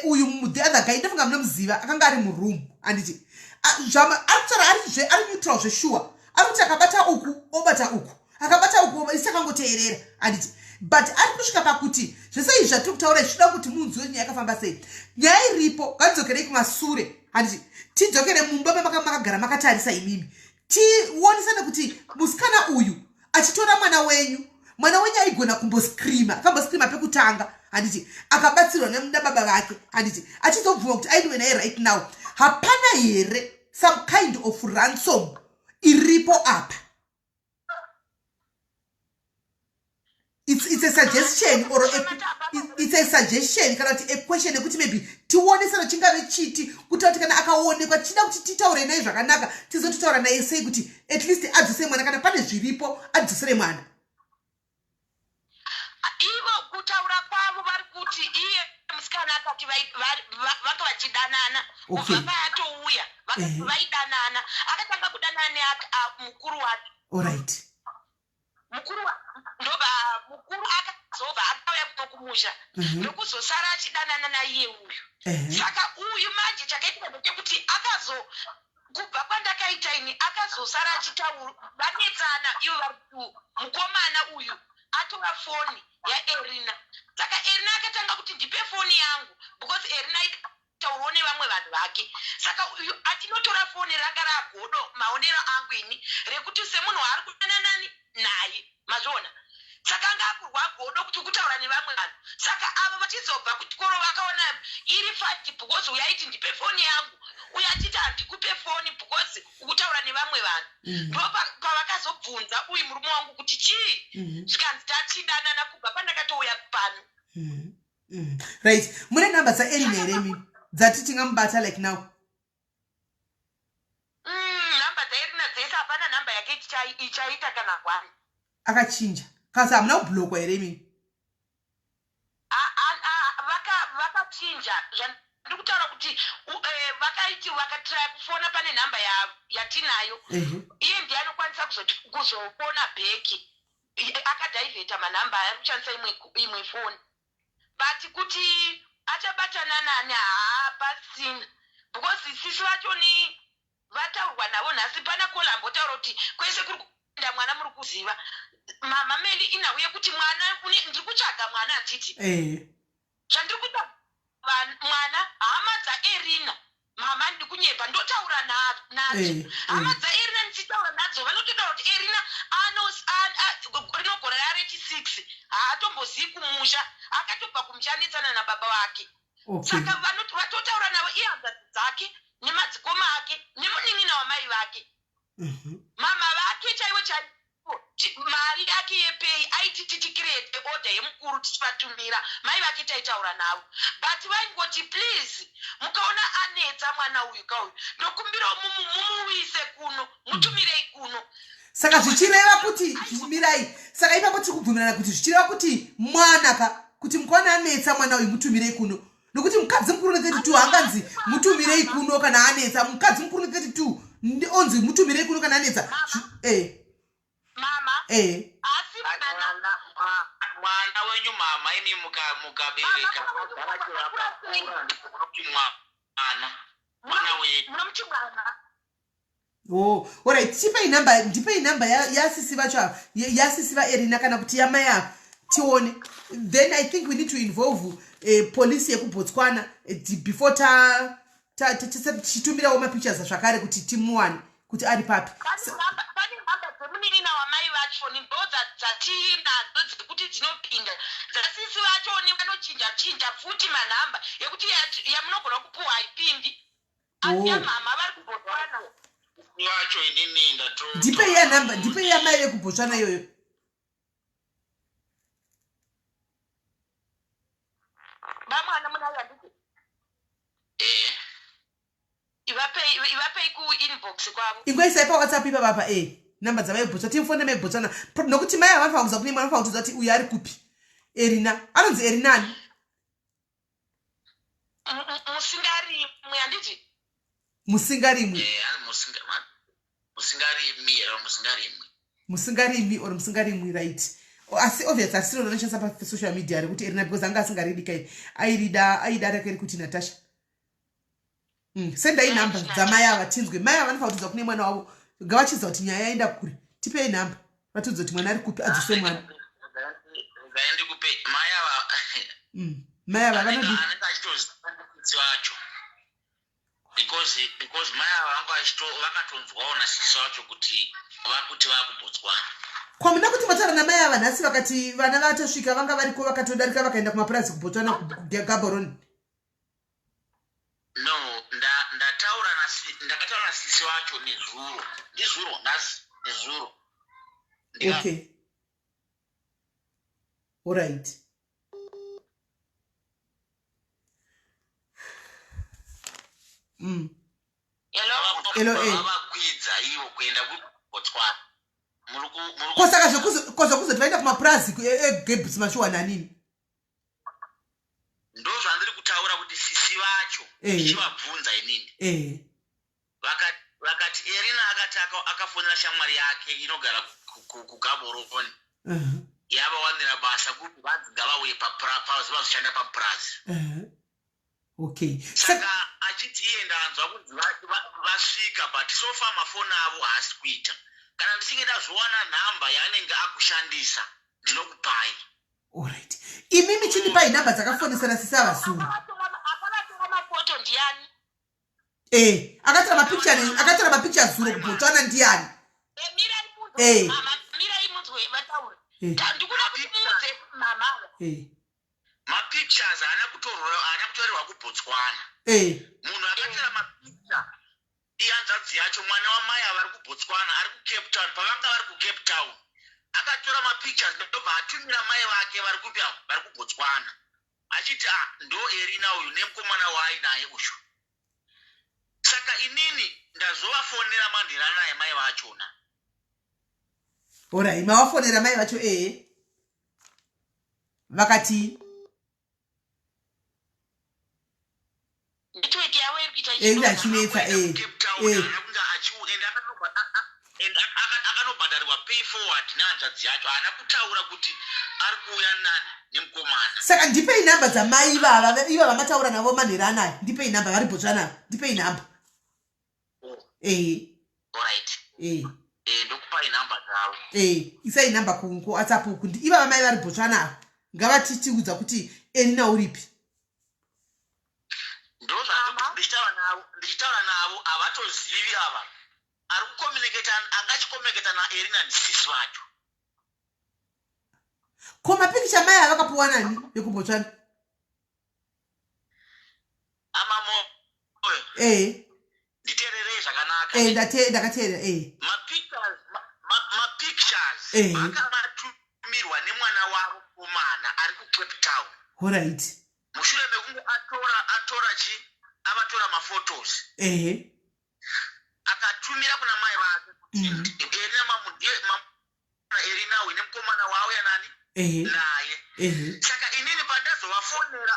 uyu the other guy ndofunga munomuziva akanga ari muroom anditi arikutaura ari neutral zvesure ari kuti akabata uku obata uku akabata uku isakangoteerera anditi but ari kusvika pakuti zvese izvi zvatiri kutaura zvichida kuti munzwe nyaya yakafamba sei. Nyaya iripo ngatizokerei kumasure handiti tidzokere mumba makagara makatarisa imimi tionesane kuti musikana uyu achitora mwana wenyu aigona akamboscreama pekutanga handiti akabatsirwa nebaba vake handiti achizobvuma kuti aidiwe naye right now. Hapana here some kind of ransom iripo apa. It's a suggestion or it's a suggestion kana kuti a question yekuti maybe tionesana chingave chiti kuti kana akaonekwa chida kuti titaure naye zvakanaka tizotaura naye sei kuti at least adzosere mwana kana pane zviripo adzosere mwana. Ivo kutaura kwavo vari kuti iye musikana akati vanga vachidanana kubva paatouya vakati vaidanana akatanga kudanana mukuru wake. Alright. Mukuru akazobva akauya kuno kumusha ndokuzosara achidanana naiye uyu. Saka uyu manje chakaitika ndechekuti kubva kwandakaita ini akazosara vanetsana ivo vari mukomana uyu atora foni yaErina. Saka Erina akatanga kuti ndipe foni yangu because Erina taurawo nevamwe vanhu vake. Saka uyu atinotora foni ranga ragodo maonero angu ini rekuti semunhu ari kudanana naye mazvona. Saka anga akurwa godo kuti kutaura nevamwe vanhu. Saka ava vachizobva kuchikoro vakaona iri fati because uyu aiti ndipe foni yangu uyu achiti handikupe foni because ukutaura nevamwe vanhu. Ndo pavakazobvunza uyu murume wangu kuti chii zvikanzi tachidanana kubva pandakatouya pano. Right, mune namba dzaErina here mi dzati tingamubata like now? Namba dzaErina dzese hapana namba yake ichaita kana one. Akachinja kasi hamuna kublokwa here mi? Vakachinja ndiri kutaura kuti vakaiti vakatrai kufona pane namba yatinayo iye ndiye anokwanisa kuzopona bheki akadhaivheta manhamba ari kushandisa imwe foni but kuti achabatana nani haapasina because sisi vachoni vataurwa navo nhasi pana kolambotaura kuti kwese kuri kuenda mwana muri kuziva mama meli inauye kuti mwana ndiri kutsvaga mwana atiti zvandiri kuita mwana hama dzaErina mama ndiri kunyepa ndotaura nadzo hama dzaErina ndichitaura nadzo vanototaura kuti Erina rinogora rarechi6 haatombozii kumusha akatobva kumusha anetsana nababa vake. Saka vatotaura navo iye hanzvadzi dzake nemadzikoma ake nemunin'ina wamai vake. Mama vake chaivo mari yake yepei aiti tichikirete oda yemukuru tichivatumira mai vake taitaura navo but vaingoti please mukaona anetsa mwana uyu kauyu ndokumbira mumuwise kuno mutumirei kuno. Saka zvichireva kuti zvimirai saka ipapo tiri kubvumirana kuti zvichireva kuti mwana kuti mukaona anetsa mwana uyu mutumirei kuno nokuti mukadzi mukuru ne32 hanganzi mutumirei kuno kana anetsa mukadzi mukuru ne32 onzi mutumirei kuno kana anetsa mama asi mwana wenyu mama ini mukabereka mwana wenyu munomuti mwana Oh, alright. Ndipei number yasisi vacho yasisi vaErina kana kuti yamaya tione. Then I think we need to involve police yekuBotswana before chitumirawo mapictures zvakare kuti timuwane kuti ari papi. Pane namba dzemunin'ina wamai vacho ndodza dzatinadzo dzekuti dzinopinda. Dzasisi vacho vanochinja futi manhamba yekuti yamunogona kupuwa haipindi. Asi yamama vari kuBotswana. Yacho inini ndato. Ndipei ya number, ndipei ya mai yekuBotswana yoyo. Vamwana munaya ndiki. Ivapei ku inbox kwavo. Ingweisa pa WhatsApp ipa papa number dza mai Botswana timfone mai Botswana nokuti mai avafanza kuti mwana fanza kuti uyu ari kupi. Erina, anonzi Erinani. Musingari muyanditi. Musingarimwe. Musingarimwe or musingarimwe, right? Asi obviously asiro noneshanisa pa social media kuti Erina because anga asingaridi kai aida rekeri kuti Natasha. Senda number dzamaya vatinzwe maya vanofa kuti dzakune mwana wavo ngavachiza kuti nyaya yaenda kure tipei number vatudza kuti mwana ari kupi adzise mwana ngaende kupe maya vanodi anenge achitoziva wacho because maya vangu vakatonzwawo nasisi wacho kuti vakuBotswana. Kwamuna kuti matara na maya vanhasi vakati vana vatosvika vanga variko vakatodarika vakaenda kumapurazi kuBotswana kuGaborone. No, ndakataura nasisi wacho nezuro nezuro. Okay. All right. Hello. Vakwidza ivo kuenda kuBotswana. Kosa kuzotovaenda kumapurazi eGabs Mashura nanini. Ndo zvandiri kutaura kuti sisi vacho ndichivabvunza inini. Vakati Erina akati akafonera shamwari yake inogara kuGaborone. Yavawanira basa kuti vadzinga vauye vazoshanda papurazi. Okay. Saka achiti iye ndanzwa kuti vasvika but so far mafoni avo haasi kuita. Kana ndichinge ndazowana nhamba yaanenge akushandisa ndinokupai. Alright. Imimi chinipai nhamba dzakafonesana sisa vasuru. Akavatora mafoto ndiani? Akatora mapicture zuro kuBotswana ndiani? Mirai munzwe vataura. Ndikuda kuti muudze mama. Mapictures haana kutorerwa kuBotswana. Munhu akatora mapicture ihanzvadzi yacho mwana wamai avari kuBotswana ari kuCape Town pavanga vari kuCape Town. Akatora mapictures ndobva atumira mai vake vari kuBotswana. Achiti ndo Erina uyu nemukomana waainaye uyu. Saka inini ndazovafonera manhera naye mai vachona. Ora imawafonera mai vacho vakati network yawe iri kuita ndachinetsa akanobhadharirwa pay forward nehanzvadzi yacho haana kutaura kuti ari kuuya nani nemukomana. Saka ndipei namba dzamai ivava iva vamataura navo manhera anayo ndipei namba vari Botswana ndipei namba. Alright. Ndokupai namba dzavo. Isai namba kuWhatsApp kuti iva vamai vari Botswana ngavatitiudza kuti Erina uripi. Ndo ndichitaura navo havatozivi ava. Ari angachikomunicata naErina ndisisi vacho. Ko mapicture mai avakapuwa nani yekuBotswana? Amamo. Nditererei zvakanaka. Ndakateerera. Mapictures vakavatumirwa nemwana wavo komana ari kuCape Town. Alright. Mushure mekunge avatora maphotos. Akatumira kuna mai vake kuti Erina uyu nemukomana wauya nani naye. Saka inini pandazovafonera.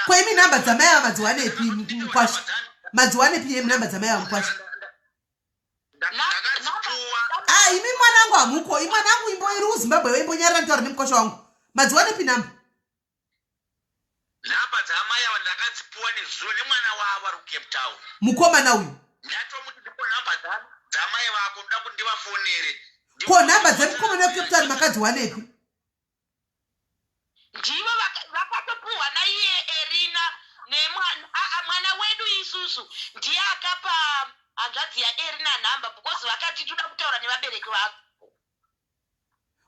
Kwa imi namba dzamai ava madziwanepi mukwasha? Madziwanepi imi namba dzamai ava mukwasha? Ndakadzipuwa. Imi mwanangu hamuko. Imi mwanangu imbo iri kuZimbabwe weimbonyarira ntaura nemukwasha wangu. Madziwanepi namba? Namba dzamai ava ndakadzipuwa nezuro nemwana wavo ari kuCape Town. Mukomana uyu. Ndatomuti ndipo namba dzamai vako ndoda kuti ndivafonere. Ko namba dzemukomana waCape Town makadziwanepi? Ndivo vakatopuhwa naiye Erina mwana wedu isusu ndiye akapa hanzvadzi yaErina nhamba because vakati toda kutaura nevabereki vako.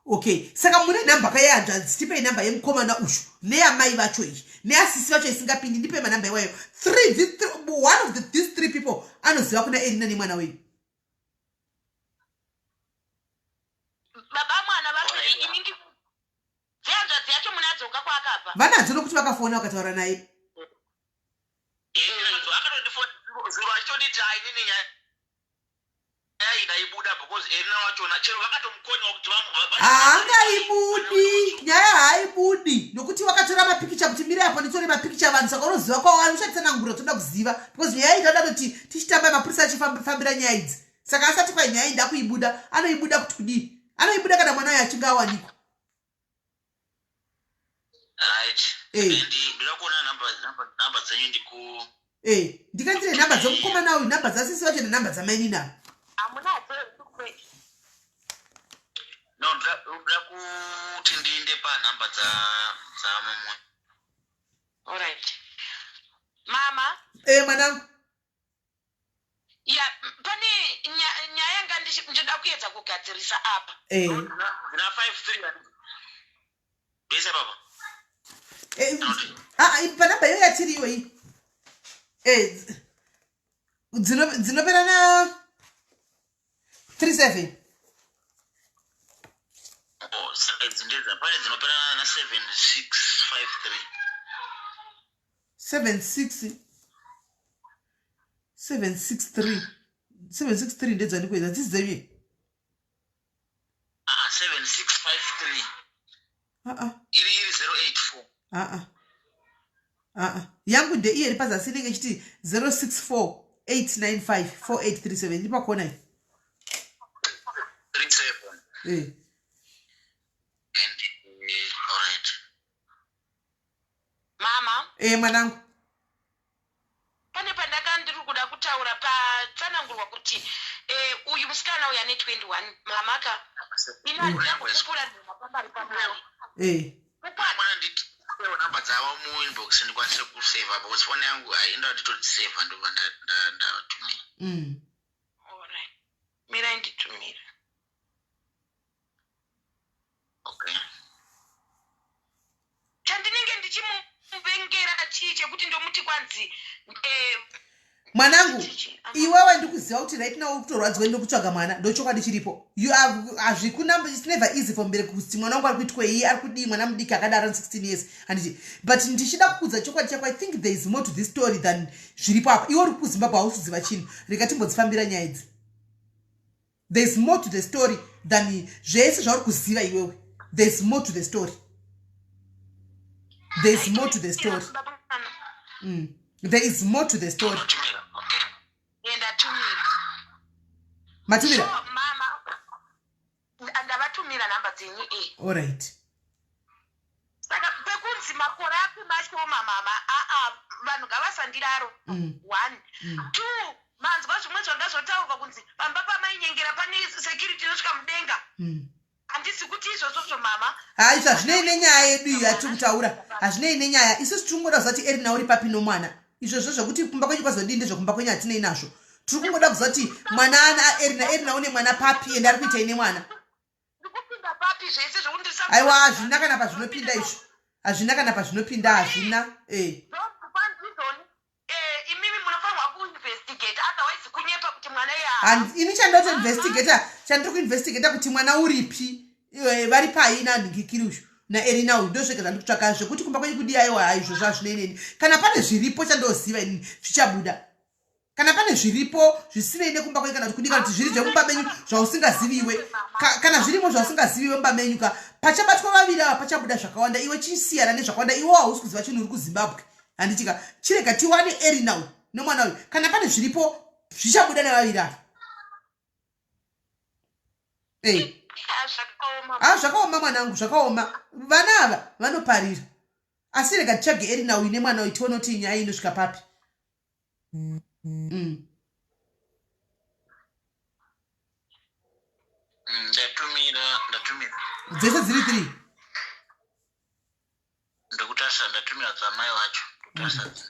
Okay, saka mune namba kayanzvadzi tipei namba yemukomana uyu neyamai vacho iyi neasisi vacho isingapindi ndipei manamba iwayo. One of these three people anoziva kuna Erina nemwana wedu. Baba mwana vacho inindi dzehanzvadzi yacho munadzoka kwaakabva. Vanadzo nokuti vakafona vakataura naye. Akatondifona zuro achitonditi ainini ingaibuda because Erina wachona chero vakatomukonya kuti haangaibudi nyaya haaibudi nokuti wakatora mapikicha kuti mire apo nditore mapikicha vanhu saka unoziva kwavari ushatitsanangura toda kuziva because nyaya iyi toda kuti tichitamba mapurisa achifambira nyaya idzi saka asati kwai nyaya ida kuibuda anoibuda kuti kudii anoibuda kana mwana wayo achinge awanikwa. ndinoda kuona namba dzenyu ndiku ndikandire namba dzomukomana uyu namba dzasisi vacho nenamba dzamainina hamunadzo no ndoda kuti ndiinde panhamba dzamamwe. alright mama mwanangu ya pane nyaya yanga ndinoda kuedza kugadzirisa apa zina 5-3 bese baba panamba iyo yatiri iyoyi dzinopera na 37 pane dzinopera na 763 ndedzanikuedza dzisi dzenyu 7653 iri 084 yangu ndeiye iri pazasi inenge ichiti 064-895-4837 iri pakona iyi 37 alright mama mwanangu pane pandaka ndiri kuda kutaura patsanangurwa kuti uyu musikana uyu ane 21 mamaka inakupura pambari pamwana mwana nditi namba dzavo muinbox ndikwanise kuseva because fone yangu hainda nditodziseva ndobva ndatumira. alright mirai nditumira. okay chandinenge ndichimuvengera chii chekuti ndomuti kwanzi mwanangu iwewe ndikuziva kuti right now kutorwadzwa ndokutsvaga mwana ndochokwadi chiripo hazvikuna it's never easy for mbereki kuti mwana wangu ari kuitwa iyi ari kudii mwana mudiki akadaro 16 years handiti but ndichida kukudza chokwadi chako I think there is more to this story than zviripo apa iwe uri kuzimbabwe hausiziva chinhu rega timbodzifambira nyaya idzi. There is more to the story than zvese zvauri kuziva iwewe. There is more to the story. There is more to the story. There is more to the story. Matumira. So, mama, ndavatumira namba dzenyu alright. Saka pekunzi makore api mashoma mama vanhu ngavasandidaro 1 2 manzwa zvimwe zvandazotaurwa kunzi pamba pamainyengera pane security inosvika mudenga handisi kuti izvozvozvo mama haizvo hazvinei nenyaya yedu iyo yatiri kutaura hazvinei nenyaya isusu tiri kungoda kuziva kuti Erina uri papi nomwana izvozvo zvokuti kumba kwenyu kwazodii ndezvokumba kwenyu hatinei nazvo tiri kungoda kuziva kuti mwana ana Erina une mwana papi ende ari kuitai nemwana ndikupinda papi zvese zvokundisa aiwa hazvina kana pazvinopinda izvo hazvina kana pazvinopinda hazvina imimi munofanirwa kuinvestigate otherwise kunyepa kuti mwana ini chandotoinvestigata chandiri kuinvestigata kuti mwana uripi vari paina nhingikiri uzvo naErina uyu ndozvega zvandiri kutsvaka zvekuti kumba kwenyu kudii aiwa haizvo zvazvinei kana pane zviripo chandoziva ini zvichabuda kana pane zviripo zvisinei nekumba kwenyu kana kuti kudii kana kuti zviri zvemumba menyu zvausingaziviwe kana zvirimo zvausingaziviwe mumba menyu ka pachabatwa vaviri ava pachabuda zvakawanda iwe chisiyana nezvakawanda iwe hausi kuziva chinhu uri kuZimbabwe handitika chirega tiwane Erina uyu nomwana uyu kana pane zviripo zvichabuda nevaviri ava zvakaoma mwanangu zvakaoma vana ava vanoparira asi rega titsvage Erina uyu nemwana uyu tione kuti nyaya inosvika papi ndatumira. Dzese dziri 3. Ndokutasa ndatumira dzamai wacho. Kutasa.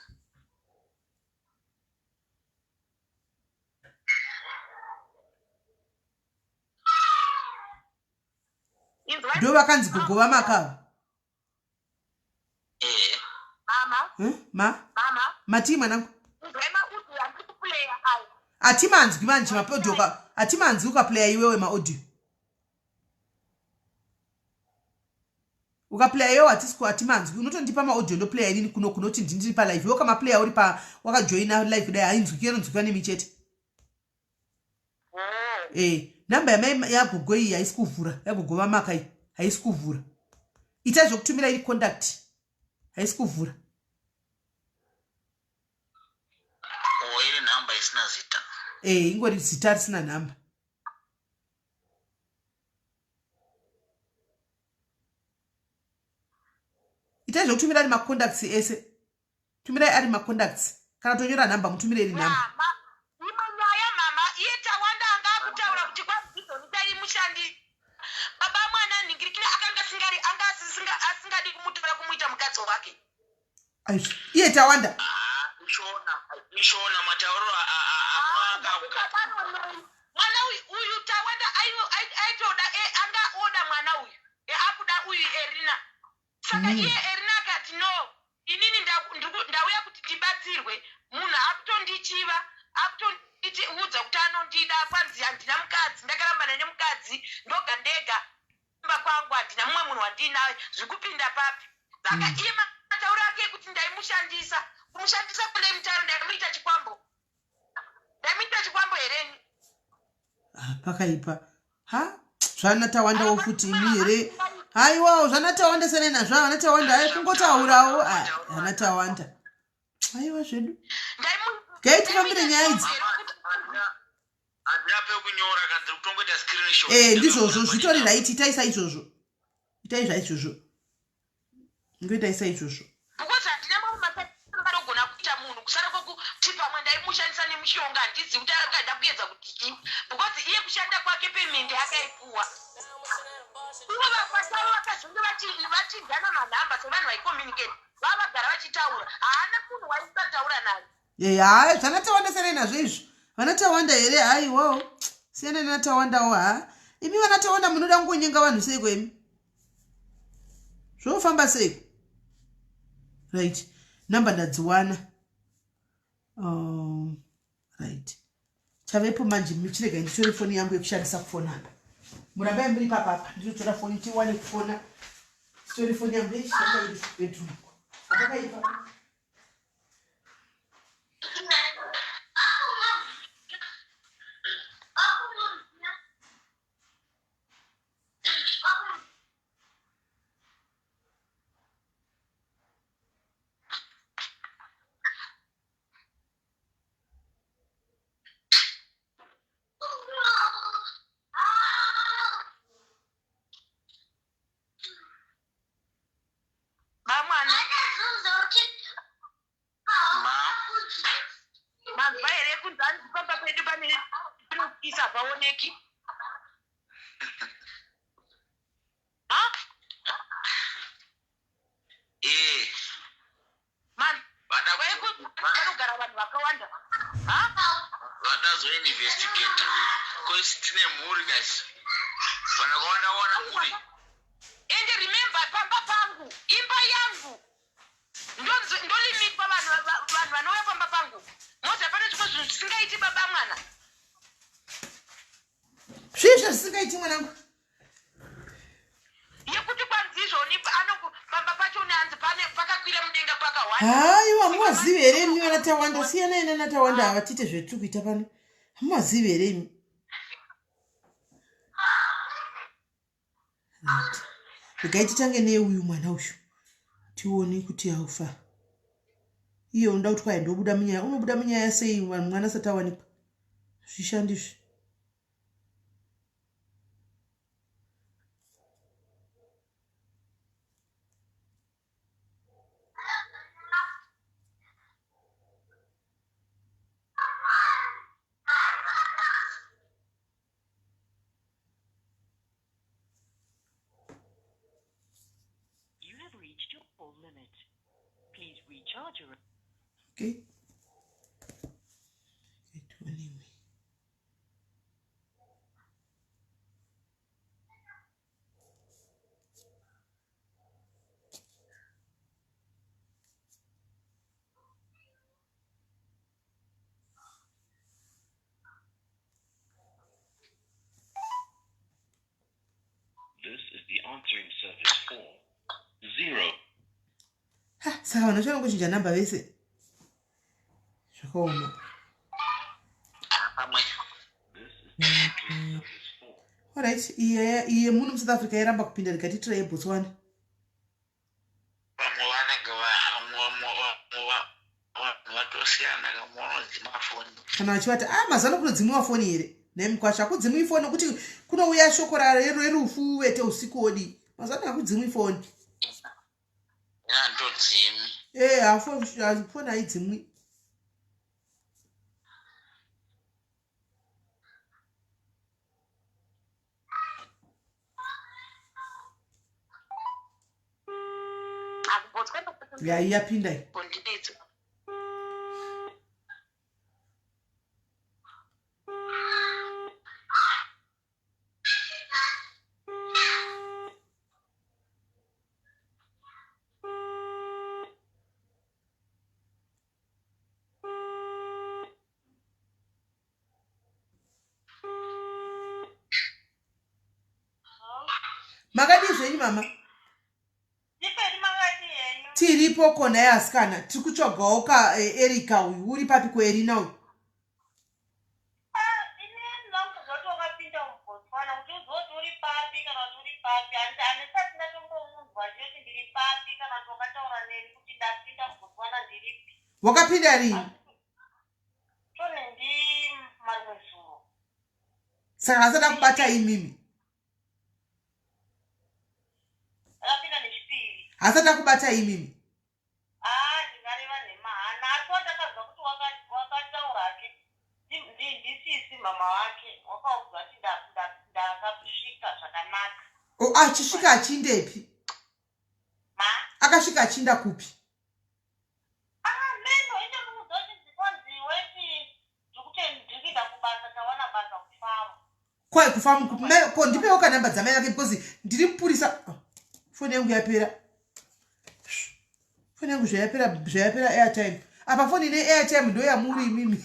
Ndo vakanzi kugova makava. Ma? Mati mwanangu. Atimanzwi manje mapaudio atimanzwi ukaplaya iwewe maaudio. Ukaplaya iwewe atimanzwi unotondipa maaudio ndoplaya inini kunoti ndiri pa live. Iwe kama playa uri pa wakajoina live dai hainzwi kuyononzwika nemichete. Namba yamai yagogo iyi haisi kuvhura. Yagogova maka iyi haisi kuvhura. Ita zvokutumira iri contact. Haisi kuvhura. Iri namba isina zita. Ingori zita risina namba. Ita zvokutumira ari macontacts ese. Tumirai ari macontacts. Kana tonyora namba mutumire iri namba. Iye tawanda. Mishona matauro mwana uyu tawanda aitoda anga oda mwana uyu akuda uyu Erina saka iye Erina akati no inini ndauya kuti ndibatsirwe munhu akutondichiva akutonditiudza kuti anondida kwanzi handina mukadzi ndakarambana nemukadzi ndoga ndega mba kwangu handina mumwe munhu wandinaye zvikupinda papi saka iye matauro ake kuti ndaimushandisa kumushandisa kule mutaro ndamuita chikwambo hereni pakaipa zvanatawandawo futi imi here haiwawo zvanatawanda senena zvavo anatawanda ai kungotaurawo anatawanda aiwa zvedu gaitifambire nyaya idzi ndizvozvo zvitori raiti itai saizvozvo itai zvaizvozvo ngoitai saizvozvo because handina mamwe masaanogona kuita munhu kusara kwokuti pamwe ndaimushandisa nemushonga handidzi kuti akaenda kuedza kuti chii because iye kushanda kwake pemende akaipuwa ivo vafasavo vakazonge vachidhana manhamba sevanhu vaicommunicate vavagara vachitaura haana munhu waisataura naye hai zvanatawanda senai nazvo izvo vanatawanda here haiwawo siyana nenatawandawo imi vanatawanda munoda kungonyenga vanhu seiko imi zvofamba seiko right namba ndadziwana right chavepo manje michirega nditore foni yangu yekushandisa kufonana murambai muri papapa ndinotora foni tiwane kufona tore foni yangu yeishanda bedroom akaipa zvisingaiti mwanangu yekuti kwanzizvoni pamba pacho nehanzi pakakwira mudenga pakawanda haiwa hamuwazivi here imi vanatawanda siyana ine natawanda havatite zvetiri kuita pano hamuwazivi here imi regai titange neuyu mwana uyu tione kuti haufa iye unoda kuti kwai ndobuda munyaya unobuda munyaya sei mwana asati awanikwa zvishandizvi your full limit. Please recharge your... Okay. Anyway. This is the answering service for 0. Ha, sawa nachona kuchinja namba vese. Zvakaoma. This is the answering service for. Alright, iye munhu muSouth Africa yaramba kupinda rikati try Botswana. Vamwe vanenge vatosiyana kamafoni. Kana vachivati mazano kunodzimiwa foni here nemukwasha akudzimwi foni nokuti kunouya shoko rerufu vete usiku odi mazano akudzimwi foni Yandodzimi. foni haidzimwi. Yapindai. Makadi zvenyu mama? Tiripo kona yasikana tikutsvagawo Erika uyu uri papi kuErina uyu? Wakapinda rini? Saka asada kubata imimi. Asada kubata imimi. Achisvika achindepi? Akasvika achinda kupi? Kwai kufamu kupi? Ko ndipewo kanamba dzamai yake because ndiri mupurisa. Foni yangu yapera. Foni yangu zvayapera airtime. Apa foni ine airtime ndo yamuri imimi.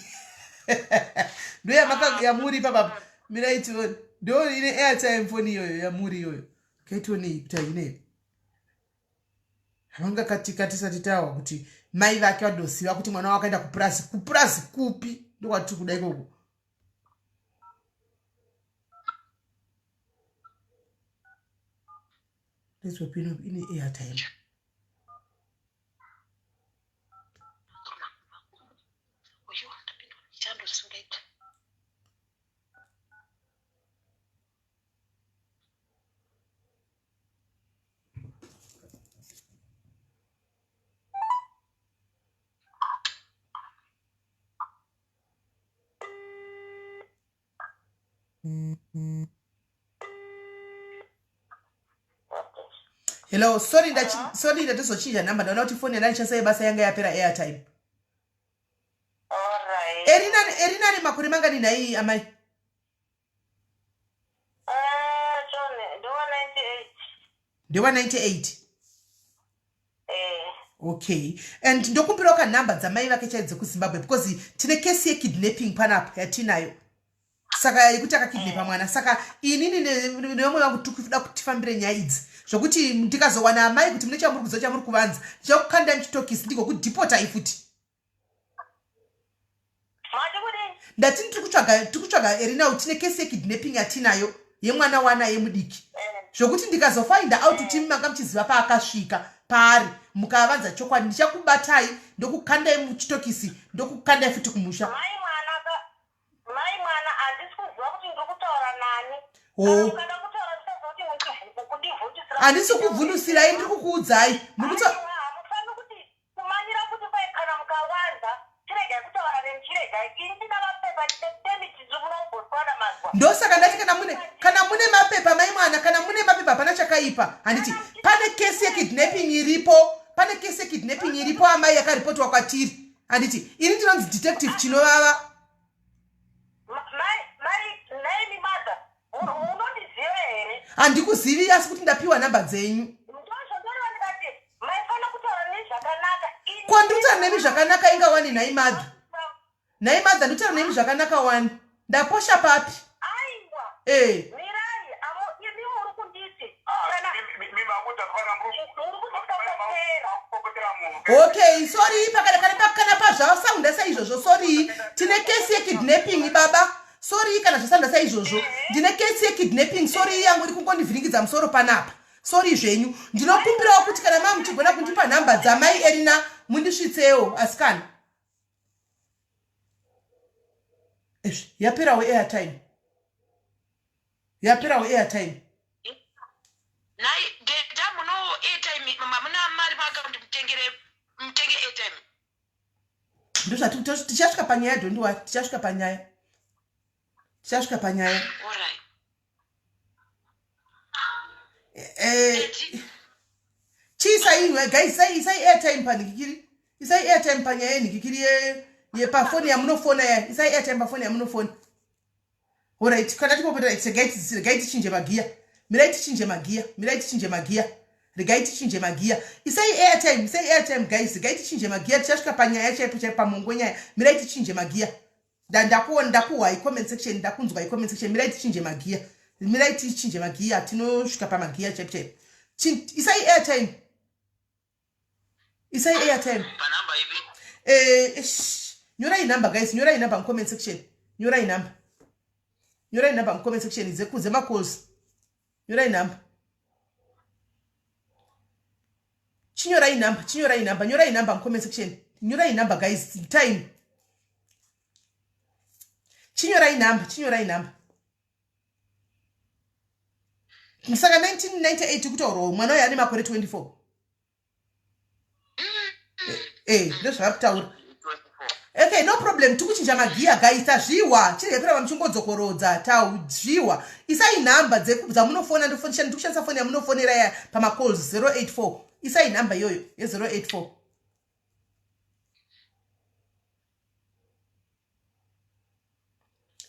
Ndo yamuri papa. Miraitioni. Ndo ine airtime foni iyoyo yamuri iyoyo. Kaitoni kuti ine. Havanga katisati tawa kuti mai vake vadosiva kuti mwana wakaenda kupurazi kupi ndo kwatiri kuda ikoko. Let's open up in the airtime. Hello, sorry that tozochinja namba ndaona kuti foni yandichasa basa yanga yapera airtime. Alright. Erina ni makore mangani na hii amai? John, Ndewa 98. Okay. And ndokumbira ka namba dzamai vake chaidze ku Zimbabwe because tine case ye kidnapping panapo yatinayo. Saka ikuti akakidnapa mwana. Saka inini nemwe wangu tukuda kutifambire nyaya idzi. Zvokuti ndikazowana amai kuti mune chamuri kuzo chamuri kuvanza. Chakukanda mchitokisi ndiko kudipota ifuti. Ndati tikutsvaga Erina utine case ye kidnapping yatinayo yemwana wana yemudiki. Zvokuti ndikazofind out kuti manga mchiziva paakasvika pari mukavanza chokwadi ndichakubatai ndokukandai muchitokisi ndokukandai futi kumusha. Mai mwana handisi kuziva kuti ndokutaura nani. Ukada kutaura kuti kundivhunzisira. Handisi kuvhundusirai ndiri kukuudzai. Mufanira kuti kumanyira kuti kana mukawanza chirega kutaura nechirega indina mapepa ndemichidzumuno muBotswana mazwa. Ndosaka ndati kana mune mapepa mai mwana kana mune mapepa pana chakaipa handiti pane case ye kidnapping kidnapping iripo, pane case kidnapping iripo amai yakaripotwa kwatiri. Anditi, ini ndinonzi detective chinovava. Nai mother. Unondiziva here? Handikuzivi asi kuti ndapiwa namba dzenyu. Kwandutaura nemi zvakanaka inga wani nai mother. Nai mother ndutaura nemi zvakanaka wani. Ndaposha papi? Aiwa. Okay, sorry, pakana pazvao saunda saizvozvo, sorry. Tine case yekidnapping baba. Sorry kana zvasaunda saizvozvo. Ndine case yekidnapping, sorry yangu iri kungonivhiringidza musoro panapa. Sorry zvenyu. Ndinokumbirawo kuti kana mama muchigona kundipa nhamba dzamai Erina mundisvitsewo asikana. Yaperawo airtime. Yaperawo airtime. Nai data muno airtime muna mari makaunti mtenge airtime. Ndozvati tichasvika panyaya dondiwa, tichasvika panyaya. Alright. Chisainwe guys, sai airtime panikiri. Isai airtime panyaya nikikiri ye pa phone ya munofona ya. Isai airtime pa phone ya munofona. Alright, kana tipopeta regai tichinje magia. Mirai tichinje magia. Regai tichinje magia. Isai airtime guys, regai tichinje magia. Tichasvika panyaya chaipo pamongo nyaya. Mirai tichinje magia. Ndakuwa comment section, ndakunzwa comment section. Mirai tichinje magia. Tinosvika pa magia chaipo. Isai airtime. Panamba ivi. Nyorai number guys, nyorai number comment section. Nyorai number comment section izekuze calls. Nyorai number. Nyorai number comment section. Nyorai number guys, time. Nyorai number. Msaka 1998 kutoro mwana yani makore 24. That's what I'm. Okay, no problem. Tukuchinja magia guys, tazviwa. Chirepera vamuchongodzokorodza tazviwa. Isai number dzamunofona ndofonisha ndikushandisa phone yamunofonera ya pama calls 084. Isai number yoyo ye 084.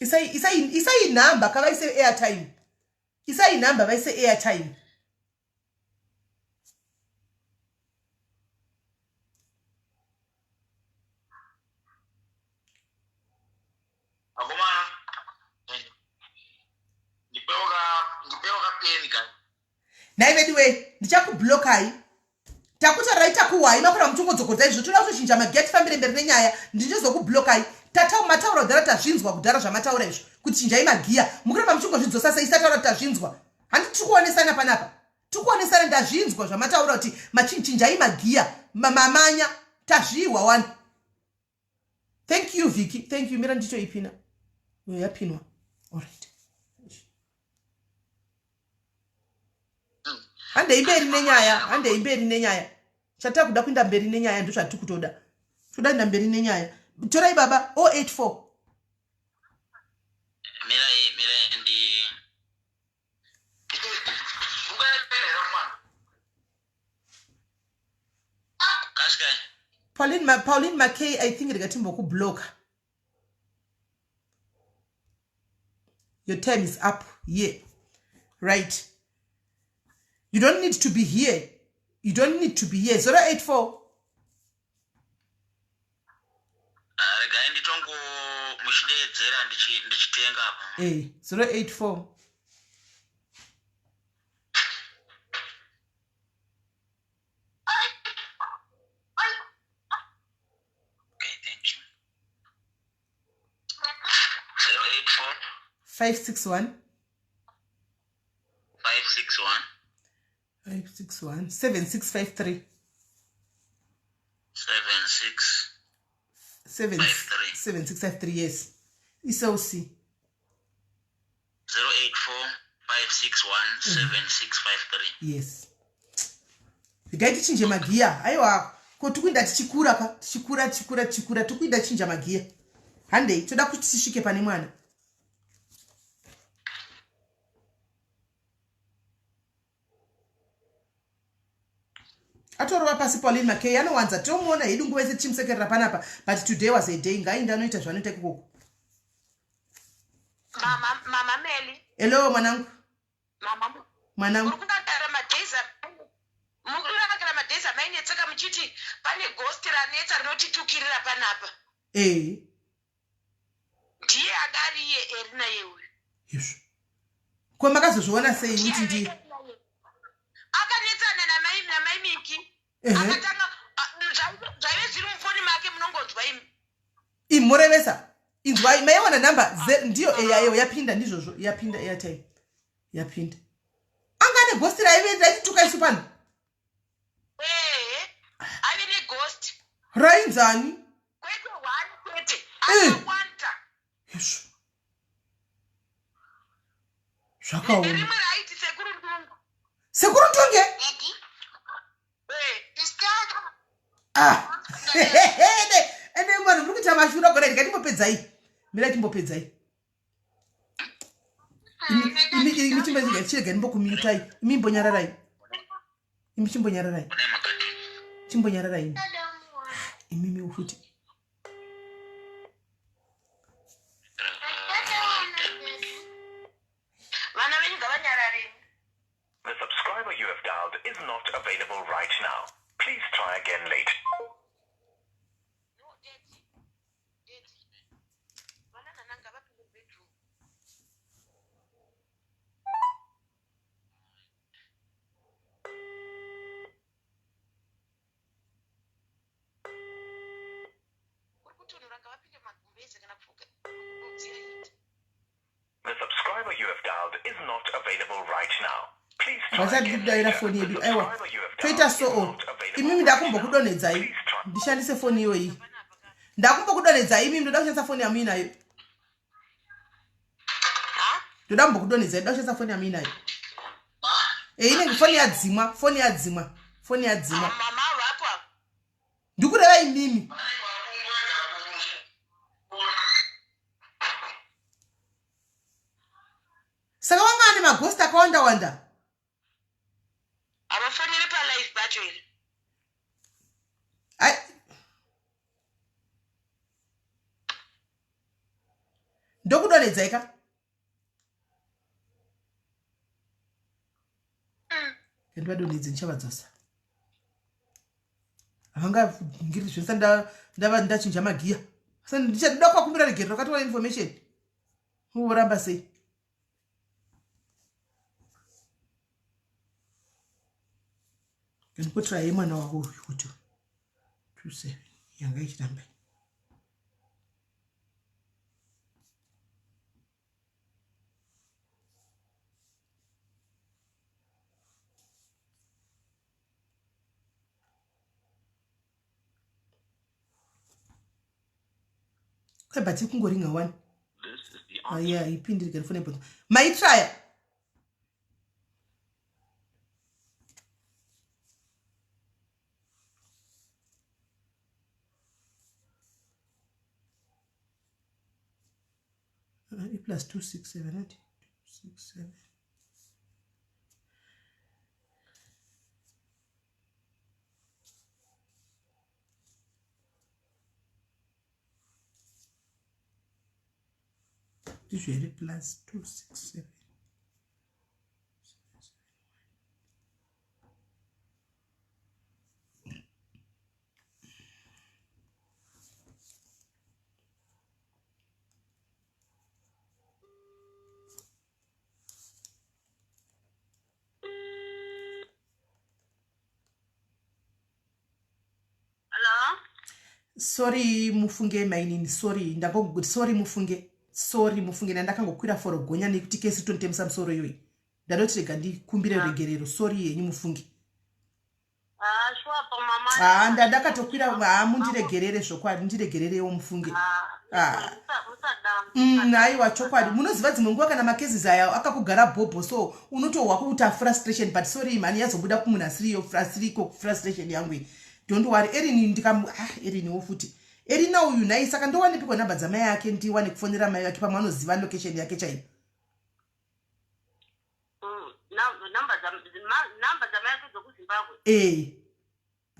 Isai number kava ise airtime. Isai number vaise airtime. Anyway, ndichakublock hai. Takuta right akuwai makora muchongodzokodza izvo toda kuzochinja mageti fambire mberi nenyaya ndichizokublock hai. Tatau matauro dara tazvinzwa kudhara zvamataura izvo kuti chinjai magia mukuramba muchongozvidzosa sei isataura kuti tazvinzwa. Handiti tikuonesana panapa. Tikuonesana ndazvinzwa zvamataura kuti machinjai magia mamanya tazviwa one. Thank you Vicky. Thank you. Mira ndicho ipina. Yapinwa. All right. Hande imberi nenyaya. Chata kuda kuinda mberi nenyaya ndo zvati kutoda. Toda kuinda mberi nenyaya. Torai baba 084. Mira ndi Pauline McKay, I think rikatimbo kublock. Your time is up. Yeah. Right. You don't need to be here. 084. Regai nditongo muchidedzera ndichitenga apa. 084. Okay, thank you. 084 561 7653 7653. Yes. ESOC 084 561 7653. Yes. Regai chinje magia. Aiwa kotukuinda tichikura tukuinda chinja magia. Hande toda kuti tisvike pane mwana. atorova pasi Pauline Mackay anowanza tomuona hedu nguva yese tichimusekerera panapa, but today was a day ngainde anoita zvanoita ikoko. Mama Melly. Hello mwanangu. Mwanangu. Mukungagara madheza mainetseka muchiti pane ghost ranetsa rinotitukirira panapa. Ndiye agari Erina yewe. Yesu. Kwa makazozviona sei kuti ndiye? Akanetsana namai Miki. Akatanga zvaive zviri mufoni make munongonzwa imi. Imurevesa. Inzwai maiona namba ndiyo eyayo yapinda ndizvozvo yapinda airtime. Yapinda. Angane ghost raitituka isu pano. Ave ne ghost. Rainzani? Kwete one kwete. Akawanda. Yesu. Zvakaoma. Rimwe raiti sekurundungu. Sekurundunge? Ene mwana muri kuita Mashura gora ndikatimbopedzai. Mira timbopedzai. Imi chimbe chirega ndimbokumiritai. Imi mbonyararai. Imi chimbonyararai. Chimbonyararai. Imi ufuti. The subscriber you have dialed is not available right now. Please try again later. The subscriber you have dialed is not available right now. Please try again later. The subscriber you have dialed is not Imimi ndakumbokudonedzai. Ndishandise foni iyoyi. Ndakumbokudonedzai imimi ndoda kushandisa foni yamu inayo. Ndoda kumbokudonedzai ndoda kushandisa foni yamu inayo. Inenge foni yadzimwa, foni yadzimwa. Foni yadzimwa. Mama wapa. Ndikureva imimi. Saka wangani maghost akawanda. Abafanele pa live bacho ile. Ndokudonedzai ka? Ndivadonedze ndichavadzosa. Havanga ngiri zvese ndava ndachinja magiya. Saka ndichada kwakumbira regerero katola information. Uramba sei? Ndikutrai mwana wako kuti 27 yanga ichitamba. But kungoringa one. This is the answer. Yeah, ipindire ke phone button. Maitry. Plus 267 right? 267. Usually plus 267. Sorry mufunge mainini, sorry mufunge. Sorry mufunge nandakangokwira for gonya nekuti kesi tontemsa musoro yoyi. Ndadotirega ndikumbire regerero. Sorry yenyu mufunge. Shwapa mama. Ndakatokwira mundiregerere zvokwadi ndiregererewo mufunge. Aiwa chokwadi munoziva dzimwe nguva kana makezi aya akakugara bhobho so unotohwa kuita frustration but sorry mani yazobuda kumunasiriyo frustration yangu. Don't worry, Erini Erini wofuti. Erina uyu nai saka ndowanepikwa namba dzamai yake ndiwane kufonera mai yake pamwanoziva location yake chaiyo. Namba dzamai yake dzokuZimbabwe.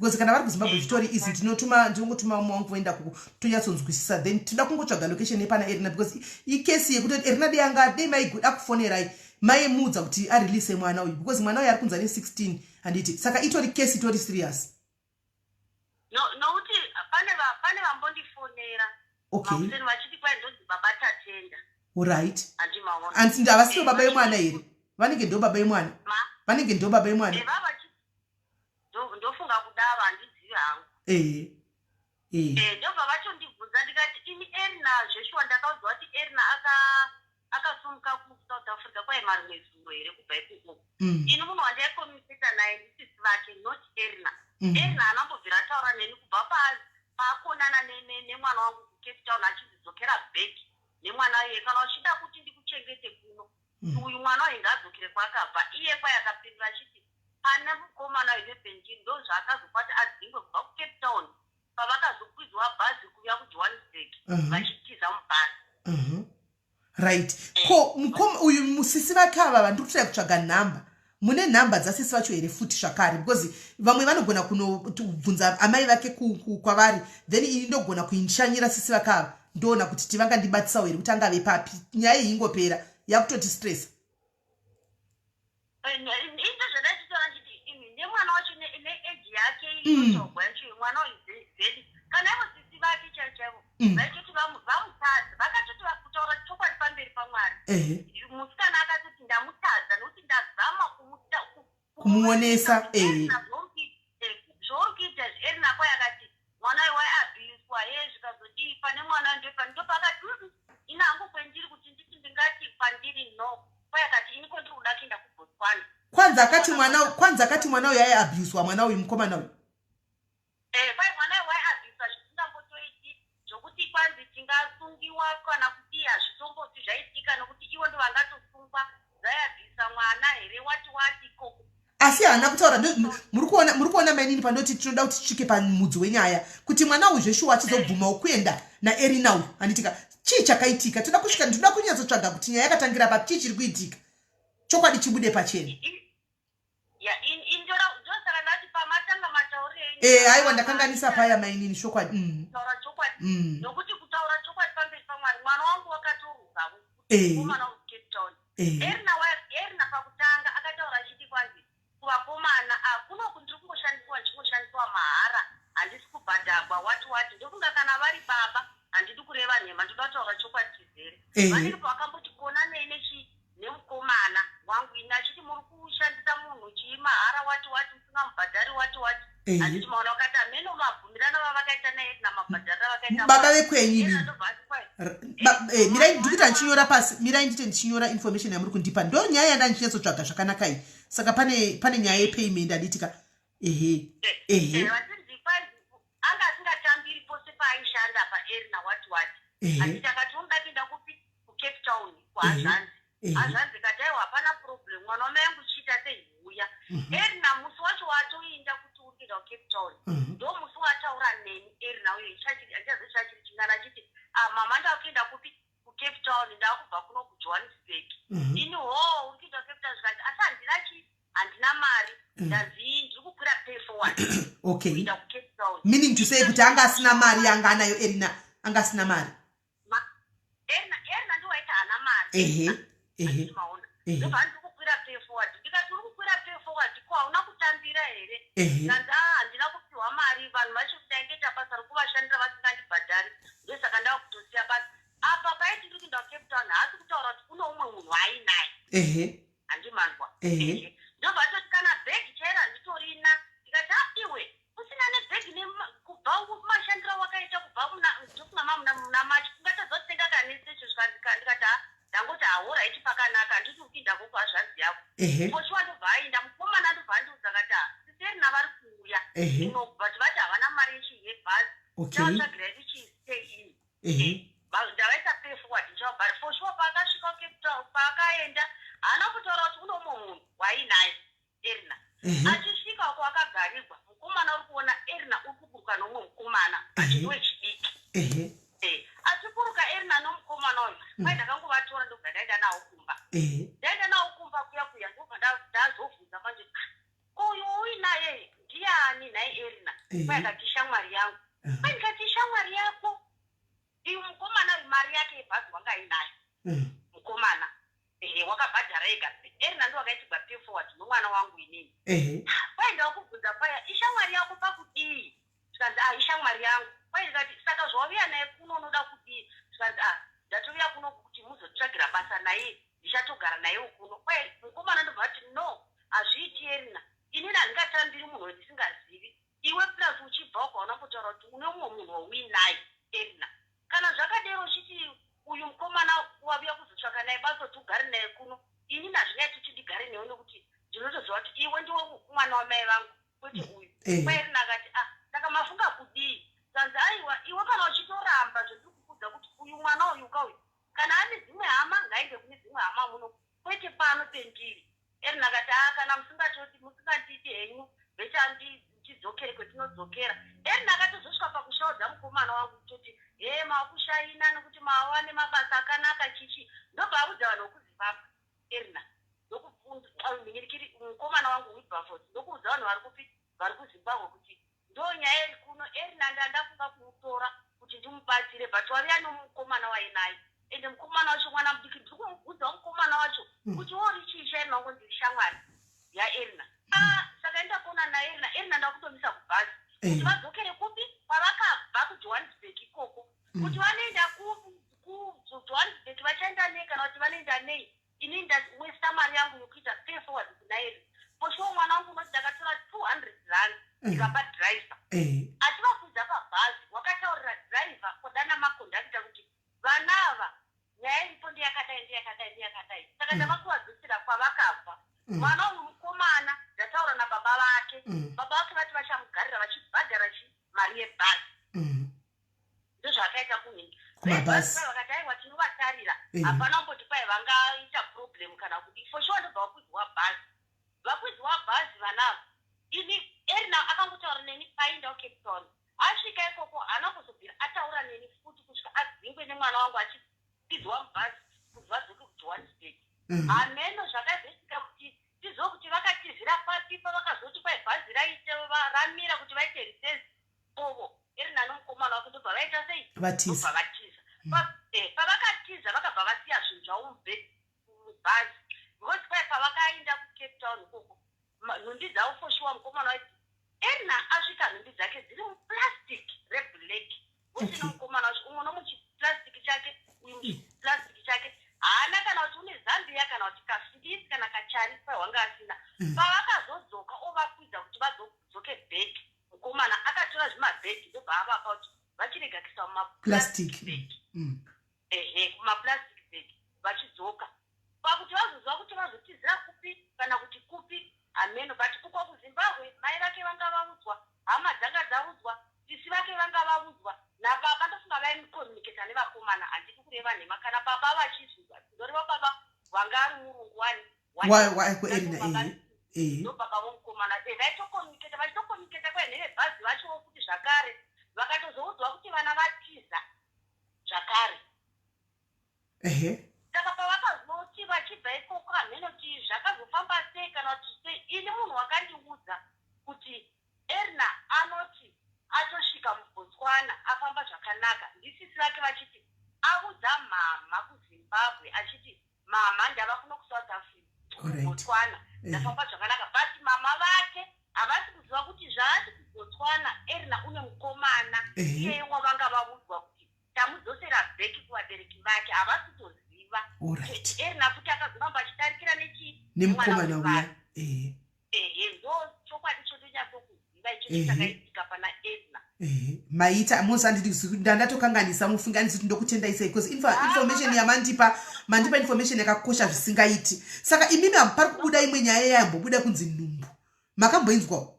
because kana vari kuZimbabwe zvitori easy ndinongotuma wangu voenda tonyatsonzwisisa then tinoda kungotsvaga location yepana Erina because ikesi yekuti Erina dei mai akufonerai mai muudza kuti arelease mwana uyu because mwana uyu ari kunza ne16 handiti saka itori kesi itori serious. Nokuti pane vambondifonera makuseni vachiti kwai ndonzi baba tatenda. Alright. And havasiwo baba vemwana here vanenge ndo baba vemwana vanenge ndo baba vemwana ndofunga kudava handidzivi hangu ndobva vachondibvunza ndikati ini Erina zveshuwa ndakaudzwa kuti Erina akasumuka kuSouth Africa kwaimarimwe zuro here kubva ikoko ini munhu wandaikomuketa naye ndisisi vake not Erina. Erina anambobvira ataura neni kubva paakonana nemwana wangu kuCape Town achidzidzokera bheki nemwana iye kana uchida kuti ndikuchengete kuno uyu mwana wainge adzokere kwaakabva iye kwai akapindura achiti pane mukomana weBenjini ndo zvaakazopata adzingwe kubva kuCape Town pavakazokwidzwa bhazi kuuya kuJohannesburg vachitiza mubhazi. Right. Ko uyu musisi vake ava vandiri kutoda kutsvaga nhamba mune nhamba dzasisi vacho here futi zvakare because vamwe vanogona kunobvunza amai vake kwavari then ini ndogona kuishanyira sisi vake ava ndoona kuti tivangandibatsisawo here kuti angave papi nyaya iyi ingopera yakutoti stress. Into zvadachitora nditi nemwana wacho neeji yake inotogwa yacho mwana uyu kana ivo sisi vake chaichaivo vaichoti vamutadza vakatoti vakutaura chokwadi pamberi paMwari musikana akatoti ndamutadza nokuti ndazama kumuonesa zvouri kuita Erina kwai akati mwana uyu waiabhiyuswa zvikazodii pane mwana ndopakati ina hangu kwendiri kuti nditi ndingati pandiri no kwai akati ini kwendiri kuda kuenda kuBotswana. Kwanza akati mwana uyu aiabhiyuswa mwana uyu mukomana uyu kwai mwana uyu waiabhiyuswa zvisingambotoiti zvokuti kwanzi tingasungiwa kana kuti hazvitomboti zvaitika nokuti ivo ndo vangatosungwa zvaiabhiyusa mwana here wati ikoko. Asi hana kutaura muri kuona mainini pandoti tinoda kuti tisvike pamudzi wenyaya kuti mwana uyu zveshuwa achizobvumawo kuenda naErina uyu handitika chii chakaitika toda kunyatsotsvaga kuti nyaya yakatangira papi chii chiri kuitika chokwadi chibude pachena. Ndosaka ndati pamatanga mataurei aiwa ndakanganisa paya mainini chokwadi taura chokwadi nokuti kutaura chokwadi pamberi paMwari mwana wangu wakatoruza kukomana kuCape Town. Erina pakutanga akataura achiti kwanzi kuvakomana kunoku ndiri kungoshandiswa chingoshandiswa mahara handisi kubhadhagwa wati ndofunga kana vari baba handidi kureva nhema ndoda kutaura chokwadi chizere vanenge pakamboti kona nemukomana wangu ini achiti muri kushandisa munhu chiimahara wati musingamubhadhari wati handiti maona wakati ameno mabvumirana vavakaita naErina mabhadharira vakaita baba vekwenyini mirai ndikuti handichinyora pasi mirai ndite ndichinyora information yamuri kundipa ndo nyaya yandanichinatsotsvaga zvakanaka iyi saka pane nyaya yepayment haditika anga asingatambiri pose paaishanda paErina wati handiti akati unoda kuenda kupi kuCape Town kuHazanzi kati aiwa hapana problem mwana wamai yangu chiita seiuya Erina musi wacho watoinda kuti uri kuenda kuCape Town ndo musi wataura neni Erina uyo achazi chachiri chingana achiti mama ndakuenda kupi kuCape Town ndakubva kuno kuJohannesburg ini uri kuenda kuCape Town zvikati asi handina mari ndazii ndiri kukwira pay forward kuenda kuCape Town meaning to say kuti anga asina mari yanga anayo Erina anga asina mari Erina ndo waita hana mari maona ndobva ndiri kukwira pay forward ndikati uri kukwira pay forward ko hauna kutambira here kanzi handina kupiwa mari vanhu vacho kuti aingeita basa rokuvashandira vasingandibhadhari ndosaka ndava kutosiya basa apa paiti ndiri kuenda kuCape Town haasi kutaura kuti kuno umwe munhu ainaye handimanzwa ndobva toti kana bhegi chaira nditorina ndikati iwe usina nebhegi kubva kumashandiro wakaita kubva ndokunamamachi kungatozotsenga kanesesho ndikati ndangoti ahora ichi pakanaka handiti kupinda koko hazvanzi yako poshuwa ndobva aenda mukomana ndobva andiudza kati sisErina vari kuuya but vati havana mari yechiyebhasi ndavatsvagira ichistay in ndavaisa pay forward ndichavabhari poshuwa paakasvika kuCape Town paakaenda haana kutaura kuti uno umwe munhu wainaye Erina achisvika ko akagarirwa mukomana uri kuona Erina uri kuburuka nomumwe mukomana achidiwe chidiki achiburuka Erina nomukomana uyu kwai ndakangovatora ndobva ndaenda nawo kumba kuya ndobva ndazobvunza manje uyu uinaye ndiani naye Erina kwaikati shamwari yangu kwaikati shamwari yako iwe mukomana mari yake yebhazi wanga inayo mukomana wakabhadhara ega erina ndo wakaitigwa pay forward nomwana wangu inini kwaenda kubvunza kwaya ishamwari yako pakudii tikanzi ishamwari yangu kwaikati saka zvauya naye kuno unoda kudii tikanzi ndatovuya kuno kuti muzotsvagira basa naye ndichatogara naye ukuno kwai mukomana ndobva ati no hazviiti erina inini handingatambiri munhu wendisingazivi iwe plus uchibva ukaunambotaura kuti une mumwe munhu wauinaye erina kana zvakadero uchiti uyu mukomana wavuya kuzotsvaka naye basa kuti ugare naye kuno inini hazvingaiti kuti ndigare newe nekuti ndinotoziva kuti iwe ndiwo mwana wamai vangu kwete uyu kwaerina akati ndakamafunga kudii kanzi aiwa iwe kana uchitoramba zvendikukudza kuti uyu mwana uyu kauyu kana ane dzimwe hama ngaende kune dzimwe hama muno kwete pano pendiri erina akati kana musingatoti musinganditi henyu vechandichidzokere kwetinodzokera erina akatozosvika pakushaudza mukomana wangu kutoti makushaina nekuti mawane mabasa akanaka chichi ndobva audza vanhu vekuzimbabwe erina ndokubvunzaminyirikiri mukomana wangu wilberforce ndokuudza vanhu vari kuzimbabwe kuti ndo nyaya iri kuno erina ndandafunga kumutora kuti ndimubatsire but waviya nomukomana wainaye ende mukomana wacho mwana mudiki ndiri kumubvunza mukomana wacho kuti wori chii chairina wangu ndiri shamwari yaerina saka ndakona naerina erina ndakutomisa kubhazi kuti vadzokere kupi kwavakabva kujohannesburg ikoko kuti vanoenda kujohannesburg vachaenda nei kana kuti vanoenda nei inini ndawesta mari yangu yokuita pay forward kunaeri poshuwa mwana wangu unoti ndakatora 200 rand ndikapa dhiraivha ativakudza pabhazi wakataurira dhiraivha kodana makondakita kuti vanava nyaya iripo ndeyakadai saka ndavakuvadzosera kwavakabva mwana wangu mukomana ndataura nababa vake baba vake vati vachamugarira vachibhadhara mari yebhazi ndozvakaita kunini vakati aiwa tinovatarira hapana kumboti kwai vangaita problem kana kuti foshuwa ndobva vakwidziwa bhazi vakwidziwa bhazi vanavo ini erina akangotaura neni painda cape town asvika ikoko haana kuzobvira ataura neni futi kusvika adzingwe nemwana wangu achikwidziwa mubhazi kuti vadzoke kujohannesburg hameno zvakazosvika kuti tizo kuti vakatizira pasi pavakazoti kwai bhazi ramira kuti vaite risesi ovo erina nomukomana wake ndobva vaita sei ndobva vatiza pavakatiza vakabva vasiya zvinhu zvavo mubhazi because kwai pavakaenda kucape town ikoko nhumbi dzavo foshuwa mukomana waiti erina asvika nhumbi dzake dziri muplastic reblack usina mukomana wacho umwe nomuchiplastic chake uyu muchiplastic chake haana kana kuti une zambia kana kuti kafindisi kana kachari pawanga asina pavakazodzoka ovakwidza kuti vadzoke bheki mukomana akatora zvimabheki ndobva avapa kuti vachirega kuisa mumaplastic bheki kumaplastic bheki vachidzoka pakuti vazoziva kuti vazotizira kupi kana kuti kupi hameno but kukwa kuzimbabwe mai vake vanga vaudzwa hama dzanga dzaudzwa tisi vake vanga vaudzwa nababa ndofunga vaimikomuniketa nevakomana handiti kureva nhema kana baba vachizviza ndoriva baba wanga ari murungu wani ndobaba vomukomana vaitokomuniketa vachitokomuniketa kwenheve bhazi vachowo kuti zvakare vakatozoudzwa kuti vana vatiza zvakare saka pavakazoti vachibva ikoko hameno kuti zvakazofamba sei kana kuti sei ini munhu wakandiudza kuti erina anoti atosvika mubotswana afamba zvakanaka ndisisi vake vachiti audza mama kuzimbabwe achiti mama ndava kuno kusouth africa kubotswana ndafamba zvakanaka but mama vake havasi kuziva kuti zvaati kubotswana erina une mukomana iyeiwo vanga vaudzwa kuti tamudzosera bheki kuvabereki vake havasi kutoziva erina futi akazoramba achitarikira nemukomana uya ndo chokwadi chotonyatsokuziva icho chakaitika pana erina maita mozanditi ndandatokanganisa mufunganisi kuti ndokutendaisai because information yamandipa information yakakosha zvisingaiti saka imimi pari kubuda imwe nyaya yayambobuda kunzi nhumbu makamboinzwawo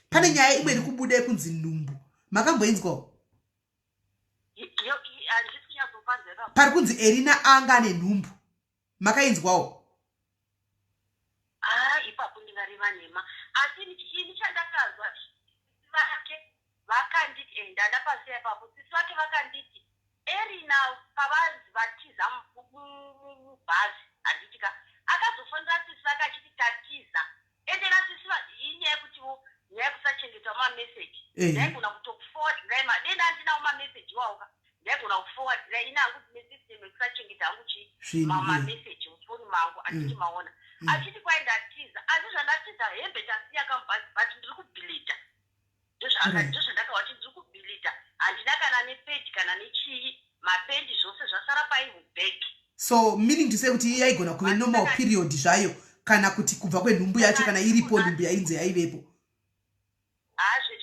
pane nyaya imwe iri kubuda yekunzi nhumbu makamboinzwawo pari kunzi erina anga nenhumbu makainzwawo ipapo ndingareva nhema asi ini chandakazwa vake vakanditi ndandapasiya ipapo sisi vake vakanditi erina pavanzi vatiza mubhazi handitika akazofonera sisi vake achiti tatiza ende nasisi inyaya yekuti nyaya ndaigona kutokuforwardira madenda andinawo mameseji wawoka ndaigona kuforwardira inangu dzine system yekusachengeta hangu mameseji mufoni mangu achichimaona achiti kwai ndatiza asi zvandatiza hembe tasiya kamubhazi but ndiri kubhilita ndozvandakawati ndiri kubhilita handina kana nepeji kana nechii mapendi zvose zvasara paimubheki. So meaning to say kuti iya igona kuve normal period zvayo kana kuti kubva kwenhumbu yacho kana iripo nhumbu yainzi yaivepo.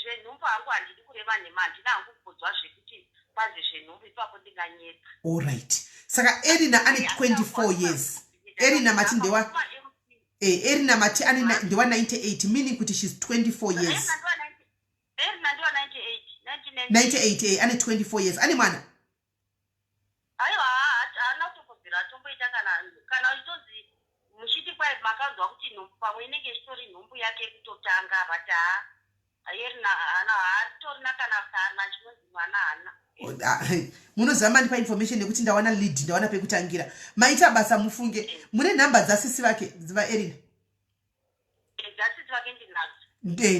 Zvenhumbu hangu handidi kureva nhema handina hangu kuudzwa zvekuti panze zvenhumbu ipapo ndinganyetsa. Alright. Saka Erina ane 24 years. Erina mati ndewa Erina mati ane ndewa 98 meaning kuti she's 24 years. Erina ndewa 98 ane 24 years. Ane mwana? Aiwa haana kutokodzera atomboita kana itonzi muchiti kwai makanzwa kuti nhumbu pamwe inenge ichitori nhumbu yake kutotanga but Erina haatorina kana kana chinonzi mwana haana. Munozama ndipa information yekuti ndawana lead ndawana pekutangira. Maita basa mufunge. Mune namba dzasisi vake dziva Erina? Dzasisi vake ndinadzo.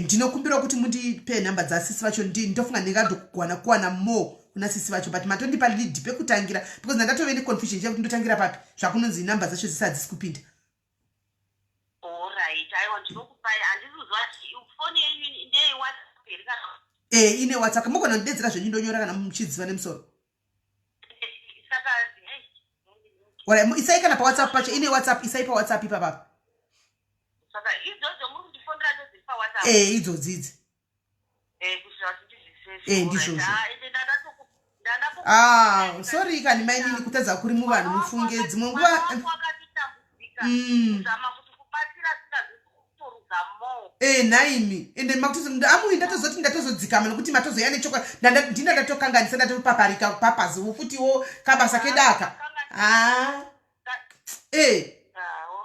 Ndinokumbira kuti mundipe namba dzasisi vacho ndofunga ndingandogwana kuwana more kuna sisi vacho but matondipa lead pekutangira because ndatove ne confusion yekuti ndotangira papi zvakunonzi namba zacho zisadzisi kupinda. Alright, aiwa ndinokupai handizuzwa phone yenyu ndeye WhatsApp iri kana ine WhatsApp mugona kundedzera zvenyu ndonyora kana muchidziva nemusoro. Saka wala isai kana pa WhatsApp pacho ine WhatsApp isai pa WhatsApp ipapa. Saka izodzo muri kundifondera ndoziri pa WhatsApp. Idzodzi. Kusira kuti zvisese. Ndizvo. Ndandako sorry kani maini kutadza kuri mu vanhu mufunge dzimwe nguva zama kuti kubatsira singazitoruza mo. Naimi ende makuti amu ndatozoti ndatozodzikama nokuti matozoyane choka ndinda ndatokanganisa ndatopaparika papazi futiwo kabasa kedaka.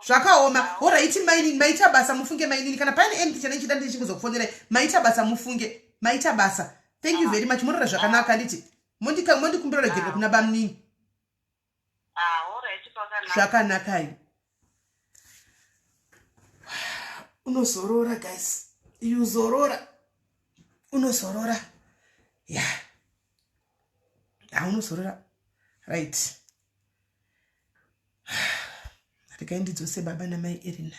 Zvakaoma. Alright mining maita basa mufunge mining kana pane end chana chida ndichikuzokufonera maita basa mufunge maita basa. Thank you very much. Munora zvakanaka nditi. Mondikumbira regera kuna bamnini. Alright pakanaka. Zvakanaka iyi. Unozorora guys. Unozorora. Yeah. Unozorora. Right. Ndikaendidzose baba namai Erina.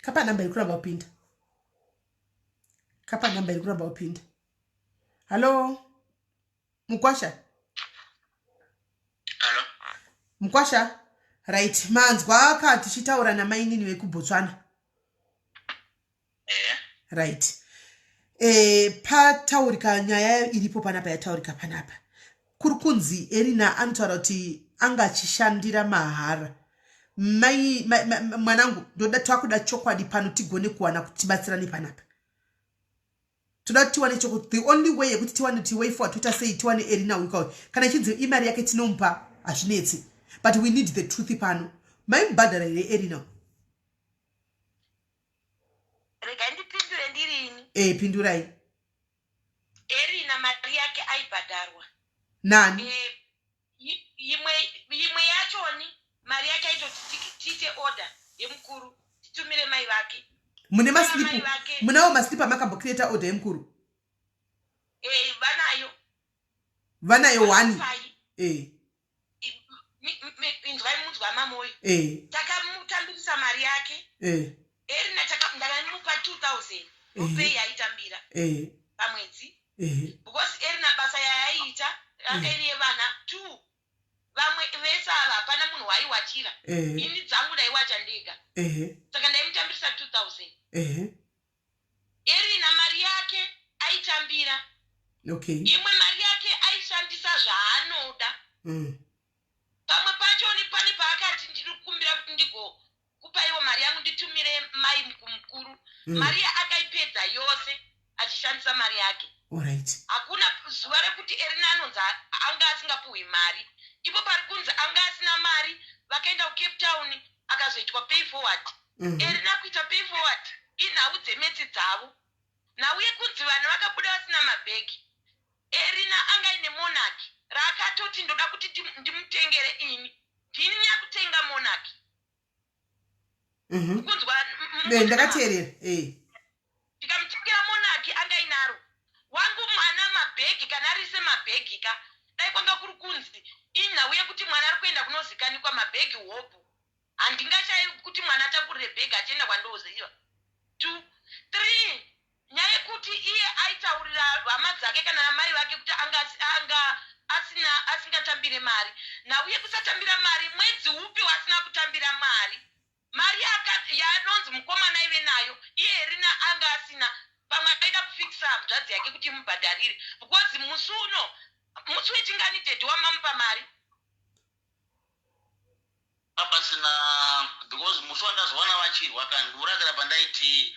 Kapa namba ikuramba upinda. Hello? Mukwasha? Hello? Mukwasha? Right, manzwa akati chitaura namai nini wekuBotswana. Right. Pataurika nyaya iripo panapa yataurika panapa. Kurukunzi Erina anotaura kuti anga achishandira mahara. Mwanangu ndoda twakuda chokwadi pano tigone kuwana kutibatsirani panapa. Toda tiwane chokwadi. The only way yekuti tiwane way for Twitter say tiwane Erina wikao. Kana chinzi imari yake tinompa azvinetsi. But we need the truth pano. Mbadara Erina. Rega ndipindure ndirini. Pindurai. Erina mari yake aibhadarwa. Nani? Yimwe yachoni mari yake aitotite order yemukuru titumire mai vake. Mune maslipu. Munawo maslipa makambo creator order yemukuru. Vanayo wani. Inzwai munzwa mamoyo. Takamutambirisa mari yake. Erina ndakamupa 2000 rupei yaitambira pamwedzi. Because Erina basa yaiita akairiye vana 2. Vamwe vese ava hapana munhu waiwachira. Ini dzangu ndaiwacha ndega. Saka ndaimutambirisa 2000. Erina mari yake aitambira. Okay. Imwe mari yake aishandisa zvaanoda. Pamwe pacho ni pani paakati ndikumbira ndigo kupaiwa mari yangu nditumire mai kumukuru. Mari akaipedza yose achishandisa mari yake. Alright. Hakuna zuva rekuti Erina anonzi anga asingapuhwi mari. Ipo pari kunzi anga asina mari vakaenda kuCape Town akazoitwa pay forward. Erina kuita pay forward inhau dzemetsi dzavo. Nauye kunzi vanhu vakabuda vasina mabhegi. Erina anga ine monaki rakatoti ndoda kuti ndimutengere ini ndini nyakutenga monaki kunzwa ndakateerera ndikamutengera monaki anga inaro wangu mwana mabhegi kana arise mabhegi ka dai kwanga kuri kunzi inhauye kuti mwana ari kuenda kunozikanikwa mabhegi hopu handingashayi kuti mwana atakurire bhegi achienda kwandoziva 2 3 nyaya yekuti iye aitaurira hama dzake kana amai vake kuti anga asingatambire mari nauye kusatambira mari mwedzi upi wasina kutambira mari yanonzi mukomana ive nayo iye Erina anga asina pamwe akaida kufikisa hanzvadzi yake kuti mubhadharire because musi uno musi wechingani dedhi wamamupa mari apasina because musi wandazowana vachirwa kandiurakira pandaiti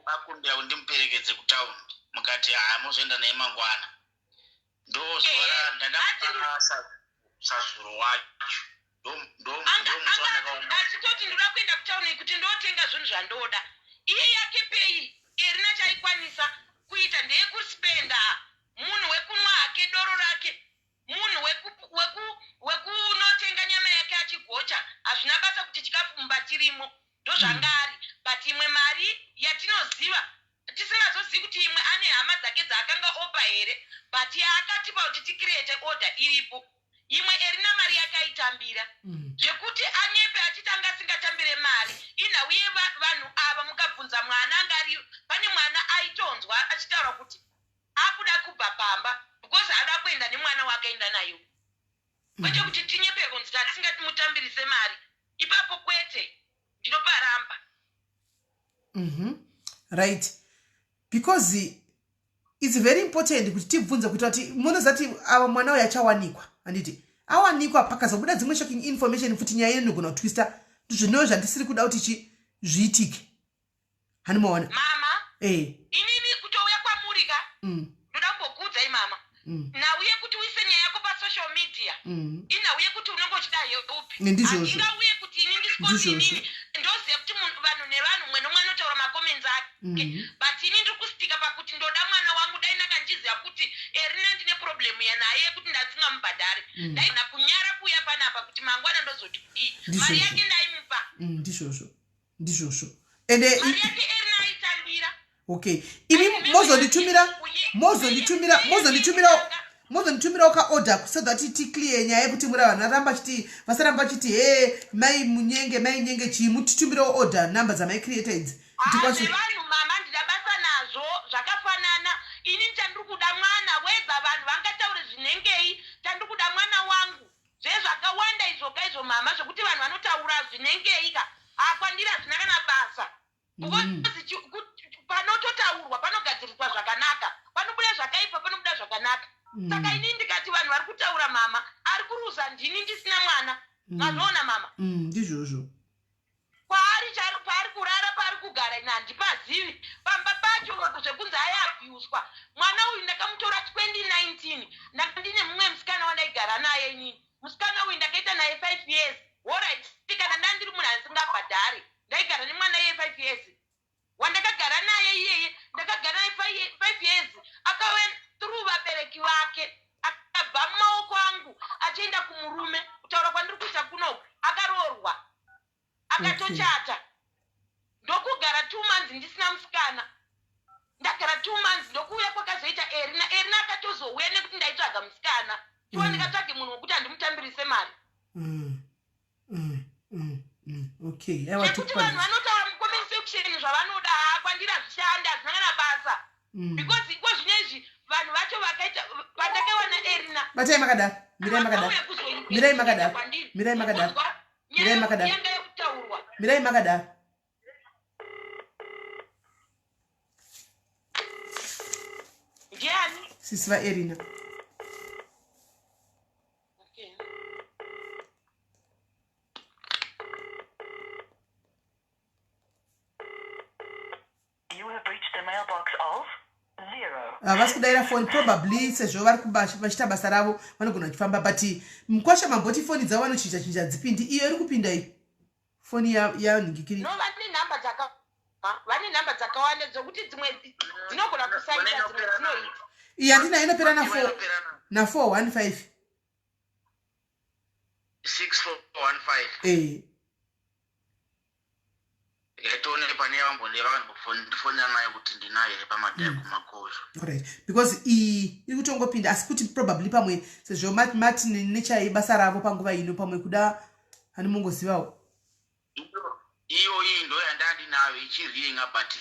akumbira kuti ndimuperekedze kutaundi mukati muzoenda naye mangwana ndozuva ndandakana sazuro wacho achitoti ndoda kuenda kutauni kuti ndotenga zvinhu zvandoda iye yake pei Erina chaikwanisa kuita ndeyekuspenda munhu wekunwa hake doro rake munhu wekunotenga nyama yake achigocha hazvina basa kuti chikafu mumbatirimo ndozvangari but imwe mari yatinoziva tisingazozivi kuti imwe ane hama dzake dzaakanga opa here but yaakatipa kuti tikirete order iripo imwe Erina mari yake aitambira zvekuti anyepe achitanga asingatambire mari inhauye vanhu ava mukabvunza mwana angari pane mwana aitonzwa achitaura kuti akuda kubva pamba because ada kuenda nemwana wakaenda nayo kwete kuti tinyepe kunzi tisingatimutambirisa mari ipapo kwete ndinoparamba right because it's very important kuti tibvunze kuti ati munozati ava mwana uyu achawanikwa handiti awanikwa pakazobuda dzimwe shocking information futi nyaya inogona kutwista ndizvinowo zvandisiri kuda kuti zviitike hanimaona mama inini kutouya kwamurika ndoda kumbokuudzai mama nauye kuti uise nyaya yako pasocial media inauye kuti unenge uchidaye upi handingauye kuti ini ndisikonini ndoziva kuti vanhu nevanhu mwe nomwe anotaura makomenzi ake but ini ndiri kustika pakuti ndoda mwana wangu dai nakandiziva kuti Erina ndine problemu yanaye kuti ndasingamubhadhari daina kunyara kuuya panapa kuti mangwana ndozoti mari yake ndaimupa ndizvozvo mari yake Erina aitambira okay imi mozonditumira ukaorder so that ticlear nyaya yekuti muri vanhu varamba chiti vasaramba chiti mai munyenge mai nyenge chii mutitumira order number dzamai creator idzi vanhu mama ndida basa nazvo zvakafanana ini chandiri kuda mwana wega vanhu vangataure zvinengei chandiri kuda mwana wangu zvezvakawanda izvoka izvo mama zvokuti vanhu vanotaura zvinengei ka akwandira zvina kana basa panototaurwa panogadziriswa zvakanaka panobuda zvakaipa panobuda zvakanaka saka ini ndikati vanhu vari kutaura mama ari kuruza ndini ndisina mwana mazvoona mama ndizvozvo paari kurara paari kugara ina handipazivi pamba pacho zvekunzi aiabhuswa mwana uyu ndakamutora 2019 ndakandine mumwe musikana wandaigara naye inini musikana uyu ndakaita naye 5 years allright kana ndandiri munhu andisingabhadhari ndaigara nemwana iye 5 years wandakagara naye iyeye ndakagara naye 5 years akave through vabereki vake akabva mumaoko angu achienda kumurume kutaura kwandiri kuita kunoku akaroorwa akatochata ndokugara 2 months ndisina musikana ndagara 2 months ndokuuya kwakazoita Erina akatozouya nekuti ndaitsvaga musikana chiwa ndikatsvage munhu wokuti handimutambirise mari okay nekuti vanhu vanotaura mucomment section zvavanoda kwandira zvishanda hazvina kana basa because iko zvinezvi vanhu vacho vakaita pandakawana Erina batai makada mirai makada ndiani sisi vaErina havasi kudaira foni probably sezvo vari vachita basa ravo vanogona kufamba but mukwasha mamboti foni dzavo vanochicha dzipi ndi iyo iri kupinda iyi foni yanhingikiri no vane nhamba vane nhamba dzakawanda dzokuti dzimwe dzinogona kusaita dzimwe dzinoita. Iya ndina inopera na 415. 6415. Yatone pane vambonde vakandifona naye kuti ndinaye pamadhaya kumakozo. Right, because iri kutongopinda asi kuti probably pamwe sezvo mati nechai basa ravo panguva ino pamwe kuda hani mungozivawo. Iyo iyi ndo yandandinayo ichiringa but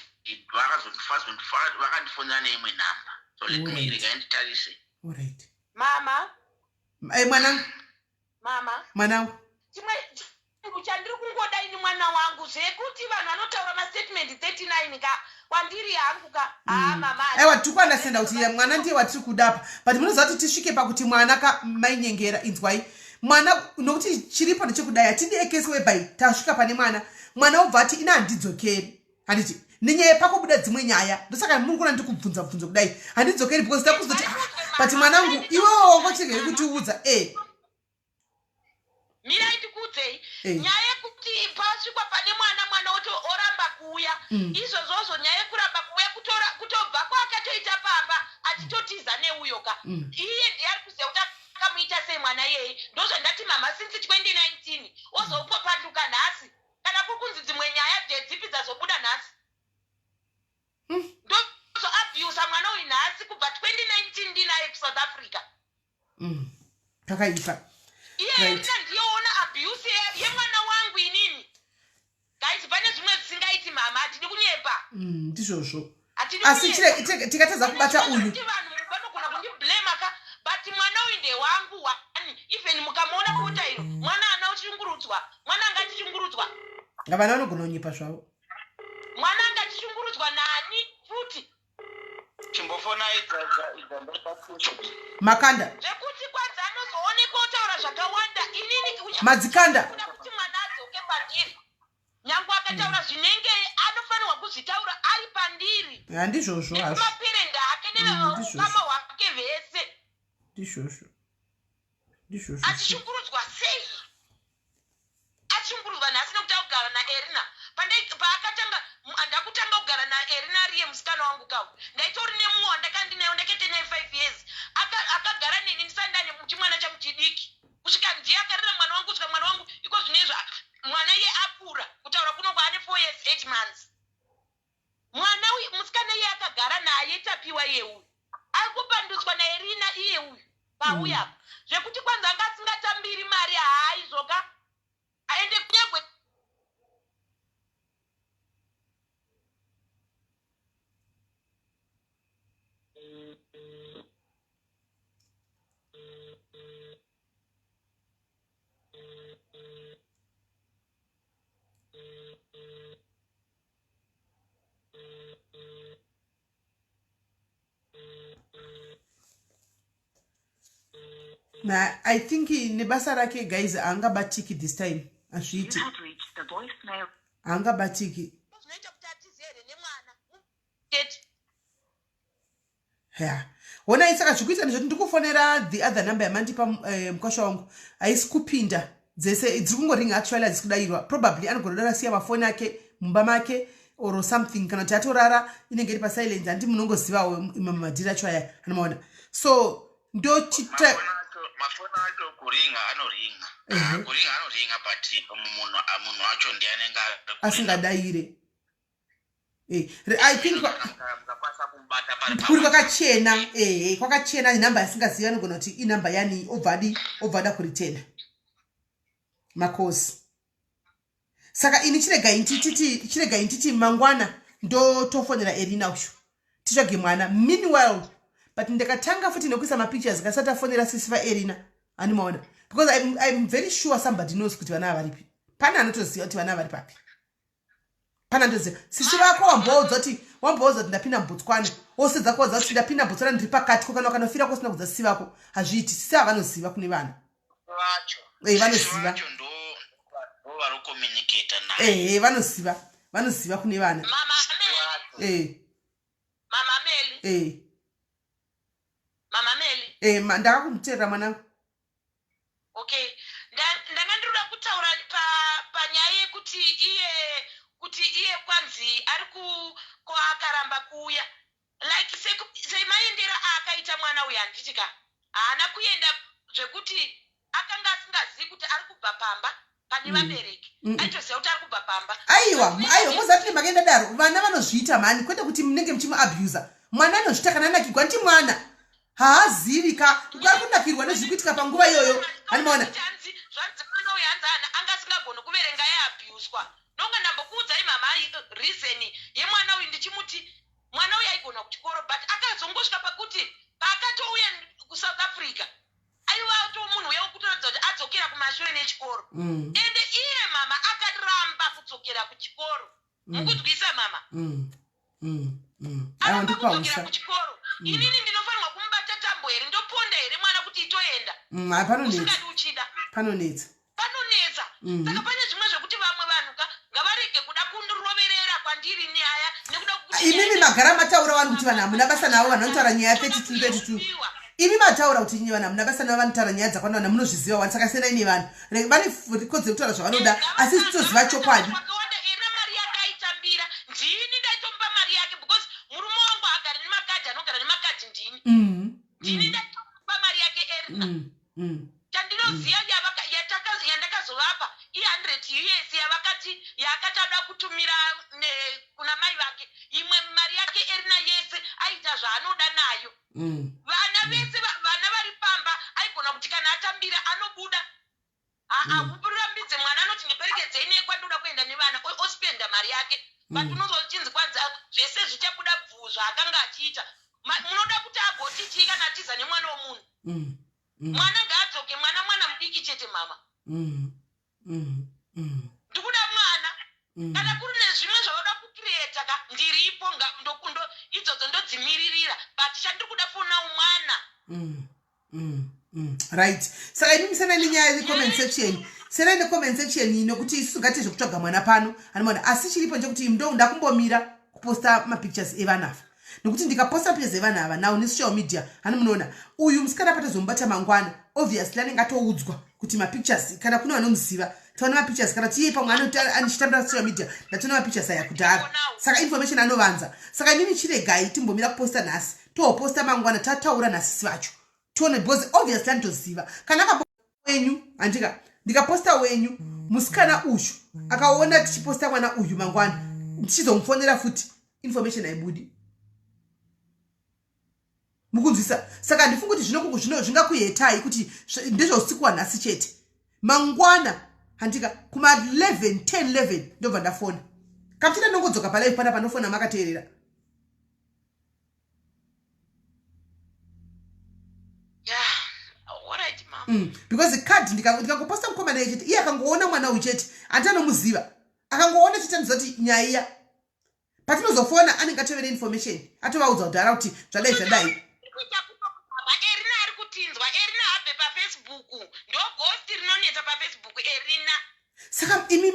vakandifonera neimwe nhamba. So let me nditarise. Alright. Mama. Mwanangu. Chimwe chandiri kungoda ini mwana wangu zvekuti vanhu vanotaura mastatement 39 ka kwandiri yangu ka mama. Aiwa tukwana senda kuti mwana ndiye watiri kudapa but munoziva kuti tisvike pakuti mwana ka mainyengera inzwai mwana nokuti chiripo ndechekudai atidi ekesi webai tasvika pane mwana obva ati ina handidzokeri handiti nenyaya pakubuda dzimwe nyaya ndosaka muri kuona ndikubvunza kudai handidzokeri because takuzoti but mwanangu iwewo wangochegere kutiudza Mira itikudzei nyaya yekuti pasvikwa pane mwana oramba kuuya izvozvozvo nyaya yekuramba kuuya kutobva kwakatoita pamba achitotiza neuyo ka iye ndiye ari kuziva kuti akamuita sei mwana iyeye ndozvandati mama since 2019 ozopopanduka nhasi kana kuri kunzi dzimwe nyaya dzedzipi dzazobuda nhasi ndozoabhusa mwana uyu nhasi kubva 2019 ndinaye kuSouth Africa takaipa. Iye ndiyoona abuse yemwana wangu inini. Guys, pane zvimwe zvisingaiti mama atidi kunyepa. Ndizvozvo. Asi tikatadza kubata uyu. Vanhu vanogona kundiblame ka but mwana uyu ndewangu wani. Even mukamuona kuita iro mwana ana uchingurudzwa. Mwana angachishungurudzwa. Ngavana vanogona kunyepa zvavo. Mwana angachishungurudzwa nani futi. Chimbofona Makanda. Zvekuti kwanza anozooneka otaura zvakawanda inini madzikanda. Kuti mwana adzoke pandiri. Nyangu akataura zvinenge anofanirwa kuzvitaura ari pandiri. Handizvozvo hazvo. Maparent ake nevakama wake vese. Ndizvozvo. Achishungurudzwa sei? Achishungurudzwa nhasi nekuti akugara naErina. Paakatanga ndakutanga kugara naErina ariye musikana wangu kawo. Ndaitori nemuwa ndakandinayo ndakaita naye 5 years. Akagara neni ndisandane muchimwana chamuchidiki. Kusvika ndiye akarera mwana wangu kusvika mwana wangu iko zvinezva mwana iye akura kutaura kuno kwaane 4 years 8 months. Mwana uyu musikana iye akagara naye tapiwa iye uyu. Akupandutswa naErina iye uyu. Pauya. Zvekuti kwanza anga asingatambiri mari haaizoka aende kunyangwe I think nebasa rake guys angabatiki this time azviti angabatiki. Yeah. Wona isaka zvikuita ndizvo ndikufonera the other number yamandipa mukasha wangu haisi kupinda dzese dziri kungoringa actually hadzisi kudairwa probably anogona rasiya mafoni ake mumba make or something kana kuti atorara inenge iri pasilence handi munongozivawo madhiri acho aya anomaona so ndochita mafoni acho kuringa anoringa but munhu acho ndiye anenge asingadaire. I think kuri kwakachena kwakachena inamba yasingazivi anogona kuti inamba yani obvada kuritena makosi saka ini chirega intiti mangwana ndotofonera Erina uyu titsvage mwana meanwhile but ndakatanga futi nekuisa mapictures kasati afonera sisi vaErina animaona because I'm very sure somebody knows kuti vana varipi pane anotoziva kuti vana vari papi pana ndoziva sisi vako wamboudzwa kuti ndapinda muBotswana osedza kuudza kuti ndapinda muBotswana ndiri pakati kokana kanofira kosina kudza sisi vako hazviiti sisi havanoziva kune vana vanoziva vanoziva kune vana ndakakuteerera mwanangu. Okay, ndanga ndiroda kutaura panyaya yekuti iye kwanzi ari kuenda zvekuti akanga asingazivi kuti ari kubva pamba pane vabereki. Aitoziva kuti ari kubva pamba. Aiwa muzati magenda daro vana vanozviita mani kwete kuti munenge muchimuabusa. Mwana anozviita kana anakirwa ndi mwana. Haazivi ka ari kunakirwa nezvikuitika panguva iyoyo. Anoona zvanzi mwana uyu hanzana anga asingagoni kuverenga yaabhuswa. Nonga ndambokuudzai mama reason yemwana uyu ndichimuti mwana uyu aigona kuchikoro but akazongosvika pakuti paakatouya kuSouth Africa aiva to munhu uya wekutoratidza kuti adzokera kumashure nechikoro. Ende iye mama akaramba kudzokera kuchikoro. Mukunzwisa mama? Aramba kudzokera kuchikoro. Inini ndinofanirwa kumubata tambo here ndoponda here mwana kuti itoenda. Usingadi uchida. Panonetsa. Saka pane zvimwe zvekuti vamwe vanhu ngavarege kuda kundiroverera kwandiri nyaya nekuda kuti imimi magara mataura vanhu kuti vanhu hamuna basa navo vanhu vanotaura nyaya 32. Imi mataura kuti vanhu hamuna basa navo vanotaura nyaya dzakwana vanhu munozviziva wani saka senai nevanhu vane rikodzero kutaura zvavanoda asi sitoziva chokwadi. Wakawanda era mari yake aitambira ndini ndaitomupa mari yake because murume wangu agara nemakadhi anogara nemakadhi ndini. Ndini ndaitomupa mari yake Erina. Chandinoziva yandakazovapa i100 US yakati ada kutumira kuna mai vake imwe mari yake Erina yese aita zvaanoda nayo. Vana vese vana vari pamba aigona kuti kana atambira anobuda. Kurambidze mwana anoti ndiperekedzei nekwandoda kuenda nevana ospenda mari yake. But unozochinzi kwanza zvese zvichabuda bvuzva akanga achiita. Munoda kuti agotichi kana atiza nemwana womunhu. Mwana ngaadzoke mwana mudiki chete mama. Ndikuda mwana. Kana kuri nezvimwe zvavada kucreata ndiripo ndokundo idzodzo ndodzimiririra but chandiri kuda funa umwana. Right. Saka imi musana nenyaya yecomment section. Sena necomment section nokuti isusu ngati zvekutsvaga mwana pano. Anoona asi chiripo nje ndo ndakumbomira kuposta mapictures evanafa. Nokuti ndikaposta pictures evana ava now ni social media anomunoona uyu musikana patazomubata mangwana obviously anenge atoudzwa kuti mapictures kana kuna vanomuziva taona mapictures kana tiye pamwe anishitambira social media ndatoona mapictures aya kudhara saka information anovanza saka inini chiregai timbomira kuposta nhasi toposta mangwana tataura nhasi sivacho tione because obviously anitoziva kana akaposta wenyu andika ndikaposta wenyu musikana uyu akaona tichiposta mwana uyu mangwana ndichizomufonera futi information aibudi. Mukunzwisa saka ndifunga kuti zvingakuyetai kuti ndezvousiku wanhasi chete mangwana handika kuma 10:11 ndobva ndafona kamuchina ndongodzoka palive pana panofona makateerera. Because card ndikakuposta mukomana yechete iye akangoona mwana uyu chete andanomuziva akangoona chete ndizoti nyaya iya patinozofona anenge atovere information atovaudza kudhara kuti zvadai zvadai. Erina ari kutinzwa Erina abve paFacebook ndo ghost rinonetsa paFacebook Erina. Saka imi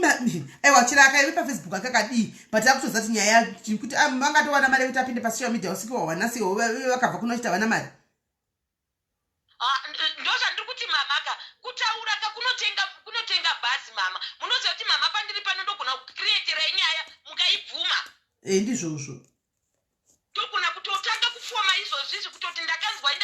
aiwa chira akaive paFacebook akakadii but akutozati nyaya kuti vangatowana mari kuti apinde pasocial media usiku wawanasi vakabva kunochita vana mari. Ndozvandiri kuti mamaka kutaura kunotenga bhazi mama munoziva kuti mama pandiri pano ndogona kucreaterai nyaya mukaibvuma. Ndizvozvo togona kutotanga kufoma izvozvizvi kutoti ndakazwai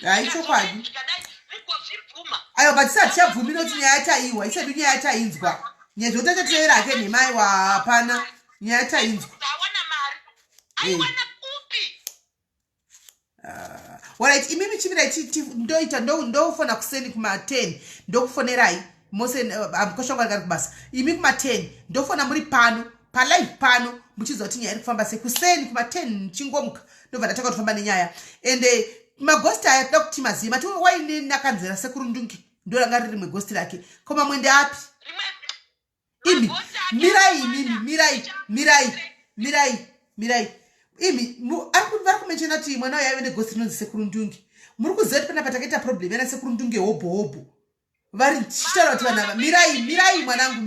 hai chokwadi zvikadai vigozvibvuma. Aiwa but isati chabvumira kuti nyaya yataiwa isati nyaya yatainzwa nyaya zvotachateera hake nhemai hapana nyaya yatainzwa awana mari aiwana upi. Alright imimi chimirai ndoita ndofona kuseni kuma 10 ndokufonerai mose koshongwa kari kubasa imi kuma 10 ndofona muri pano palive pano muchizoti nyaya iri kufamba sekuseni kuma 10 chingomuka ndobva ndataka kufamba nenyaya ende magosti aya toda kuti mazive mati waine nakanzera sekurundungi ndoranga riri rimwe gosti rake koma mwende api imi mirai imi vari kumenshena kuti mwana uyo aive negosti rinonzi sekurundungi muri kuziva kuti panapa takaita problem yana sekurundungi hobho vari tichitaura kuti vanhu ava mirai mwanangu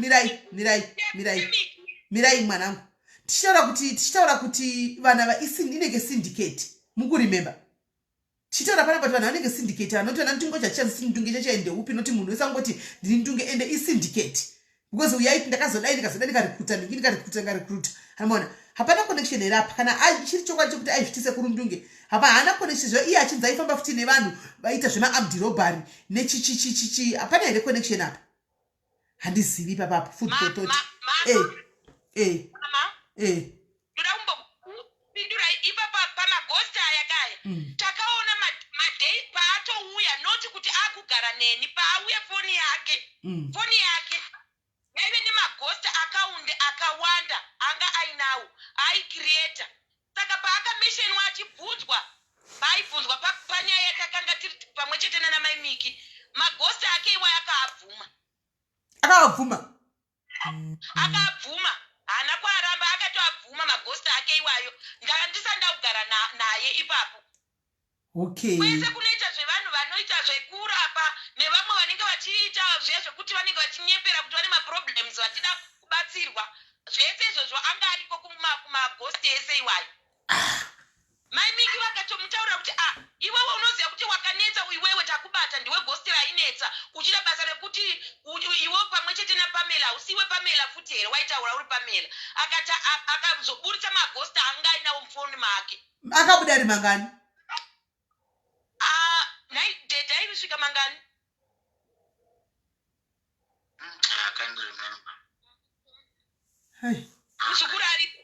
mirai mwanangu tichitaura kuti vanhu ava inenge syndicate mukurimember tichitaura panapa kuti vanhu vanenge syndicate vanotona ntungo chachanzi ndunge chachaende upi noti munhu wese angoti ndini ndunge ende isyndicate because uyaiti ndakazodai ndikarikuta ndingi ndikarikuta anoona hapana connection here apa kana chiri chokwadi chekuti aizvitise kurundunge hapa haana connection zvo iye achinzi aifamba futi nevanhu vaita zvemaarmed robbery nechichichichichi hapana here connection apa handizivi papapo food for thought ndoda kumbopindura ipapa pamagosta aya kaya takaona madei paatouya noti kuti akugara neni paauya foni yake yaive nemagosta akaundi akawanda anga ainawo aicreata saka paakameshenwa achibvunzwa vaibvunzwa panyaya yatakanga tiri pamwe chete nana maimiki magosta ake iwayo akabvuma haana kuaramba akatoabvuma magosta ake iwayo ndisanda kugara naye ipapo kwese kunoita zvevanhu vanoita zvekurapa nevamwe vanenge vachiita zvekuti vanenge vachinyepera kuti vane maproblems vachida kubatsirwa zvese izvozvo anga ariko kumagosti ese iwayo maimiki vakatomutaurira kuti iwewe unoziva kuti wakanetsa iwewe takubata ndiwe gosti rainetsa uchida basa rekuti iwe pamwe chete napamela usiwe pamela futi here waitaura uri pamela akazoburitsa magosti anga ainawo mufoni make akabuda ari mangani dhedha irisvika mangani muzukuru aripo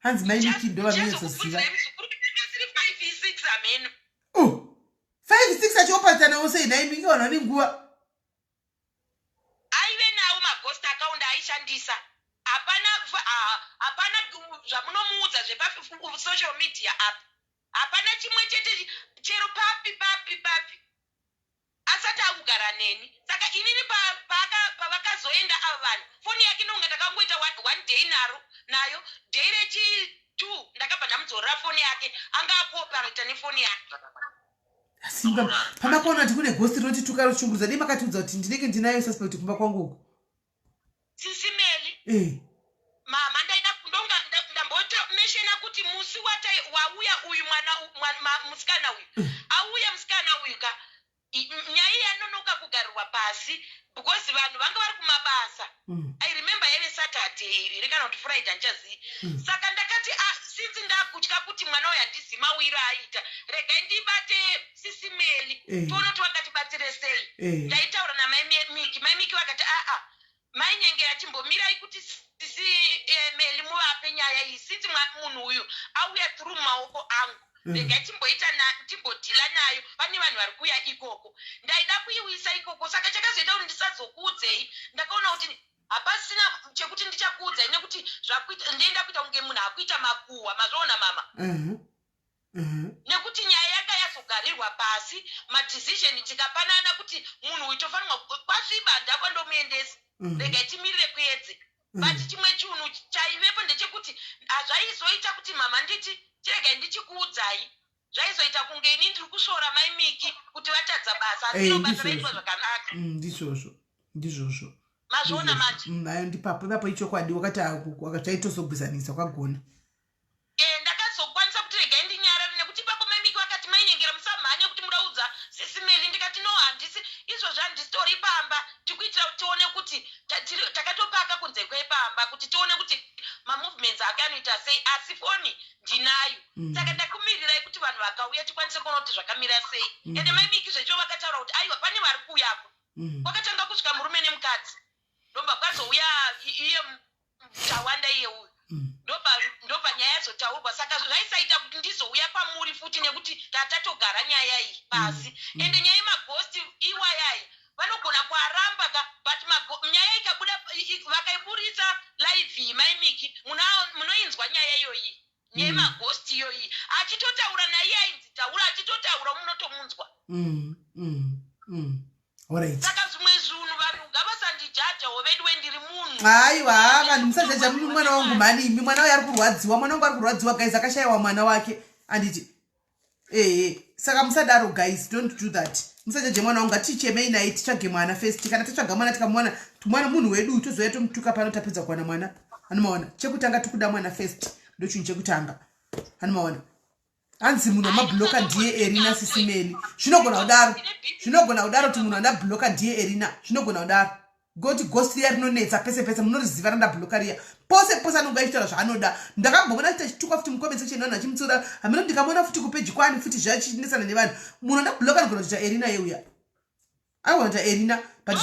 hanzi maimiki ndova minetsoziva 5 6 ameno 5 6 achiopatanawo sei naimiki vanhu vane nguva aive nawo magosta akaunda aishandisa hapana zvamunomuudza zvepasocial media apa hapana chimwe chete chero papi asati akugara neni saka inini pavakazoenda ava vanhu foni yake ndonga ndakangoita 1 day nayo day rechi2 ndakabva ndamudzorera foni yake anga akuoparata nefoni yake asimba pamakaona kuti kune gosti rinoti tukarochunguruza dei makatiudza kuti ndinenge ndinayo suspect kumba kwangu uku SIS MELLY mama ndonga ndambotomeshena kuti musi wauya uyu musikana uyu auya musikana uyu ka nyaya yanonoka kugarirwa pasi because vanhu vanga vari kumabasa I remember yeve Saturday iri kana kuti Friday ndichazivi saka ndakati since ndakutya kuti mwana uyu handizivi mawiro aita regai ndibate SIS MELLY tione kuti wakatibatsire sei ndaitaura namaimiki vakati mainyengera chimbomirai kuti SIS MELLY muvape nyaya iyi since munhu uyu auya through maoko angu regai timbodhila nayo pane vanhu vari kuuya ikoko ndaida kuiwisa ikoko saka chakazoita kuti ndisazokuudzei ndakaona kuti hapasina chekuti ndichakuudzai nekuti ndienda kuita kunge munhu akuita makuhwa mazvoona mama nekuti nyaya yanga yazogarirwa pasi madecision tikapanana kuti munhu uyu tofanirwa kwasviba ndakwandomuendesa regai timirire kuedze but chimwe chinhu chaivepo ndechekuti hazvaizoita kuti mama nditi chiregai ndichikuudzai zvaizoita kunge ini ndiri kusvora maimiki kuti vatadza basa asiro basa raitwa zvakanaka ndizvozvo mazviona manje ayo ndipapo ichokwadi wakati wakachaitozogwizanisa kwagona ndakazokwanisa kuti regai ndinyarari nekuti ipapo maimiki vakati mainyengera musamhanye kuti mudaudza SIS MELLY ndikati no handisi izvozvo handisitori pamba tikuitira kuti tione kuti takatopaka kunze kwepamba kuti tione kuti mamovements ake anoita sei asi foni ndinayo saka ndakumirirai kuti vanhu vakauya tikwanise kuona kuti zvakamira sei ende maimiki zvecho vakataura kuti aiwa pane vari kuuyapo kwakatanga kusvika murume nemukadzi ndobva kwazouya iye mutawanda iye uyu ndobva nyaya yazotaurwa saka zvaisaita kuti ndizouya pamuri futi nekuti tatogara nyaya iyi pasi ende nyaya yemagosti iwayai vanogona kuaramba but nyaya ikabuda vakaiburitsa live maimiki munoinzwa nyaya iyoyi yemagosti iyoyi achitotaura naiye ainzi taura achitotaura munotomunzwa saka zvimwe zvinhu vanhu ngavasandijaja hovedu wendiri munhu aiwa vanhu musajaja mwana wangu mani imi mwana uyu ari kurwadziwa mwana wangu ari kurwadziwa guys akashayiwa mwana wake anditi saka musadaro guys don't do that musajaje mwana wangu ngatichemei naye titsvage mwana first kana tatsvaga mwana tikamwana mwana munhu wedu tozoya tomutuka pano tapedza kuwana mwana anomaona chekutanga tikuda mwana first ndo chinhu chekutanga anomaona hanzi munhu amabhuloka ndiye Erina SIS MELLY zvinogona kudaro kuti munhu andabhuloka ndiye Erina zvinogona kudaro goti ghost riya rinonetsa pese pese munoriziva randa blokaria pose pose anongaitaura zvaanoda ndakambomona kuti achituka futi mukomment section vanhu vachimutsura hamino ndikamona futi kupeji kwani futi zvachinesana nevanhu munhu andabloka nogona kuita Erina yeuya aiwanta Erina but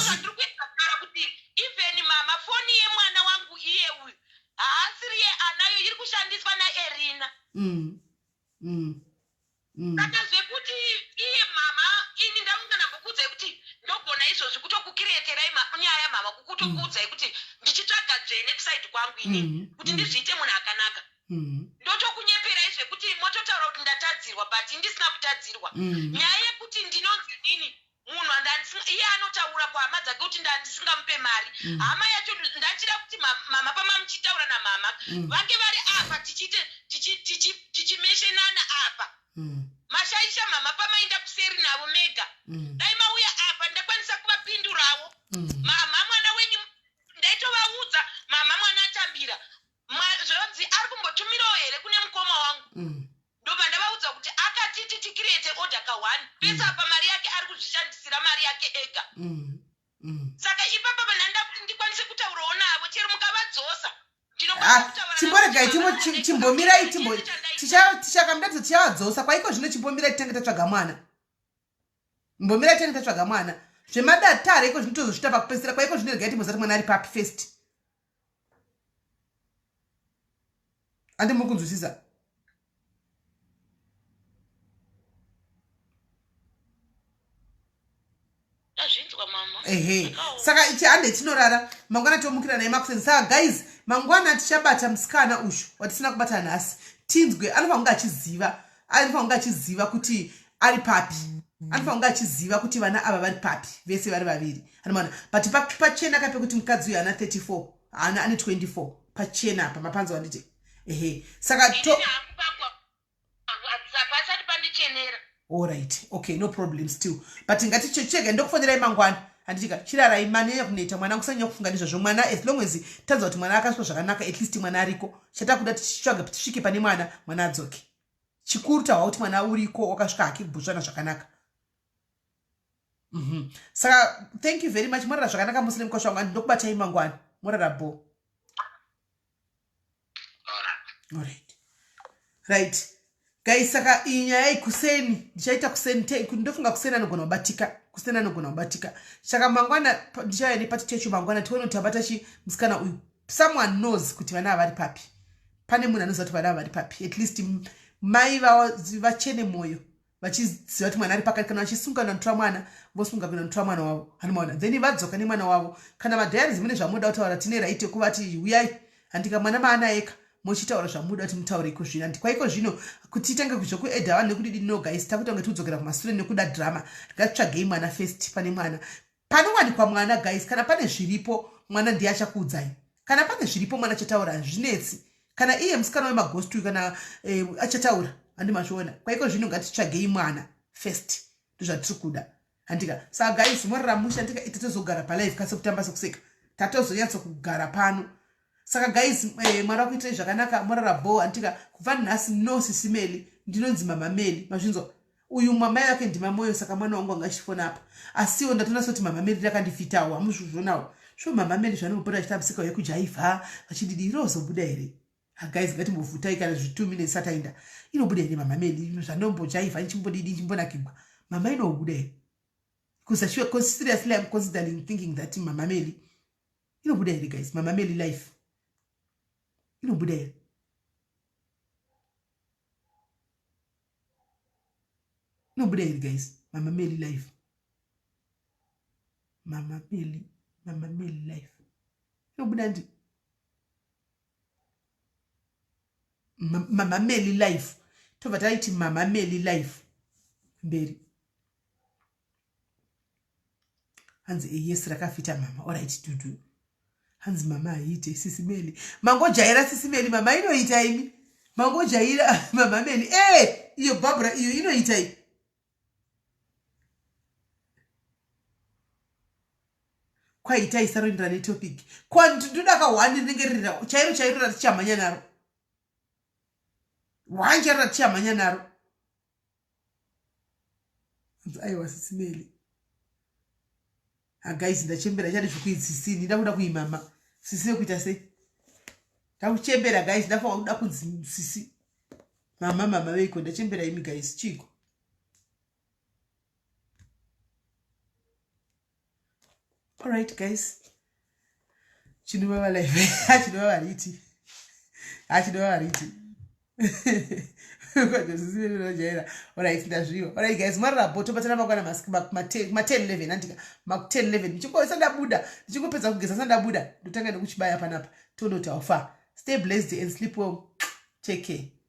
kuti even mama foni yemwana wangu iye uyu haasiri ye anayo iri kushandiswa naErina saka zvekuti iye mama ini ndamungana kukudzai kuti ndogona izvozvi kutokukireterai nyaya mama kukutokudzai kuti ndichitsvaga dzvene kusaidi kwangu ini kuti ndizviite munhu akanaka ndotokunyeperai zvekuti mototaura kuti ndatadzirwa but ndisina kutadzirwa nyaya yekuti ndinonzi nini munhu iye anotaura kuhama dzake kuti ndisingamupe mari hama yacho ndachida kuti mama pamamuchitaura namama vange vari apa tichimeshenana apa mashaisha mama pamaenda kuseri navo mega dai mauya apa ndakwanisa kuvapindurawo mama mwana wenyu ndaitovaudza mama mwana atambira zvonzi ari kumbotumirawo here kune mukoma wangu ndobva ndavaudza kuti akati titikirete odhaka 1 pesa apa mari yake ari kuzvishandisira mari yake ega saka ipapa vananda kuti ndikwanise kutaurawo navo chero mukavadzosa chimboregai chimbomirai tichakamudadza tichavadzosa kwaiko zvino chimbomirai titenge tatsvaga mwana mbomirai titenge tatsvaga mwana zvemadatare iko zvinotozosvita pakupedzisira kwaiko zvino regai timbozati mwana ari papi first andi muri kunzwisisa ehe saka ichi hande tinorara mangwana tomukira naye makuseni saka guys mangwana tichabata musikana ushu watisina kubata nhasi tinzwe anofanira kunge achiziva kuti ari papi anofanira kunge achiziva kuti vana ava vari papi vese vari vaviri anomaona but pachena kape kuti mukadzi uyu ana 34 ana ane 24 pachena apa mapanza wanditi ehe saka alright okay no problem still but ngaticheke ndokufonerai mangwana handitika chirarai mane kuneta mwana kusanya kufunga ndizvo mwana as long as tanza kuti mwana akaswa zvakanaka at least mwana ariko chatakuda tichitsvaga tisvike pane mwana adzoke chikuru tawa kuti mwana uriko wakasvika akibhushana zvakanaka saka thank you very much morara zvakanaka muslim kosha wangu ndokubatai mangwana morara bo right guys saka inyaya ikuseni ndichaita kuseni ndofunga kuseni anogona kubatika saka mangwana ndichaya nepati techo mangwana tione kuti abata musikana uyu someone knows kuti vana vari papi pane munhu anoziva kuti vana vari papi at least mai vachene mwoyo vachiziva kuti mwana ari pakati kana vachisungana notora mwana vosunga kuenda notora mwana wavo hanomaona then vadzoka nemwana wavo kana madhayari zimene zvamuda kutaura tine right yekuvati uyai handika mwana maana eka mochitaura zvamuda kuti mutaure iko zvino ndikwaiko zvino kuti itange kuzvokuedha vanhu nekudidi no guys takutange tiudzokera kumashure nekuda drama ngatsvagei mwana first pane mwana panowanikwa mwana guys kana pane zviripo mwana ndiye achakuudzai kana pane zviripo mwana achataura hazvinetsi kana iye musikana wemagostu kana achataura handimazviona kwaiko zvino ngatitsvagei mwana first ndozvatiri kuda handika saka guys moraramusha ndika itatozogara palive kasi kutamba sekuseka tatozonyatso kugara pano saka guys mwari wakuitai zvakanaka morara bo andika kubva nhasi no SIS MELLY ndinonzi mama MELLY mazvinzwa uyu mamai yake ndima moyo saka mwana wangu anga achifona apa asiwo ndatona soti mama MELLY rakandifitawo hamuzvizvonawo sho mama MELLY zvanombopota achitabisika yekujaivha vachididi inozobuda here guys ngatimbovutai kana 2 minutes atainda inobuda here mama MELLY zvanombojaivha ichimbodidi ichimbonakirwa mama inobuda here because seriously I'm considering thinking that mama MELLY inobuda here guys mama MELLY life inobuda here inobuda here guys mama MELLY life mama MELLY life inobuda ndi mama MELLY life tobva taiti mama MELLY life mberi hanzi yes rakafita mama alright dudu hanzi mama aite SIS MELLY mangojaira SIS MELLY mama inoita imi mangojaira mama MELLY iyo Barbara iyo inoita imi kwaitai saroindira netopic kwanduda ka1 ndingerira chairo ratichamhanya naro wanje ratichamhanya naro aiwa SIS MELLY guys ndachembera chati zvikuitsisini ndakuda kuimama sisi yokuita sei ndakuchembera guys ndafa kuda kudzisisi mama veiko ndachembera imi guys chiko all right guys chinova live chinova riti chinova riti Alright, ndazviwa. Alright guys, mara boto patana makwana ma 10-11 andika ma 10-11 ndichikoisa ndabuda ndichikopedza kugeza sandabuda ndotanga nekuchibaya panapa tono tafa. Stay blessed and sleep well. Take care.